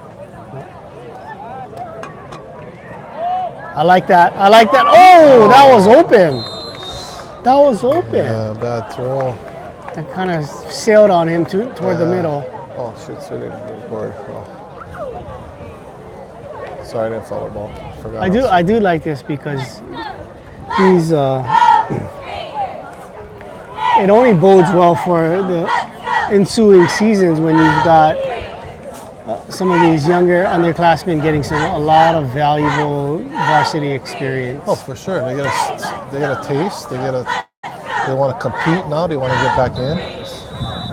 [SPEAKER 2] I like that. I like that. Oh, that was open. That was open.
[SPEAKER 1] Yeah, bad throw.
[SPEAKER 2] That kind of sailed on him toward the middle.
[SPEAKER 1] Oh, shit, so they didn't board. Oh. Sorry, I didn't follow the ball. Forgot.
[SPEAKER 2] I do like this because he's it only bodes well for the ensuing seasons when you've got some of these younger underclassmen getting a lot of valuable varsity experience.
[SPEAKER 1] Oh, for sure. They get a taste. They want to compete now. They want to get back in.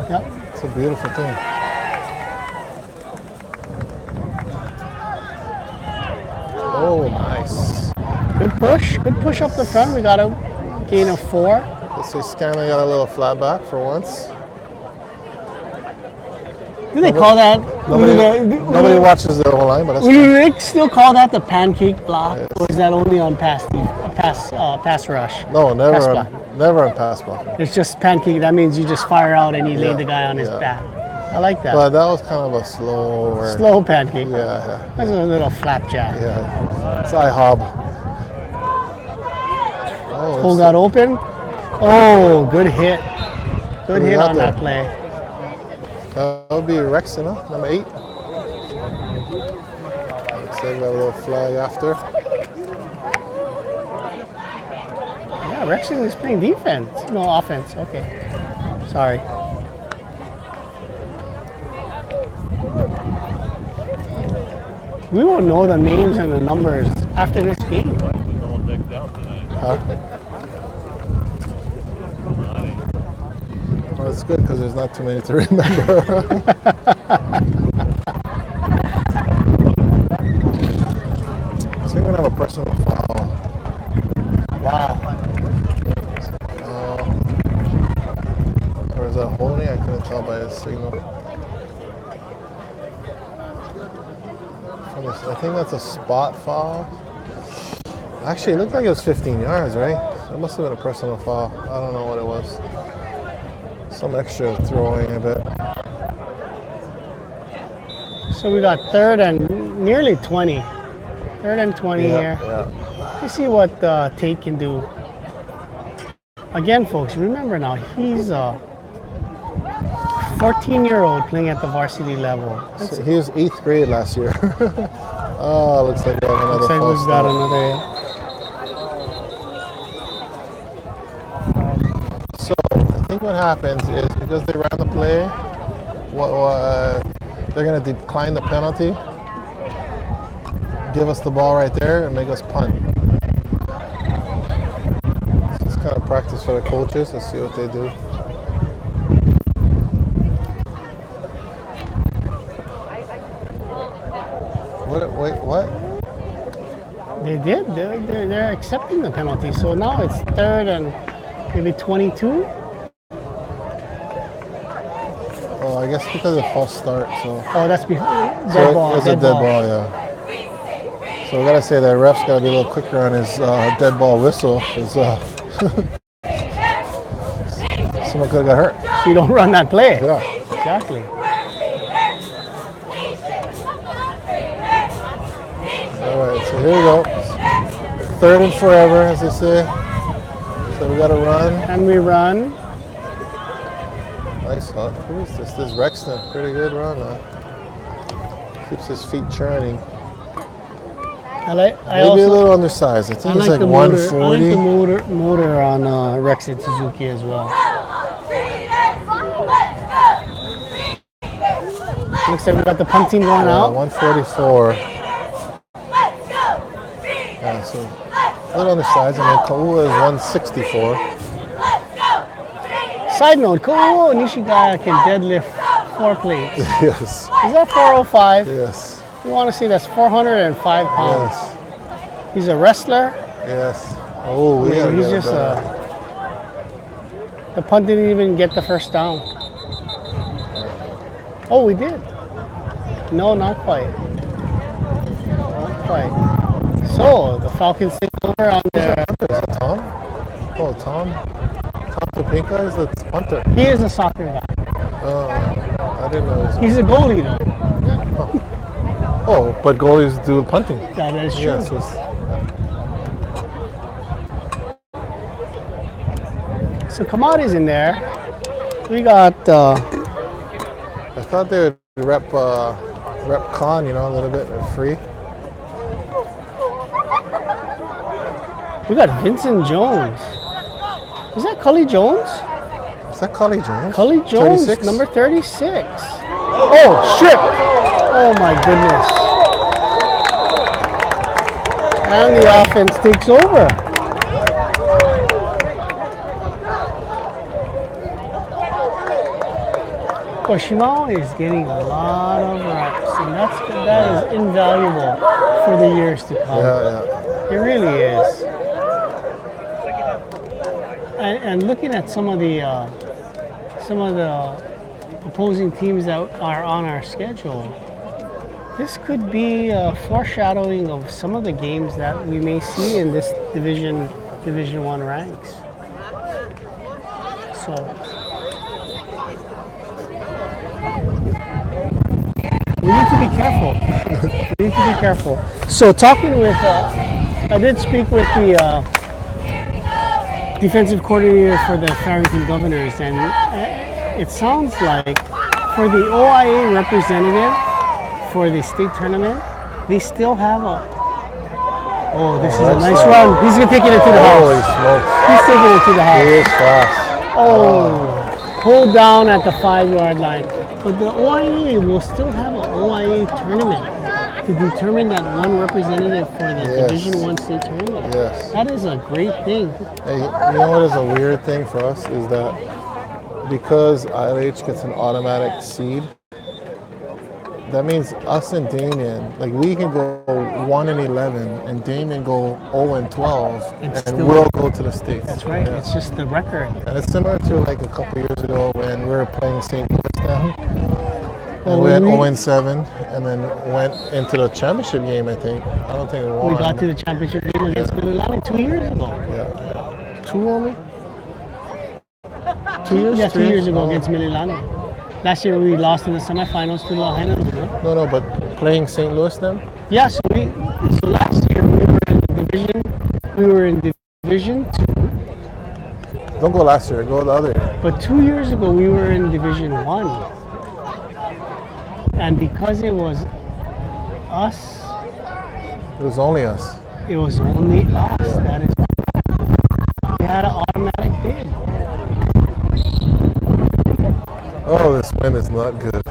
[SPEAKER 2] Yep.
[SPEAKER 1] It's a beautiful thing. Oh, nice.
[SPEAKER 2] Good push. Good push up the front. We got a gain of 4.
[SPEAKER 1] Let's say Scanlon got a little flat back for once.
[SPEAKER 2] Do they call that?
[SPEAKER 1] Nobody watches the whole line, but that's
[SPEAKER 2] Do they still call that the pancake block, or is that only on pass rush?
[SPEAKER 1] no, never
[SPEAKER 2] Pass
[SPEAKER 1] on,
[SPEAKER 2] block.
[SPEAKER 1] never on pass block.
[SPEAKER 2] It's just pancake. That means you just fire out and you lay the guy on his back. I like that.
[SPEAKER 1] But that was kind of a slow.
[SPEAKER 2] Slow pancake.
[SPEAKER 1] Yeah,
[SPEAKER 2] That's a little flapjack.
[SPEAKER 1] yeah. It's IHOB. Oh,
[SPEAKER 2] Pull that open. Oh, good hit. Good hit on that play.
[SPEAKER 1] That would be Rexon, huh? Number 8. Looks like we got a little flag after.
[SPEAKER 2] Yeah, Rexon is playing defense. No, offense. Okay. Sorry. We won't know the names and the numbers after this game.
[SPEAKER 1] Huh? Well, it's good because there's not too many to remember. I think we're going to have a personal foul.
[SPEAKER 2] Wow.
[SPEAKER 1] Or is that holding? I couldn't tell by his signal. I think that's a spot foul. Actually, it looked like it was 15 yards, right? It must have been a personal foul. I don't know what it was. Some extra throwing a bit.
[SPEAKER 2] So we got 3rd and nearly 20. 3rd and 20 here.
[SPEAKER 1] Yeah.
[SPEAKER 2] Let's see what Tate can do. Again, folks, remember now, he's a 14-year-old playing at the varsity level.
[SPEAKER 1] So he was 8th grade last year. Oh, looks like we have another
[SPEAKER 2] Looks like
[SPEAKER 1] false
[SPEAKER 2] we've got
[SPEAKER 1] start.
[SPEAKER 2] another.
[SPEAKER 1] So I think what happens is because they ran the play, they're going to decline the penalty, give us the ball right there, and make us punt. So it's kind of practice for the coaches. Let's see what they do. Wait, what?
[SPEAKER 2] They did. They're accepting the penalty. So now it's 3rd and maybe 22.
[SPEAKER 1] Oh, I guess because of false start. So.
[SPEAKER 2] Oh, that's dead ball.
[SPEAKER 1] It's a dead ball, yeah. So we gotta say that ref's gotta be a little quicker on his dead ball whistle, because someone could have got hurt.
[SPEAKER 2] So you don't run that play.
[SPEAKER 1] Yeah.
[SPEAKER 2] Exactly.
[SPEAKER 1] All right, so here we go. 3rd and forever, as they say. So we gotta run.
[SPEAKER 2] And we run.
[SPEAKER 1] Nice hunt. Who is this? This is Rexton. Pretty good run, huh? Keeps his feet churning.
[SPEAKER 2] Maybe
[SPEAKER 1] a little undersized. I think it's like
[SPEAKER 2] the
[SPEAKER 1] 140.
[SPEAKER 2] I like the motor on Rex and Suzuki as well. Looks like we got the punt team going out.
[SPEAKER 1] 144. Yeah, so little on the sides. I mean, Kaua is 164.
[SPEAKER 2] Side note, Ko'o Nishigaya can deadlift 4 plates.
[SPEAKER 1] Yes.
[SPEAKER 2] Is that 405?
[SPEAKER 1] Yes.
[SPEAKER 2] You want to see that's 405 pounds.
[SPEAKER 1] Yes.
[SPEAKER 2] He's a wrestler.
[SPEAKER 1] Yes. Oh, we gotta
[SPEAKER 2] He's
[SPEAKER 1] get it
[SPEAKER 2] just
[SPEAKER 1] better.
[SPEAKER 2] the punt didn't even get the first down. Oh, we did. No, not quite. Not quite. So the Falcons take over on their.
[SPEAKER 1] Is it Tom? Oh, Tom. Tom Topinka is the punter.
[SPEAKER 2] He is a soccer guy.
[SPEAKER 1] I didn't know.
[SPEAKER 2] He's a goalie though.
[SPEAKER 1] Oh, but goalies do punting.
[SPEAKER 2] That is true.
[SPEAKER 1] Yes.
[SPEAKER 2] So Kamadi's in there. We got.
[SPEAKER 1] I thought they would rep Khan, a little bit free.
[SPEAKER 2] We got Vincent Jones. Is that Cully Jones?
[SPEAKER 1] Is that Cully Jones?
[SPEAKER 2] Cully Jones,
[SPEAKER 1] 36?
[SPEAKER 2] number 36. Oh, shit! Oh my goodness. And the offense takes over. Shimao is getting a lot of reps, and that is invaluable for the years to come.
[SPEAKER 1] Yeah.
[SPEAKER 2] It really is. And looking at some of the opposing teams that are on our schedule, this could be a foreshadowing of some of the games that we may see in this Division 1 ranks. So. We need to be careful. We need to be careful. So talking with, I did speak with the defensive coordinator for the Farrington Governors, and it sounds like for the OIA representative for the state tournament, they still have a. Oh, this is a nice run. He's gonna take it into the
[SPEAKER 1] Holy
[SPEAKER 2] house.
[SPEAKER 1] smokes.
[SPEAKER 2] He's taking it to the house.
[SPEAKER 1] He is fast.
[SPEAKER 2] Oh, hold down at the 5-yard line. But the OIA will still have an OIA tournament to determine that one representative for the Division 1 state tournament.
[SPEAKER 1] Yes.
[SPEAKER 2] That is a great thing.
[SPEAKER 1] Hey, you know what is a weird thing for us is that because ILH gets an automatic seed, that means us and Damien, like we can go 1-11 and Damien go 0-12 and we'll go to the States.
[SPEAKER 2] That's right.
[SPEAKER 1] Yeah.
[SPEAKER 2] It's just the record.
[SPEAKER 1] And it's similar to like a couple years ago when we were playing St. Louis now.
[SPEAKER 2] Well,
[SPEAKER 1] And we went 0-7 and then went into the championship game, I think. I don't think we won.
[SPEAKER 2] We got to the championship game against Iolani 2 years ago.
[SPEAKER 1] Yeah. 2 only? 2 years?
[SPEAKER 2] Yeah, 2 years ago
[SPEAKER 1] Oh.
[SPEAKER 2] against Mililani. Last year we lost in the semifinals to La Henry.
[SPEAKER 1] No, but playing St. Louis then?
[SPEAKER 2] Yeah, so last year we were in Division 2.
[SPEAKER 1] Don't go last year, go the other year.
[SPEAKER 2] But 2 years ago, we were in Division 1. And because it was us,
[SPEAKER 1] It was only us.
[SPEAKER 2] it was only us. That is, we had an automatic bid.
[SPEAKER 1] Oh, this wind is not good.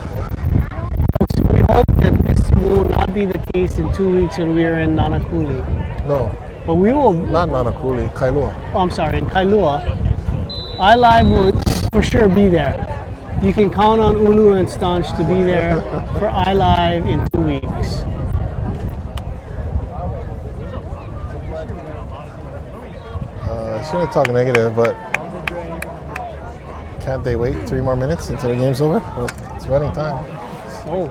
[SPEAKER 2] We hope that this will not be the case in 2 weeks when we are in Nanakuli.
[SPEAKER 1] No,
[SPEAKER 2] But we will,
[SPEAKER 1] not Nanakuli, Kailua.
[SPEAKER 2] I'm sorry, in Kailua, iLive will for sure be there. You can count on Ulu and Staunch to be there for iLive in 2 weeks.
[SPEAKER 1] I shouldn't talk negative, but can't they wait 3 more minutes until the game's over? Well, it's running time.
[SPEAKER 2] Oh.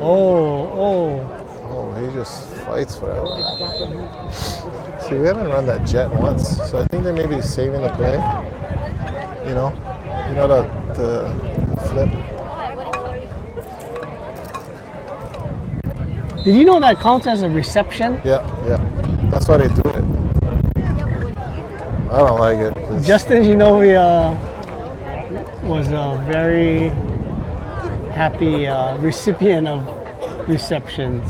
[SPEAKER 1] Oh, he just fights for that. See, we haven't run that jet once, so I think they may be saving the play. You know the flip.
[SPEAKER 2] Did you know that counts as a reception?
[SPEAKER 1] Yeah. That's why they do it. I don't like it.
[SPEAKER 2] Justin Ginobili was a very happy recipient of receptions.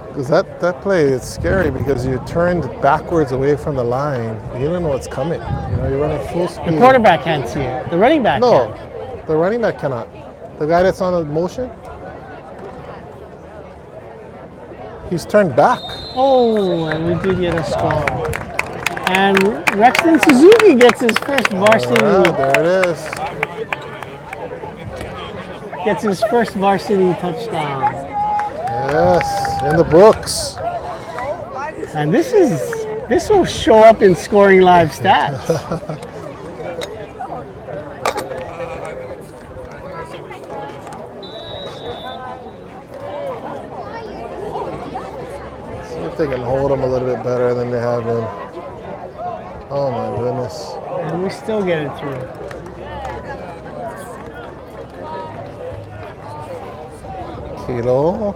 [SPEAKER 1] Because that play is scary because you turned backwards away from the line. You don't know what's coming. You're running full speed.
[SPEAKER 2] The quarterback can't see it. The running back
[SPEAKER 1] No,
[SPEAKER 2] can.
[SPEAKER 1] the running back cannot. The guy that's on the motion. He's turned back.
[SPEAKER 2] Oh, and we did get a score. And Rexton Suzuki gets his first varsity.
[SPEAKER 1] There it is.
[SPEAKER 2] Gets his first varsity touchdown.
[SPEAKER 1] Yes, in the books.
[SPEAKER 2] And this will show up in scoring live stats.
[SPEAKER 1] See if they can hold him a little bit better than they have been. Oh my goodness.
[SPEAKER 2] And we still get it through.
[SPEAKER 1] Kilo,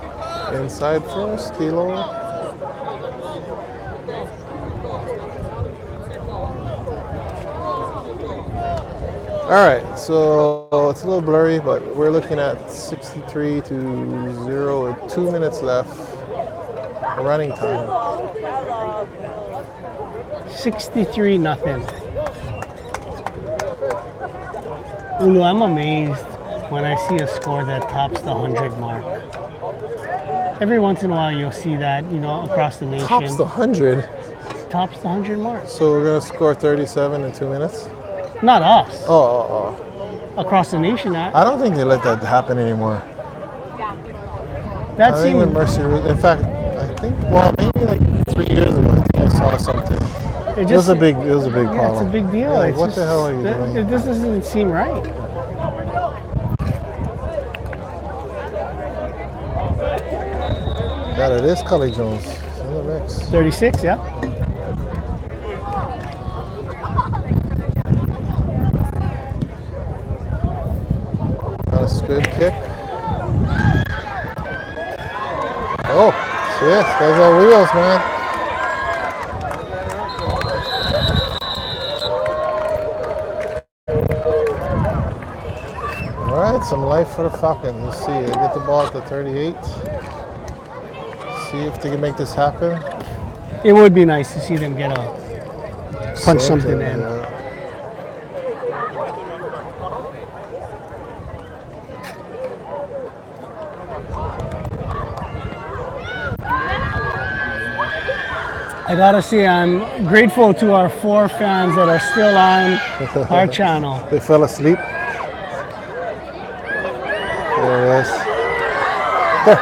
[SPEAKER 1] inside first, Kilo. All right, so it's a little blurry, but we're looking at 63 to 0 with 2 minutes left. Running time.
[SPEAKER 2] 63-0. Ulu, I'm amazed when I see a score that tops the 100 mark. Every once in a while you'll see that, across the nation.
[SPEAKER 1] Tops the 100.
[SPEAKER 2] Tops the 100 mark.
[SPEAKER 1] So we're gonna score 37 in 2 minutes.
[SPEAKER 2] Not us.
[SPEAKER 1] Oh.
[SPEAKER 2] Across the nation.
[SPEAKER 1] I don't think they let that happen anymore.
[SPEAKER 2] That
[SPEAKER 1] I think when
[SPEAKER 2] seemed.
[SPEAKER 1] Mercy, in fact, I think maybe like 3 years ago, I think I saw something. It was a big problem.
[SPEAKER 2] Yeah, it's a big deal.
[SPEAKER 1] Yeah,
[SPEAKER 2] It's
[SPEAKER 1] what
[SPEAKER 2] just-
[SPEAKER 1] the hell are you doing?
[SPEAKER 2] This doesn't seem right.
[SPEAKER 1] Yeah, it is Cully Jones in the mix.
[SPEAKER 2] 36, yeah.
[SPEAKER 1] That's a good kick. Oh, shit, those are wheels, man. All right, some life for the Falcons. Let's see, they get the ball at the 38. See if they can make this happen.
[SPEAKER 2] It would be nice to see them get a punch something in.
[SPEAKER 1] Yeah.
[SPEAKER 2] I gotta say, I'm grateful to our 4 fans that are still on our channel.
[SPEAKER 1] They fell asleep. There it is. There.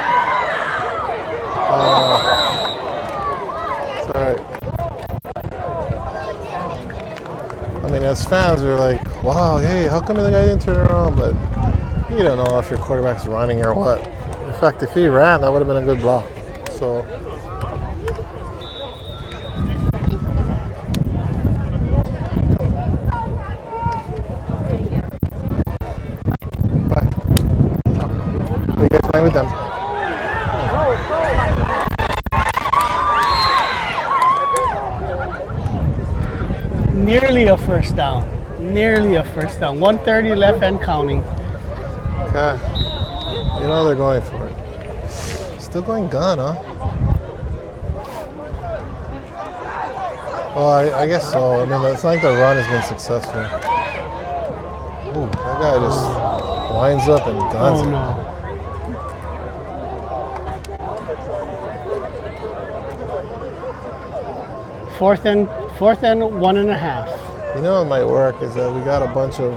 [SPEAKER 1] It's all right. I mean, as fans, we're like, wow, hey, how come the guy didn't turn around? But you don't know if your quarterback's running or what. In fact, if he ran, that would have been a good block. So. You guys playing with them?
[SPEAKER 2] Nearly a first down. Nearly a first down. 1:30 left and counting.
[SPEAKER 1] Okay. You know they're going for it. Still going gun, huh? Well, I guess so. I mean, it's not like the run has been successful. Ooh, that guy just winds up and guns
[SPEAKER 2] Oh
[SPEAKER 1] it.
[SPEAKER 2] no. Fourth and 1.5.
[SPEAKER 1] You know what might work is that we got a bunch of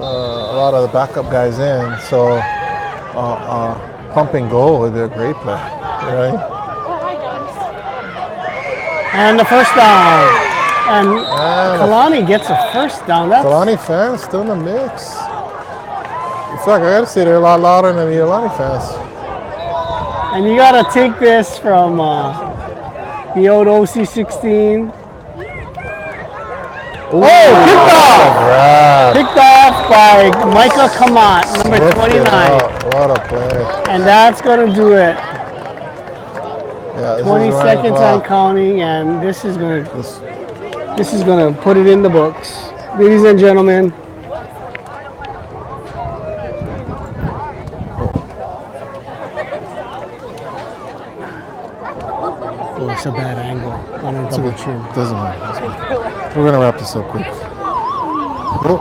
[SPEAKER 1] a lot of the backup guys in, so pump and go would be a great play, right?
[SPEAKER 2] And the first down. And Kalani gets a first down. That's
[SPEAKER 1] Kalani fans still in the mix. In fact, I gotta say they're a lot louder than the Iolani fans.
[SPEAKER 2] And you gotta take this from the old OC16.
[SPEAKER 1] Ooh,
[SPEAKER 2] picked off!
[SPEAKER 1] Grab.
[SPEAKER 2] Picked off by Micah Kamat, number
[SPEAKER 1] Lift it
[SPEAKER 2] 29.
[SPEAKER 1] out. What a play.
[SPEAKER 2] And that's gonna do it.
[SPEAKER 1] Yeah, this
[SPEAKER 2] 20
[SPEAKER 1] is running
[SPEAKER 2] seconds on
[SPEAKER 1] clock.
[SPEAKER 2] counting, and this is gonna
[SPEAKER 1] This
[SPEAKER 2] put it in the books. Ladies and gentlemen, oh, it's a bad angle on a double chin.
[SPEAKER 1] doesn't matter. We're gonna wrap this up quick. Oh.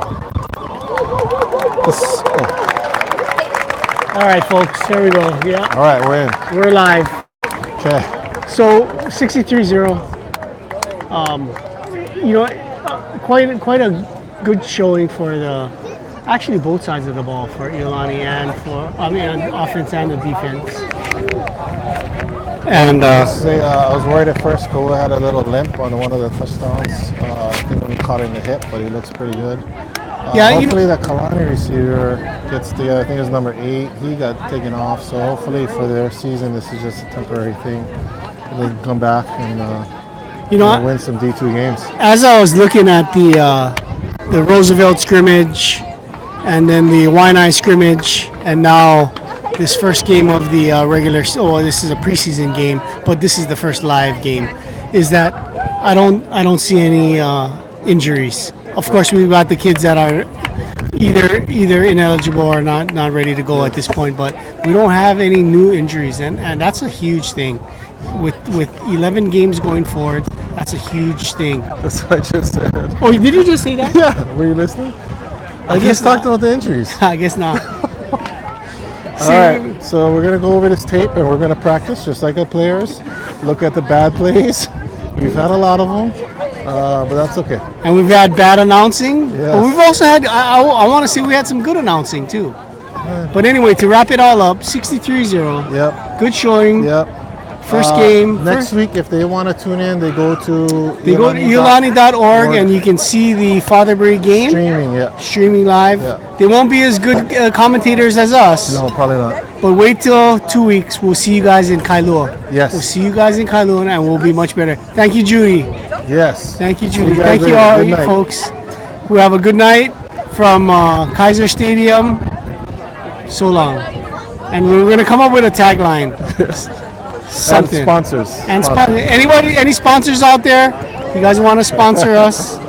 [SPEAKER 2] All right, folks, here we go. Yeah,
[SPEAKER 1] All right, we're in.
[SPEAKER 2] we're live.
[SPEAKER 1] Okay.
[SPEAKER 2] So 63-0. Quite a good showing for actually both sides of the ball for Iolani and on offense and the defense. And
[SPEAKER 1] I was worried at first. Kua had a little limp on one of the touchdowns. I think when he caught it in the hip, but he looks pretty good. Hopefully that Kalani receiver gets the, I think it's number 8. He got taken off, so hopefully for their season, this is just a temporary thing. They can come back and win some D2 games.
[SPEAKER 2] as I was looking at the Roosevelt scrimmage, and then the Waianae scrimmage, and now this first game of the this is a preseason game, but this is the first live game, is that I don't see any injuries. Of course, we've got the kids that are either ineligible or not ready to go at this point, but we don't have any new injuries, and that's a huge thing. With 11 games going forward, that's a huge thing.
[SPEAKER 1] That's what I just said.
[SPEAKER 2] Oh, did you just say that?
[SPEAKER 1] Yeah, were you listening? I
[SPEAKER 2] guess
[SPEAKER 1] just talked about the injuries.
[SPEAKER 2] I guess not.
[SPEAKER 1] All right, so we're going to go over this tape and we're going to practice just like our players. Look at the bad plays. We've had a lot of them, but that's okay.
[SPEAKER 2] And we've had bad announcing.
[SPEAKER 1] Yes.
[SPEAKER 2] But we've also had, I want to say we had some good announcing too. But anyway, to wrap it all up, 63-0.
[SPEAKER 1] Yep.
[SPEAKER 2] Good showing.
[SPEAKER 1] Yep.
[SPEAKER 2] First game.
[SPEAKER 1] Next week, if they want to tune in, they go to
[SPEAKER 2] Iolani.org and you can see the Fatherbury game.
[SPEAKER 1] Streaming
[SPEAKER 2] live.
[SPEAKER 1] Yeah.
[SPEAKER 2] They won't be as good commentators as us.
[SPEAKER 1] No, probably not.
[SPEAKER 2] But wait till 2 weeks. We'll see you guys in Kailua.
[SPEAKER 1] Yes.
[SPEAKER 2] We'll see you guys in Kailua and we'll be much better. Thank you, Judy.
[SPEAKER 1] Yes.
[SPEAKER 2] Thank you,
[SPEAKER 1] See
[SPEAKER 2] Judy.
[SPEAKER 1] you guys
[SPEAKER 2] Thank you
[SPEAKER 1] later.
[SPEAKER 2] all,
[SPEAKER 1] Good
[SPEAKER 2] you
[SPEAKER 1] night.
[SPEAKER 2] folks. We have a good night from Kaiser Stadium. So long. And we're going to come up with a tagline. Something.
[SPEAKER 1] And sponsors.
[SPEAKER 2] Anybody, any sponsors out there? You guys want to sponsor us?